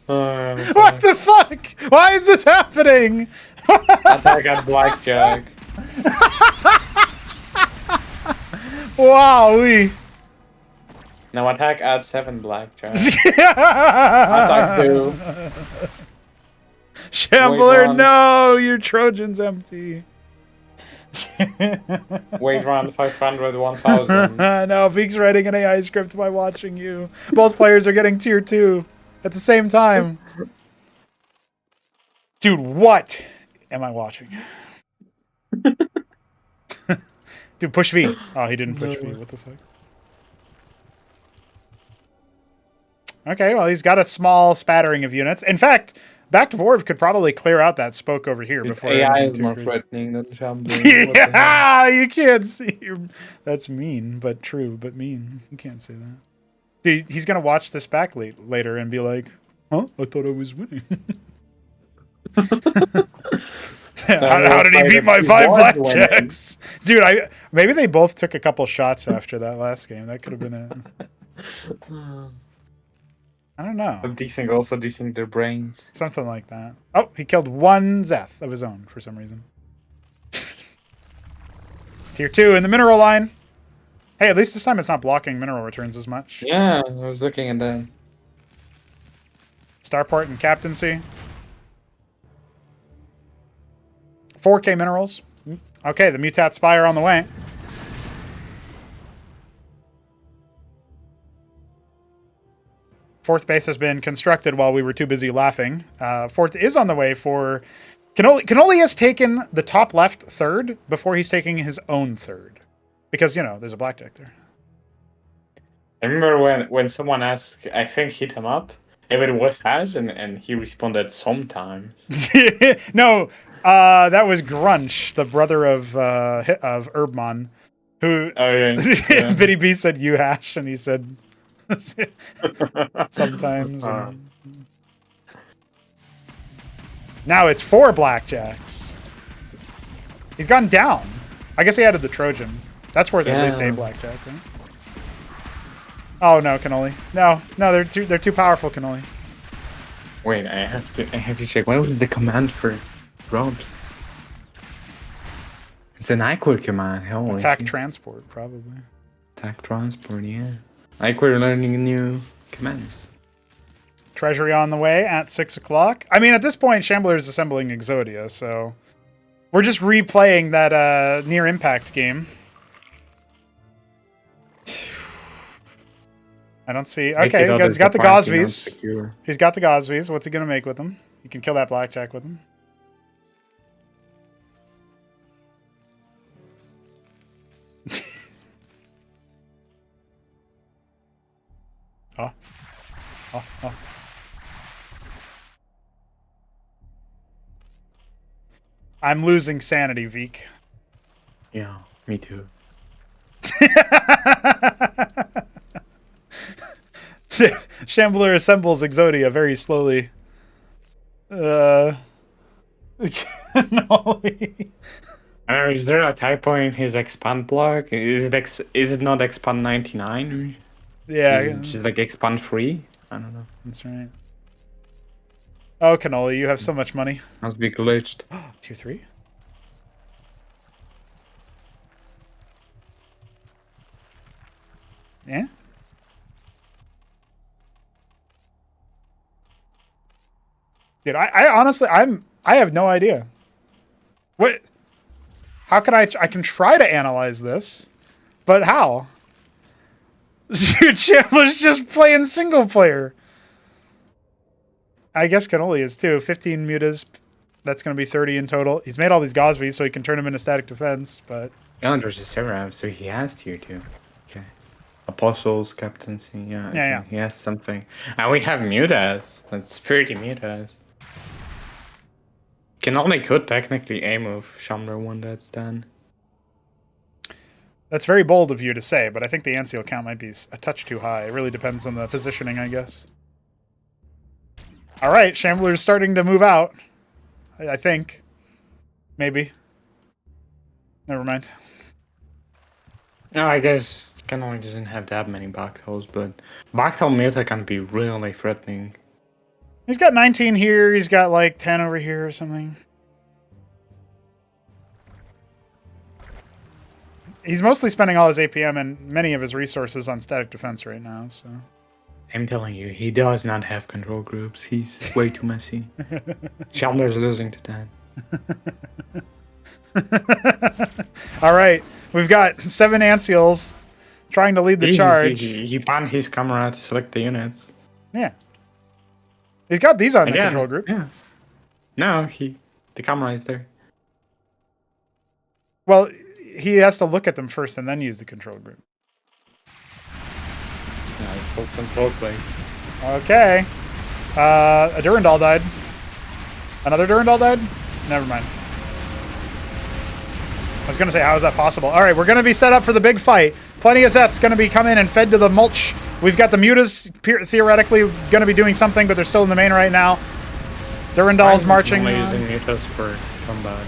What the fuck? Why is this happening? Attack at blackjack. Wow, Now attack at 7 blackjack. Attack 2. Shambler, Wait, no, your Trojan's empty. Wait round 500, 1000. No, Veek's writing an AI script by watching you. Both players are getting tier 2 at the same time. Dude, what am I watching? Dude, push V. Oh, he didn't push V. What the fuck? Okay, well, he's got a small spattering of units. In fact, Back Dwarf could probably clear out that spoke over here before AI anything is too more crazy. threatening than Shambler. What the hell? Yeah, you can't see. That's mean, but true, but mean. You can't say that. Dude, he's gonna watch this back later and be like, "Huh? I thought I was winning." How did he beat my 5 blackjacks? Dude, maybe they both took a couple shots after that last game. That could have been it. I don't know. Also desync their brains. Something like that. Oh, he killed 1 Zeth of his own for some reason. Tier 2 in the mineral line. Hey, at least this time it's not blocking mineral returns as much. Yeah, I was looking at that. Starport and captaincy. 4K minerals. Okay, the Mutat Spire on the way. Fourth base has been constructed while we were too busy laughing. Fourth is on the way for... Kenoli has taken the top left third before he's taking his own third. Because, you know, there's a blackjack there. I remember when someone asked, I think hit him up, if it was Hash, and he responded sometimes. No, that was Grunch, the brother of Herbmon, who... Oh, yeah. Vinny B said you hash, and he said... sometimes. Now it's 4 blackjacks. He's gone down. I guess he added the Trojan. That's worth at least a blackjack, right? Oh no, Kenoli. No, they're too powerful, Kenoli. Wait, I have to check. What was the command for Robs? It's an Iquid command. Holy Attack shit. transport, probably. Attack transport, yeah. Iquid learning new commands. Treasury on the way at 6 o'clock. I mean, at this point, Shambler is assembling Exodia, so we're just replaying that near impact game. I don't see. Okay, he's got the Gosvies. He's got the Gosvies. What's he gonna make with them? He can kill that blackjack with them. Oh. I'm losing sanity, Veek. Yeah, me too. Shambler assembles Exodia very slowly. Kenoli. Is there a typo in his expand block? Is it not expand 99? Yeah. Is it just like expand 3? I don't know. That's right. Oh, Kenoli, you have so much money. Must be glitched. Tier 3? Yeah? Dude, I honestly, I have no idea. What? How can I can try to analyze this, but how? Dude, Shambler's just playing single player. I guess Kenoli is too. 15 mutas. That's going to be 30 in total. He's made all these Gosvies so he can turn them into static defense, but... Yeah, there's a Seraph, so he has tier 2. Okay. Apostles, captaincy, yeah. Yeah. He has something. And we have mutas. That's 30 mutas. Kenoli could technically aim with Shambler when that's done. That's very bold of you to say, but I think the Anseal count might be a touch too high. It really depends on the positioning, I guess. All right, Shambler's starting to move out. I think. Maybe. Never mind. No, I guess Kenoli doesn't have that many backtails, but backtail meta can be really threatening. He's got 19 here. He's got like 10 over here or something. He's mostly spending all his APM and many of his resources on static defense right now, so... I'm telling you, he does not have control groups. He's way too messy. Shambler's losing to that. All right, we've got 7 Anseals trying to lead the charge. He banned his camera to select the units. Yeah. He's got these on the control group. Yeah. No, the camera is there. Well, he has to look at them first and then use the control group. Yeah, it's full control play. Okay. A Durandal died. Another Durandal died? Never mind. I was going to say, how is that possible? All right, we're going to be set up for the big fight. Plenty of Zeth's going to be coming and fed to the mulch. We've got the Mutas theoretically going to be doing something, but they're still in the main right now. Durandal's marching. Only using Mutas for combat.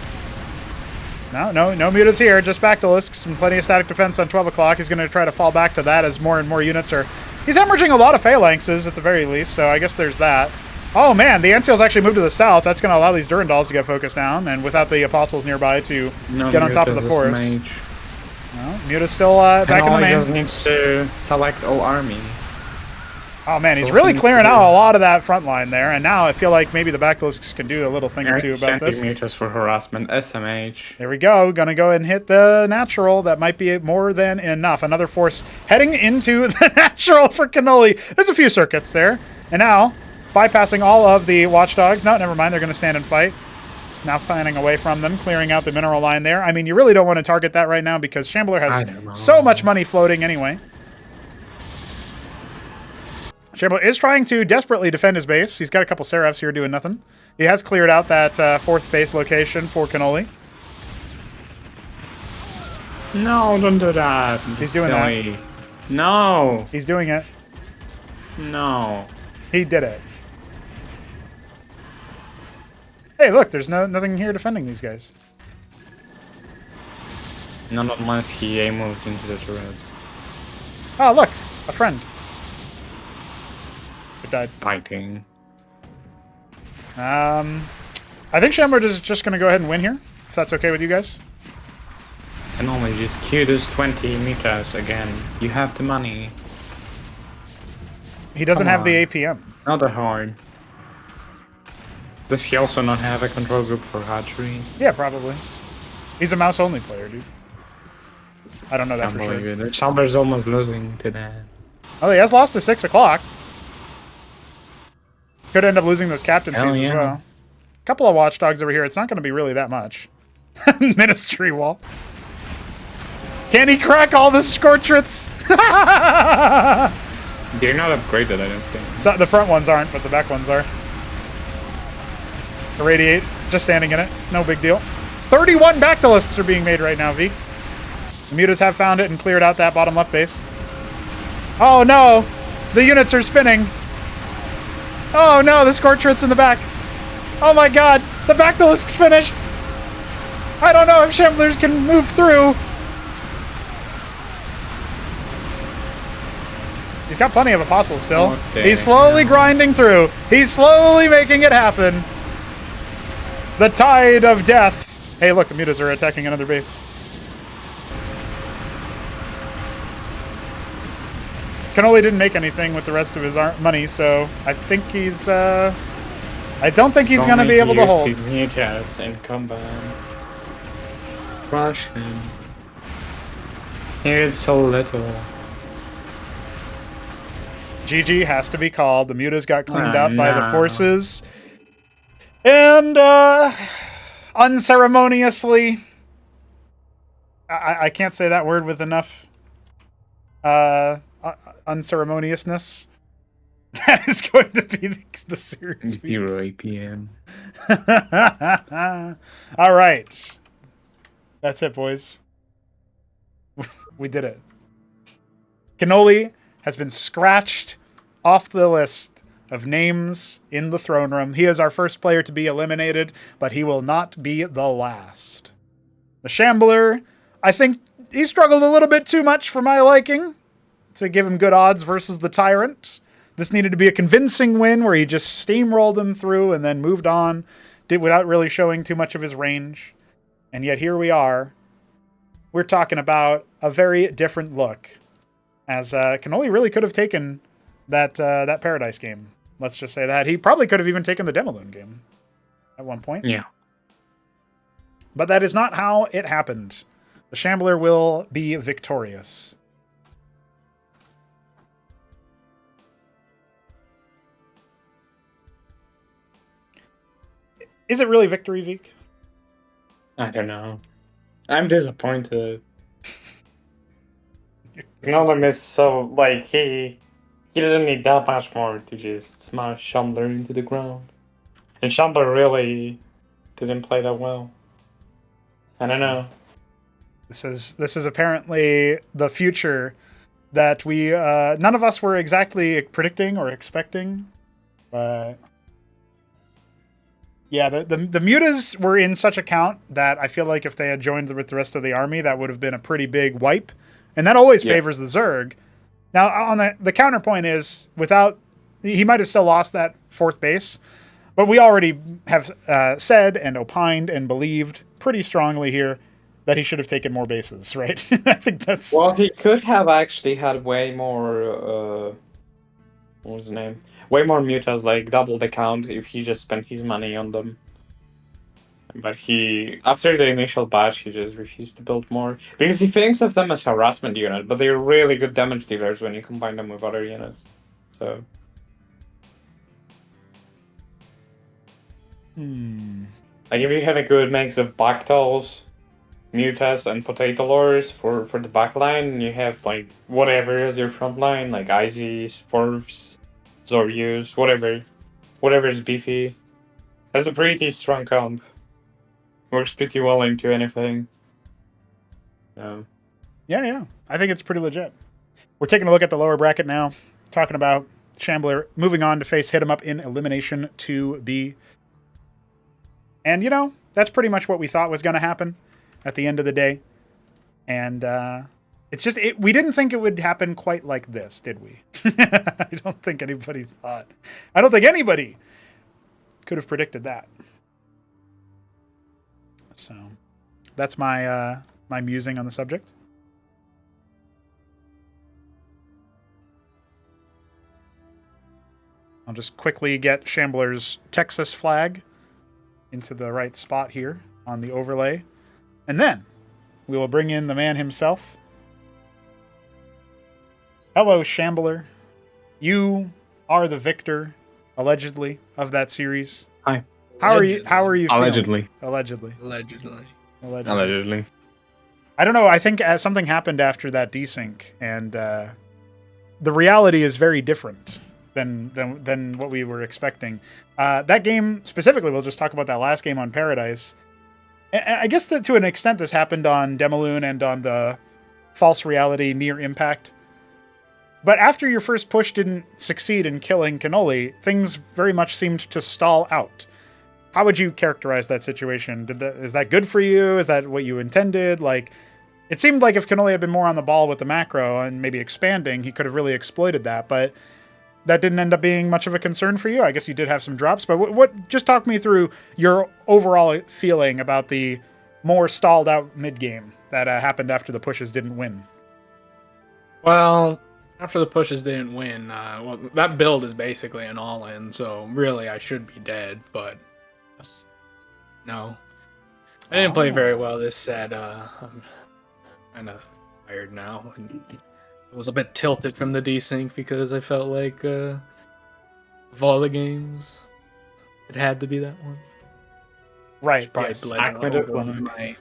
No Mutas here, just Bactylisks and plenty of static defense on 12 o'clock. He's going to try to fall back to that as more and more units are... He's hemorrhaging a lot of Phalanxes at the very least, so I guess there's that. Oh man, the Anseals actually moved to the south. That's going to allow these Durandals to get focused down, and without the Apostles nearby to get on top of the forest. No, Muta's still back in the main. Just needs to select all army. Oh man, he's really clearing out a lot of that front line there, and now I feel like maybe the Bactylisks can do a little thing or two about this. Mutas for harassment, SMH. There we go. Gonna go ahead and hit the natural. That might be more than enough. Another force heading into the natural for Kenoli. There's a few circuits there. And now, bypassing all of the watchdogs. No, never mind. They're gonna stand and fight. Now planning away from them, clearing out the mineral line there. I mean, you really don't want to target that right now because Shambler has so much money floating anyway. Shambler is trying to desperately defend his base. He's got a couple Seraphs here doing nothing. He has cleared out that 4th base location for Kenoli. No, don't do that. He's doing that. No. He's doing it. No. He did it. Hey, look, there's nothing here defending these guys. Not unless he A moves into the turrets. Oh, look, a friend. It died. Fighting. I think Shambler is just going to go ahead and win here, if that's okay with you guys. And only just queue those 20 meters again. You have the money. He doesn't have the APM. Not that hard. Does he also not have a control group for hatchery? Yeah, probably. He's a mouse-only player, dude. I don't know that for sure. Shambler's almost losing to that. Oh, he has lost to 6 o'clock. Could end up losing those captaincies as well. A couple of watchdogs over here. It's not going to be really that much. Ministry wall. Can he crack all the Scortrets? They're not upgraded, I don't think. So the front ones aren't, but the back ones are. Irradiate, just standing in it. No big deal. 31 Bactylisks are being made right now, V. The Mutas have found it and cleared out that bottom left base. Oh no! The units are spinning. Oh no, the Scorchrit's in the back. Oh my god, the Bactylisk's finished. I don't know if Shamblers can move through. He's got plenty of Apostles still. He's slowly grinding through. He's slowly making it happen. The tide of death. Hey, look, the Mutas are attacking another base. Kenoli didn't make anything with the rest of his money, so I think he's, I don't think he's going to be able to hold. His Mutas and combat. Crush him. Here's so little. GG has to be called. The Mutas got cleaned up by the forces. And, unceremoniously... I can't say that word with enough, unceremoniousness. That is going to be the series. 0 APM. All right. That's it, boys. We did it. Kenoli has been scratched off the list of names in the throne room. He is our first player to be eliminated, but he will not be the last. The Shambler, I think he struggled a little bit too much for my liking to give him good odds versus the Tyrant. This needed to be a convincing win where he just steamrolled him through and then moved on, did without really showing too much of his range. And yet here we are. We're talking about a very different look, as Kenoli really could have taken that Paradise game. Let's just say that. He probably could have even taken the Demoloon game at one point. Yeah. But that is not how it happened. The Shambler will be victorious. Is it really victory, Veek? I don't know. I'm disappointed. Kenoli missed so, like, he didn't need that much more to just smash Shambler into the ground. And Shambler really didn't play that well. I don't know. This is apparently the future that we none of us were exactly predicting or expecting, but yeah, the mutas were in such a count that I feel like if they had joined with the rest of the army, that would have been a pretty big wipe, and that always favors the Zerg. Now, on the counterpoint is, he might have still lost that 4th base, but we already have said and opined and believed pretty strongly here that he should have taken more bases, right? I think that's... Well, he could have actually had way more, what was the name? Way more mutas, like double the count, if he just spent his money on them. But after the initial batch, he just refused to build more. Because he thinks of them as harassment unit, but they're really good damage dealers when you combine them with other units. So... Like, if you have a good mix of Bactals, Mutas, and Potato Lores for the backline, you have, like, whatever is your front line, like Izys, Forvs, Zoryus, whatever is beefy. That's a pretty strong comp. Works pretty well into anything. Yeah. I think it's pretty legit. We're taking a look at the lower bracket now, talking about Shambler moving on to face Hit 'em Up in Elimination 2B. And, that's pretty much what we thought was going to happen at the end of the day. And it's just, we didn't think it would happen quite like this, did we? I don't think anybody could have predicted that. So that's my my musing on the subject. I'll just quickly get Shambler's Texas flag into the right spot here on the overlay. And then we will bring in the man himself. Hello, Shambler. You are the victor, allegedly, of that series. Hi. How are you feeling? Allegedly. Allegedly. I don't know. I think something happened after that desync, and the reality is very different than what we were expecting. That game specifically, we'll just talk about that last game on Paradise. I guess that to an extent this happened on Demoloon and on the False Reality Near Impact. But after your first push didn't succeed in killing Kenoli, things very much seemed to stall out. How would you characterize that situation? Is that good for you? Is that what you intended? Like, it seemed like if Kenoli had been more on the ball with the macro and maybe expanding, he could have really exploited that, but that didn't end up being much of a concern for you. I guess you did have some drops, but what just talk me through your overall feeling about the more stalled out mid-game that happened after the pushes didn't win. Well, after the pushes didn't win, that build is basically an all-in, so really I should be dead, but no. I didn't play very well this set. I'm kind of tired now. And I was a bit tilted from the desync because I felt like of all the games, it had to be that one. Right. Probably Yes. bled over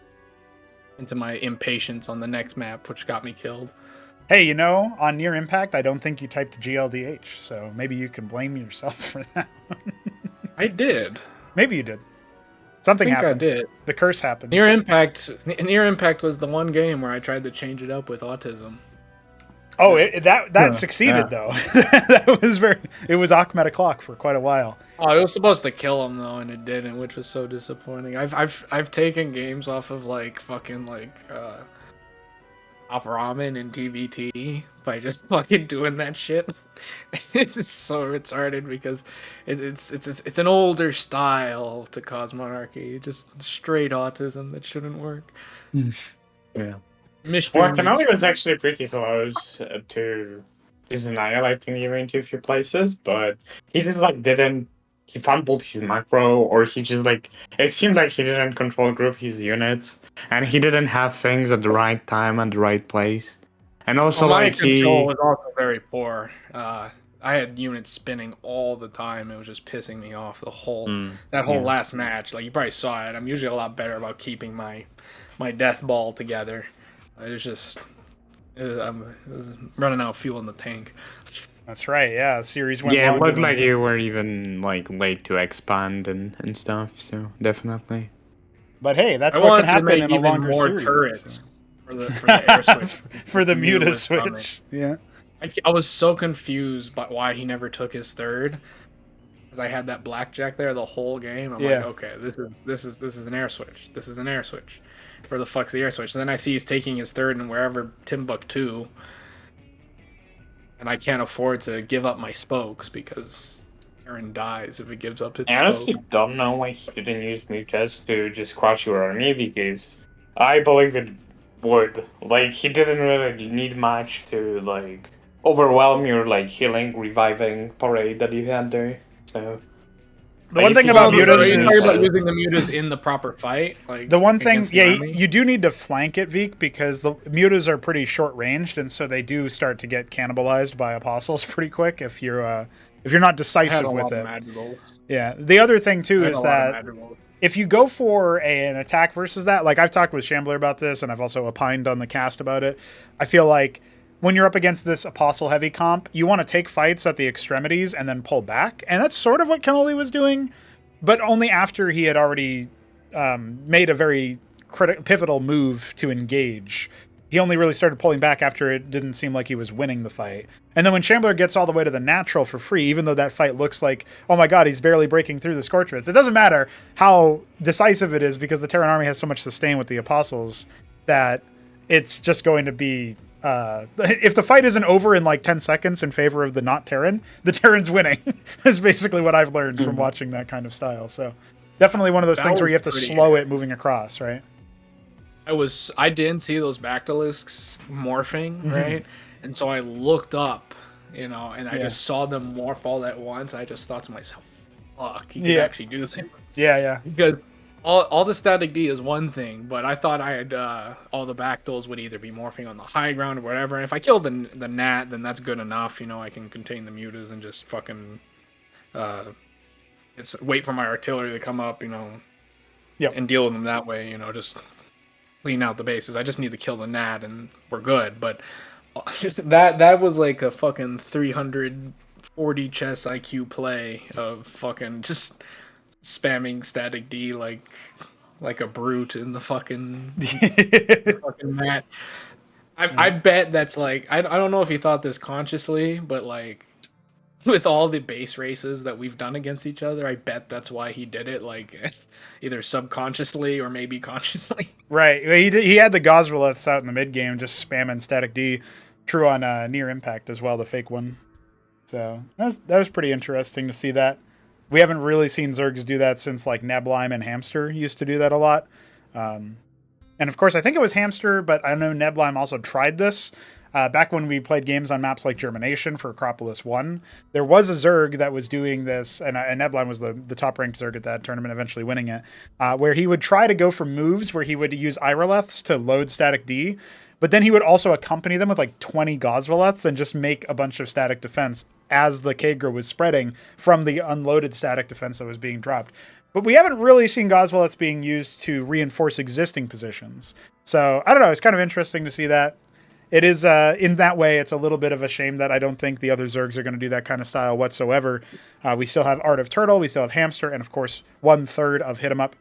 into my impatience on the next map, which got me killed. Hey, on Near Impact, I don't think you typed GLDH, so maybe you can blame yourself for that. I did. Maybe you did. Something I happened. did. The curse happened. Near Impact was the one game where I tried to change it up with autism. Oh, that succeeded though. It was Achmed o'clock for quite a while. Oh, it was supposed to kill him though, and it didn't, which was so disappointing. I've taken games off of like fucking like Top Ramen and TBT by just fucking doing that shit. It's just so retarded because it's an older style to Cosmonarchy, just straight autism that shouldn't work. Yeah. Well, Kenoli was actually pretty close to just annihilating you into a few places, but he just like didn't. He fumbled his macro, or he just like it seemed like he didn't control group his units, and he didn't have things at the right time and the right place. And also, my like control was also very poor. I had units spinning all the time. It was just pissing me off the whole last match. Like you probably saw it. I'm usually a lot better about keeping my death ball together. It was running out of fuel in the tank. That's right. Yeah, the series went. Yeah, it looked than- like you were even like late to expand and stuff. So definitely. But hey, that's I what wanted can happen to make in a even longer more series. turrets So. for the air switch. For the Muta muta was coming. switch. Yeah. I was so confused by why he never took his third, because I had that blackjack there the whole game. I'm like, okay, this is an air switch. This is an air switch. Where the fuck's the air switch? And then I see he's taking his third in wherever Timbuktu, and I can't afford to give up my spokes because Aaron dies if it gives up its I honestly spoke. don't know why he didn't use mutas to just crush your army, because I believe it would. Like, he didn't really need much to, like, overwhelm your, like, healing, reviving parade that you had there. So, The one thing about mutas Are you is talking about using the mutas in the proper fight? Like the one thing. against the Yeah, army? you do need to flank it, Veek, because the mutas are pretty short ranged, and so they do start to get cannibalized by apostles pretty quick if you're not I had decisive a with lot of it. madrigals. Yeah. The other thing too I had is a lot of that madrigals. if you go for an attack versus that, like I've talked with Shambler about this, and I've also opined on the cast about it, I feel like when you're up against this apostle heavy comp, you want to take fights at the extremities and then pull back, and that's sort of what Kenoli was doing, but only after he had already made a very pivotal move to engage. He only really started pulling back after it didn't seem like he was winning the fight. And then when Shambler gets all the way to the natural for free, even though that fight looks like, oh my god, he's barely breaking through the Scorch Rits, it doesn't matter how decisive it is because the Terran army has so much sustain with the Apostles that it's just going to be... if the fight isn't over in like 10 seconds in favor of the not Terran, the Terran's winning. Is basically what I've learned from watching that kind of style. So definitely one of those That things where was you have to pretty slow it moving across, right? I didn't see those Bactylisks morphing, right? And so I looked up, and I just saw them morph all at once. I just thought to myself, fuck, he could actually do that. Yeah. Because all the static D is one thing, but I thought I had all the Bactyls would either be morphing on the high ground or whatever. And if I killed the Nat, then that's good enough. I can contain the mutas and just fucking wait for my artillery to come up, and deal with them that way. Just clean out the bases. I just need to kill the Nat and we're good. But that was like a fucking 340 chess IQ play of fucking just spamming static D like a brute in the fucking mat. I bet that's like I don't know if he thought this consciously, but like with all the base races that we've done against each other, I bet that's why he did it, like either subconsciously or maybe consciously. Right. He had the Gosvaleths out in the mid game just spamming static D. True on Near Impact as well, the fake one. So that was pretty interesting to see that. We haven't really seen Zergs do that since like Neblime and Hamster used to do that a lot. And of course, I think it was Hamster, but I know Neblime also tried this. Back when we played games on maps like Germination for Acropolis 1, there was a Zerg that was doing this, and Neblime was the top-ranked Zerg at that tournament, eventually winning it, where he would try to go for moves where he would use Iroleths to load static D, but then he would also accompany them with like 20 Gosvaleths and just make a bunch of static defense as the Kagra was spreading from the unloaded static defense that was being dropped. But we haven't really seen Gosvaleths being used to reinforce existing positions. So, I don't know, it's kind of interesting to see that. It is, in that way, it's a little bit of a shame that I don't think the other Zergs are going to do that kind of style whatsoever. We still have Art of Turtle, we still have Hamster, and of course, 1/3 of Hit 'em Up.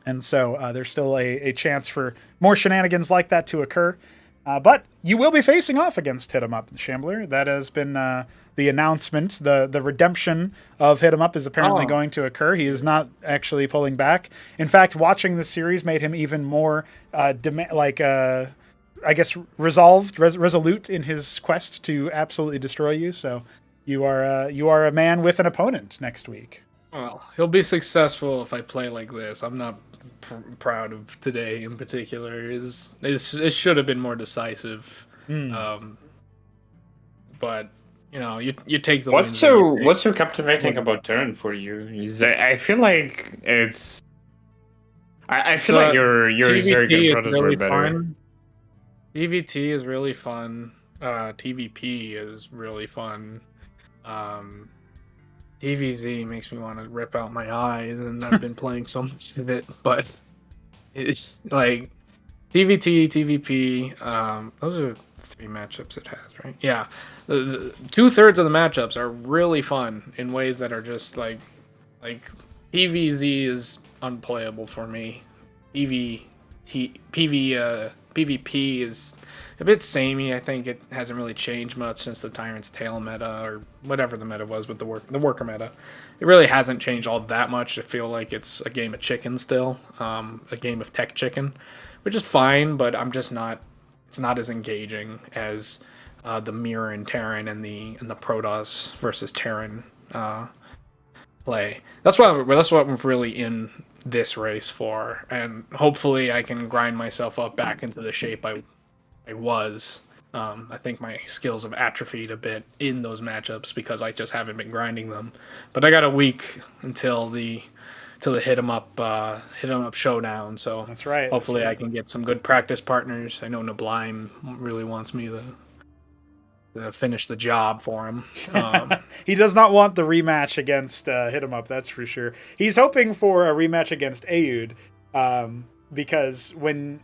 And so there's still a chance for more shenanigans like that to occur. But you will be facing off against Hit 'em Up, Shambler. That has been the announcement. The redemption of Hit 'em Up is apparently going to occur. He is not actually pulling back. In fact, watching the series made him even more resolute in his quest to absolutely destroy you. So you are a man with an opponent next week. Well, he'll be successful if I play like this. I'm not proud of today in particular. It should have been more decisive. But you take the What's so captivating about Terran for you? I feel like it's. I feel like your Zerg and Protoss were better. Fun. PvT is really fun. TVP is really fun. TVZ makes me want to rip out my eyes, and I've been playing so much of it. But it's like TVT, TVP. Those are 3 matchups it has, right? Yeah, the 2/3 of the matchups are really fun in ways that are just like PVZ is unplayable for me. PvP is a bit samey. I think it hasn't really changed much since the Tyrant's Tail meta, or whatever the meta was with the worker meta. It really hasn't changed all that much. I feel like it's a game of chicken still, a game of tech chicken, which is fine, but it's not as engaging as the Mirror and Terran and the Protoss versus Terran play. That's what I'm really in this race for, and hopefully I can grind myself up back into the shape I was. I think my skills have atrophied a bit in those matchups because I just haven't been grinding them. But I got a week until the hit 'em up showdown. So that's right. Hopefully I can get some good practice partners. I know Nablime really wants me to finish the job for him. He does not want the rematch against Hit 'em Up, that's for sure. He's hoping for a rematch against Aoud, because when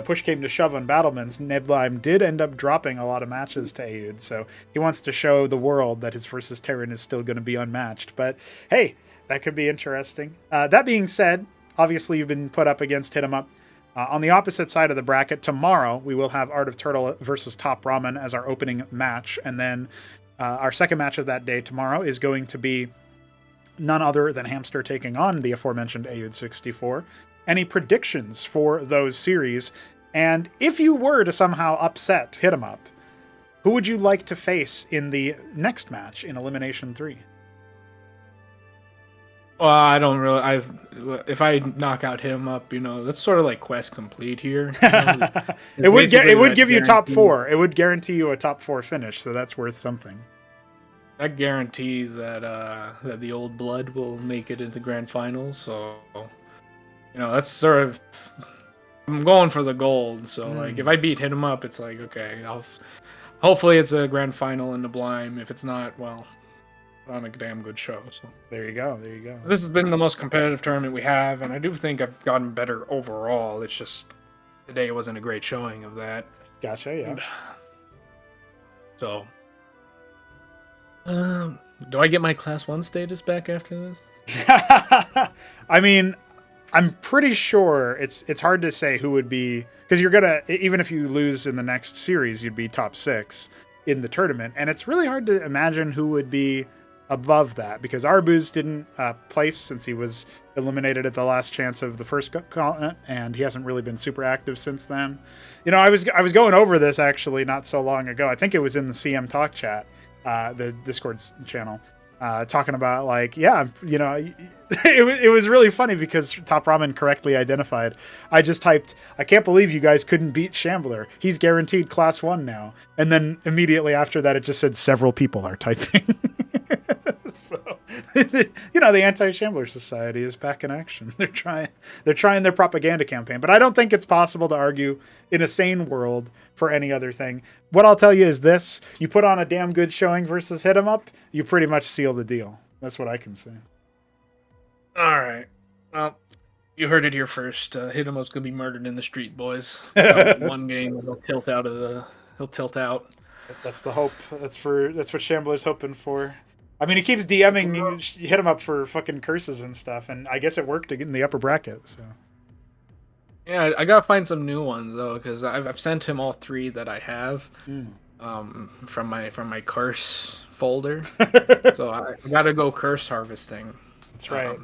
push came to shove on Battlements, Nablime did end up dropping a lot of matches to Aoud, so he wants to show the world that his versus Terran is still going to be unmatched. But hey, that could be interesting. That being said, obviously you've been put up against Hit 'em Up. On the opposite side of the bracket, tomorrow we will have Art of Turtle versus Top Ramen as our opening match, and then our second match of that day tomorrow is going to be none other than Hamster taking on the aforementioned Aoud 64. Any predictions for those series? And if you were to somehow upset Hit 'em Up, who would you like to face in the next match in Elimination 3? Well, I don't really. If I knock out him up, that's sort of like quest complete here. It would give you top 4. It would guarantee you a top 4 finish, so that's worth something. That guarantees that that the old blood will make it into grand finals. So, that's sort of. I'm going for the gold. So, like, if I beat Hit 'em Up, it's like, okay, hopefully it's a grand final in the Blime. If it's not, well, on a damn good show. So there you go. This has been the most competitive tournament we have, and I do think I've gotten better overall. It's just today wasn't a great showing of that. Gotcha, yeah. So, do I get my Class 1 status back after this? I mean, I'm pretty sure it's hard to say who would be, because you're gonna, even if you lose in the next series, you'd be top 6 in the tournament, and it's really hard to imagine who would be above that, because Arbuz didn't place since he was eliminated at the last chance of the first continent, and he hasn't really been super active since then. I was going over this actually not so long ago. I think it was in the CM Talk chat, the Discord's channel, talking about it was really funny because Top Ramen correctly identified. I just typed, "I can't believe you guys couldn't beat Shambler. He's guaranteed Class 1 now." And then immediately after that, it just said several people are typing. So, the Anti-Shambler Society is back in action. They're trying their propaganda campaign. But I don't think it's possible to argue in a sane world for any other thing. What I'll tell you is this: you put on a damn good showing versus Hit 'em Up, you pretty much seal the deal. That's what I can say. All right. Well, you heard it here first. Hit 'em Up's gonna be murdered in the street, boys. So one game, he'll tilt out. That's the hope. That's what Shambler's hoping for. I mean, he keeps DMing Hit 'em Up for fucking curses and stuff, and I guess it worked to get in the upper bracket. So Yeah, I gotta find some new ones though, because I've sent him all 3 that I have, from my curse folder. So I gotta go curse harvesting. That's right.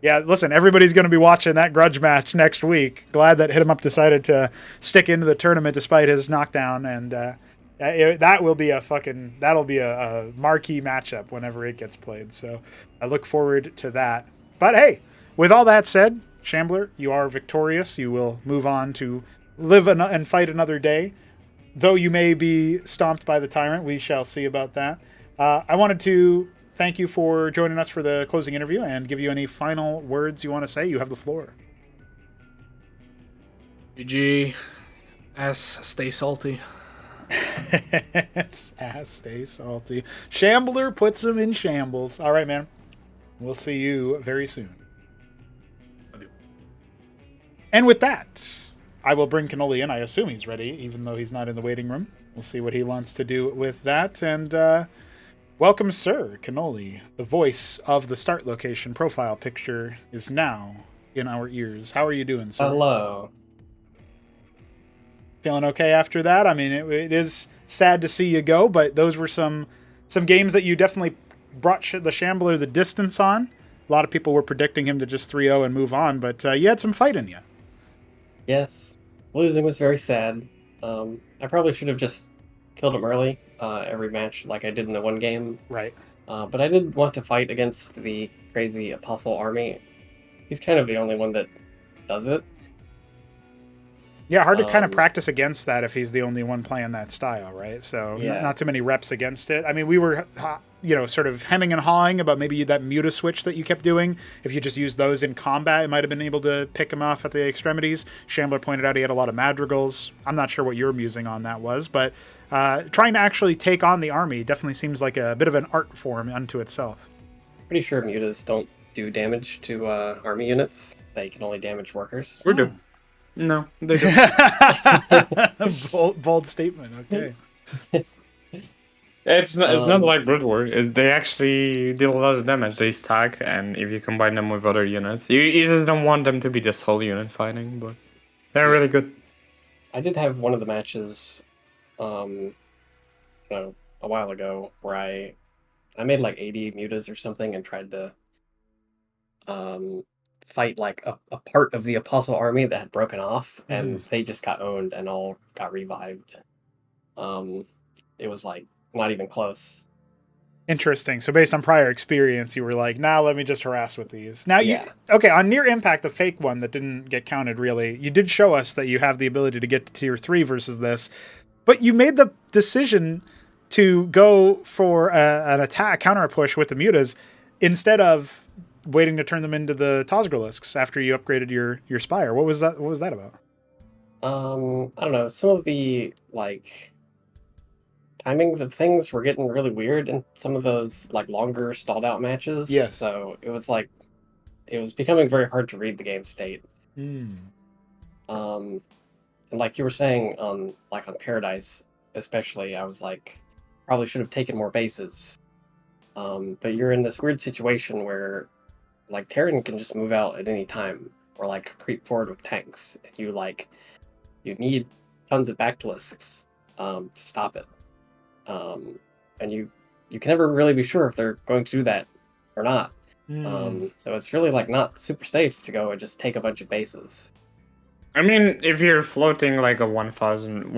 Yeah, listen, everybody's going to be watching that grudge match next week. Glad that Hit 'em Up decided to stick into the tournament despite his knockdown, and that'll be a marquee matchup whenever it gets played. So I look forward to that. But hey, with all that said, Shambler, you are victorious. You will move on to live and fight another day. Though you may be stomped by the tyrant, we shall see about that. I wanted to thank you for joining us for the closing interview and give you any final words you want to say. You have the floor. GG. S, stay salty. Ass, stay salty. Shambler puts him in shambles. All right, man. We'll see you very soon. And with that, I will bring Kenoli in. I assume he's ready, even though he's not in the waiting room. We'll see what he wants to do with that. And welcome, sir, Kenoli. The voice of the start location profile picture is now in our ears. How are you doing, sir? Hello. Feeling okay after that? I mean, it is sad to see you go, but those were some games that you definitely brought the Shambler the distance on. A lot of people were predicting him to just 3-0 and move on, but you had some fight in you. Yes. Losing was very sad. I probably should have just killed him early, every match, like I did in the one game. Right. But I did want to fight against the crazy Apostle army. He's kind of the only one that does it. Yeah, hard to kind of practice against that if he's the only one playing that style, right? So Yeah. not too many reps against it. I mean, we were, sort of hemming and hawing about maybe that muta switch that you kept doing. If you just used those in combat, it might have been able to pick him off at the extremities. Shambler pointed out he had a lot of madrigals. I'm not sure what your musing on that was, but trying to actually take on the army definitely seems like a bit of an art form unto itself. Pretty sure mutas don't do damage to army units. They can only damage workers. We're good. No, they don't. bold statement. Okay. It's not like Brood War. They actually deal a lot of damage. They stack, and if you combine them with other units, you just don't want them to be this whole unit fighting, but they're really good. I did have one of the matches, a while ago where I made like 80 mutas or something and tried to fight like a part of the Apostle army that had broken off, and they just got owned and all got revived. It was like not even close. Interesting. So based on prior experience, you were like, nah, let me just harass with these. Now okay, on Near Impact, the fake one that didn't get counted really, you did show us that you have the ability to get to tier 3 versus this, but you made the decision to go for an attack, counter push with the mutas, instead of waiting to turn them into the Tozgralisks after you upgraded your Spire. What was that about? I don't know. Some of the like timings of things were getting really weird in some of those like longer stalled out matches. Yes. So it was becoming very hard to read the game state. And like you were saying on Paradise, especially, I was like, probably should have taken more bases. But you're in this weird situation where like Terran can just move out at any time or like creep forward with tanks. You need tons of Bactylisks to stop it. And you can never really be sure if they're going to do that or not. So it's really like not super safe to go and just take a bunch of bases. I mean, if you're floating like a 1,000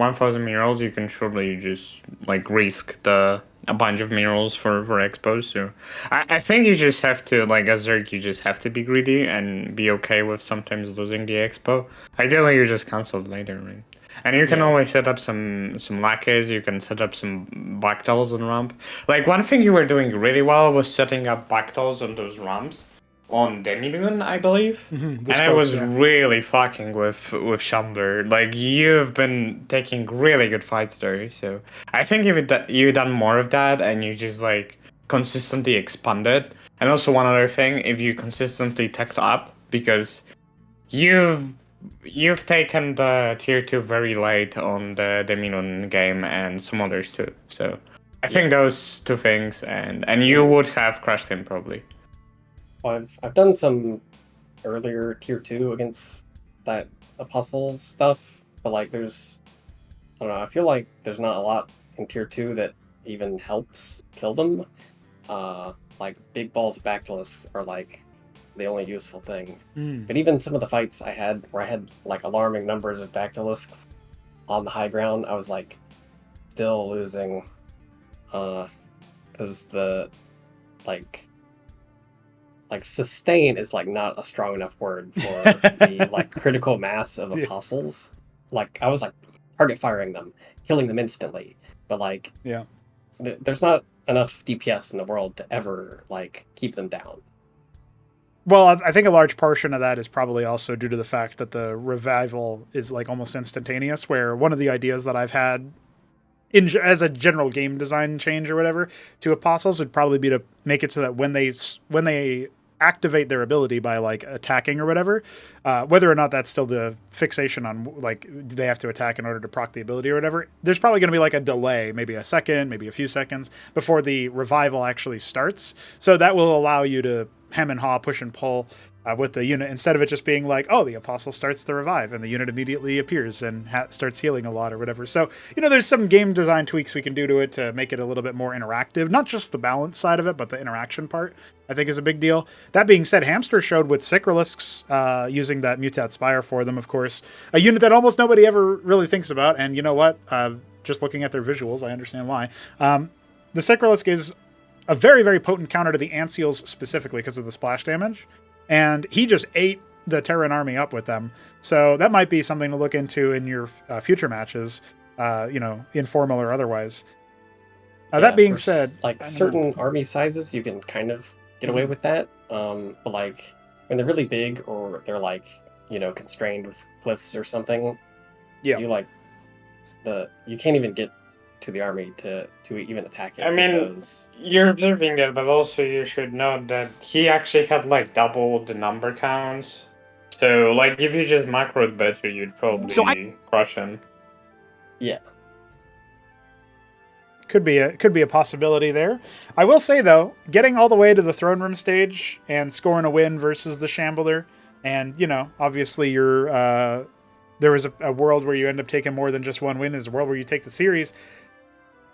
minerals, you can surely just like risk a bunch of minerals for expos. So I think you just have to, like as Zerg, you just have to be greedy and be okay with sometimes losing the expo. Ideally, you just cancel it later, right? And you can always set up some lackeys, you can set up some Bactals on ramp. Like one thing you were doing really well was setting up Bactals on those ramps. On Demiluan, I believe, and I was really fucking with Shambler. Like you've been taking really good fights there, so I think if you done more of that and you just like consistently expanded, and also one other thing, if you consistently teched up, because you've taken the tier 2 very late on the Demiluan game and some others too. So I think those two things, and you would have crushed him probably. I've done some earlier tier 2 against that apostle stuff, but like there's, I don't know, I feel like there's not a lot in tier 2 that even helps kill them. Like big balls of Bacillus are like the only useful thing. But even some of the fights I had where I had like alarming numbers of Bacillusks on the high ground, I was like still losing, because the like sustain is like not a strong enough word for the like critical mass of apostles. Like I was like target firing them, killing them instantly, but like there's not enough DPS in the world to ever like keep them down. Well, I think a large portion of that is probably also due to the fact that the revival is like almost instantaneous, where one of the ideas that I've had as a general game design change or whatever to apostles would probably be to make it so that when they activate their ability by like attacking or whatever, whether or not that's still the fixation on like do they have to attack in order to proc the ability or whatever, there's probably going to be like a delay, maybe a second, maybe a few seconds before the revival actually starts. So that will allow you to hem and haw, push and pull with the unit, instead of it just being like, oh, the apostle starts the revive and the unit immediately appears and starts healing a lot or whatever. So, there's some game design tweaks we can do to it to make it a little bit more interactive, not just the balance side of it, but the interaction part, I think, is a big deal. That being said, Hamster showed with Sicrilisks, using that Mutat Spire for them, of course, a unit that almost nobody ever really thinks about. And you know what? Just looking at their visuals, I understand why. The Sicrilisk is a very, very potent counter to the Ancials specifically because of the splash damage. And he just ate the Terran army up with them. So that might be something to look into in your future matches, informal or otherwise. That being said, like certain army sizes, you can kind of get away with that. But like when they're really big or they're like, constrained with cliffs or something, you can't even get to the army to even attack it. I mean, you're observing that, but also you should note that he actually had like double the number counts. So like if you just macroed better, you'd probably crush him. Yeah. Could be a possibility there. I will say though, getting all the way to the throne room stage and scoring a win versus the Shambler, and obviously you're there was a world where you end up taking more than just one win. Is a world where you take the series.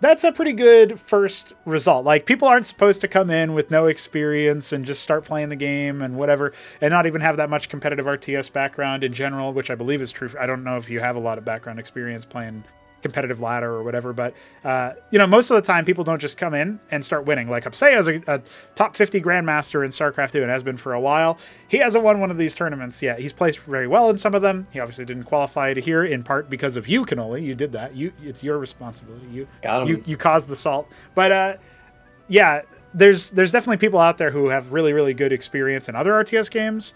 That's a pretty good first result. Like, people aren't supposed to come in with no experience and just start playing the game and whatever, and not even have that much competitive RTS background in general, which I believe is true. I don't know if you have a lot of background experience playing competitive ladder or whatever, but most of the time people don't just come in and start winning. Like Upsea is a top 50 grandmaster in Starcraft 2 and has been for a while. He hasn't won one of these tournaments yet. He's placed very well in some of them. He obviously didn't qualify to here, in part because of you, Kenoli. You did that. It's your responsibility. You caused the salt. But there's definitely people out there who have really, really good experience in other RTS games,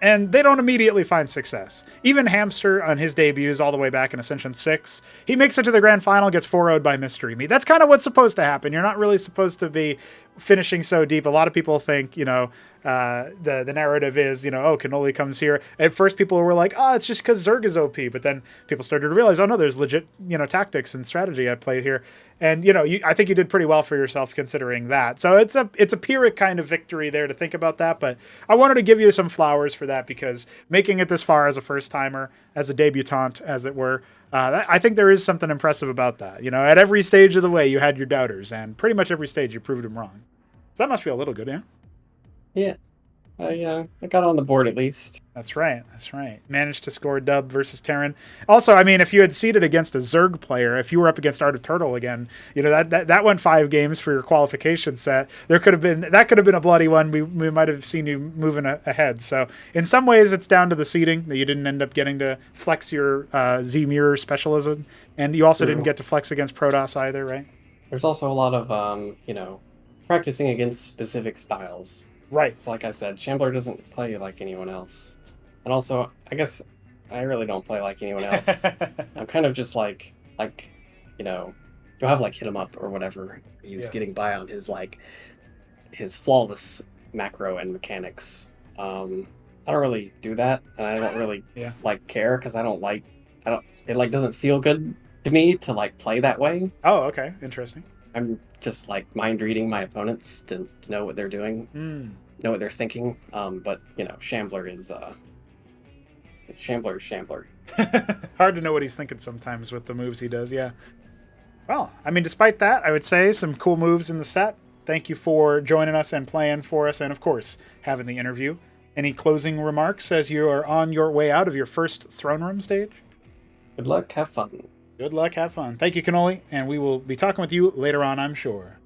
and they don't immediately find success. Even Hamster on his debuts all the way back in Ascension 6, he makes it to the grand final, gets 4-0'd by Mystery Meat. That's kind of what's supposed to happen. You're not really supposed to be finishing so deep. A lot of people think, the narrative is, Kenoli comes here. At first people were like, it's just because Zerg is OP. But then people started to realize, no, there's legit, tactics and strategy at play here. And, I think you did pretty well for yourself considering that. So it's a Pyrrhic kind of victory there to think about that. But I wanted to give you some flowers for that, because making it this far as a first timer, as a debutant, as it were, I think there is something impressive about that. At every stage of the way, you had your doubters, and pretty much every stage you proved them wrong. So that must feel a little good, yeah? Yeah. I got on the board at least. That's right. Managed to score a dub versus Terran. Also, I mean, if you had seeded against a Zerg player, if you were up against Art of Turtle again, that went 5 games for your qualification set. That could have been a bloody one. We might have seen you moving ahead. So in some ways, it's down to the seeding that you didn't end up getting to flex your Z mirror specialism, and you also didn't get to flex against Protoss either, right? There's also a lot of practicing against specific styles. Right. It's like I said, Shambler doesn't play like anyone else. And also, I guess I really don't play like anyone else. I'm kind of just you'll have like hit him up or whatever. He's getting by on his flawless macro and mechanics. I don't really do that, and I don't really care, because it doesn't feel good to me to play that way. Oh, okay. Interesting. I'm just mind reading my opponents to know what they're doing, know what they're thinking. But Shambler is Shambler is Shambler. Hard to know what he's thinking sometimes with the moves he does, yeah. Well, I mean, despite that, I would say some cool moves in the set. Thank you for joining us and playing for us, and of course, having the interview. Any closing remarks as you are on your way out of your first Throne Room stage? Good luck, have fun. Good luck, have fun. Thank you, Kenoli, and we will be talking with you later on, I'm sure.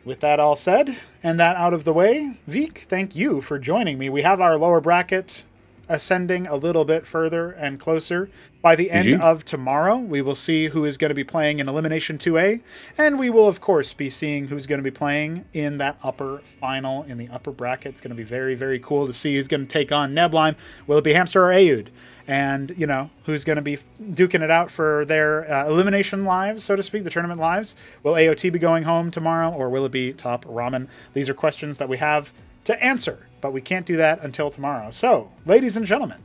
With that all said, and that out of the way, Veek, thank you for joining me. We have our lower bracket ascending a little bit further and closer. By the end of tomorrow, we will see who is going to be playing in Elimination 2A, and we will, of course, be seeing who's going to be playing in that upper final, in the upper bracket. It's going to be very, very cool to see who's going to take on Neblime. Will it be Hamster or Aoud? And, you know, who's going to be duking it out for their elimination lives, so to speak, the tournament lives. Will AOT be going home tomorrow, or will it be Top Ramen? These are questions that we have to answer, but we can't do that until tomorrow. So, ladies and gentlemen,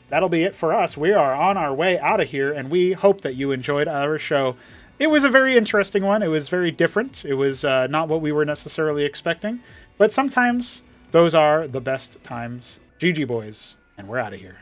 that'll be it for us. We are on our way out of here, and we hope that you enjoyed our show. It was a very interesting one. It was very different. It was not what we were necessarily expecting, but sometimes those are the best times. GG, boys, and we're out of here.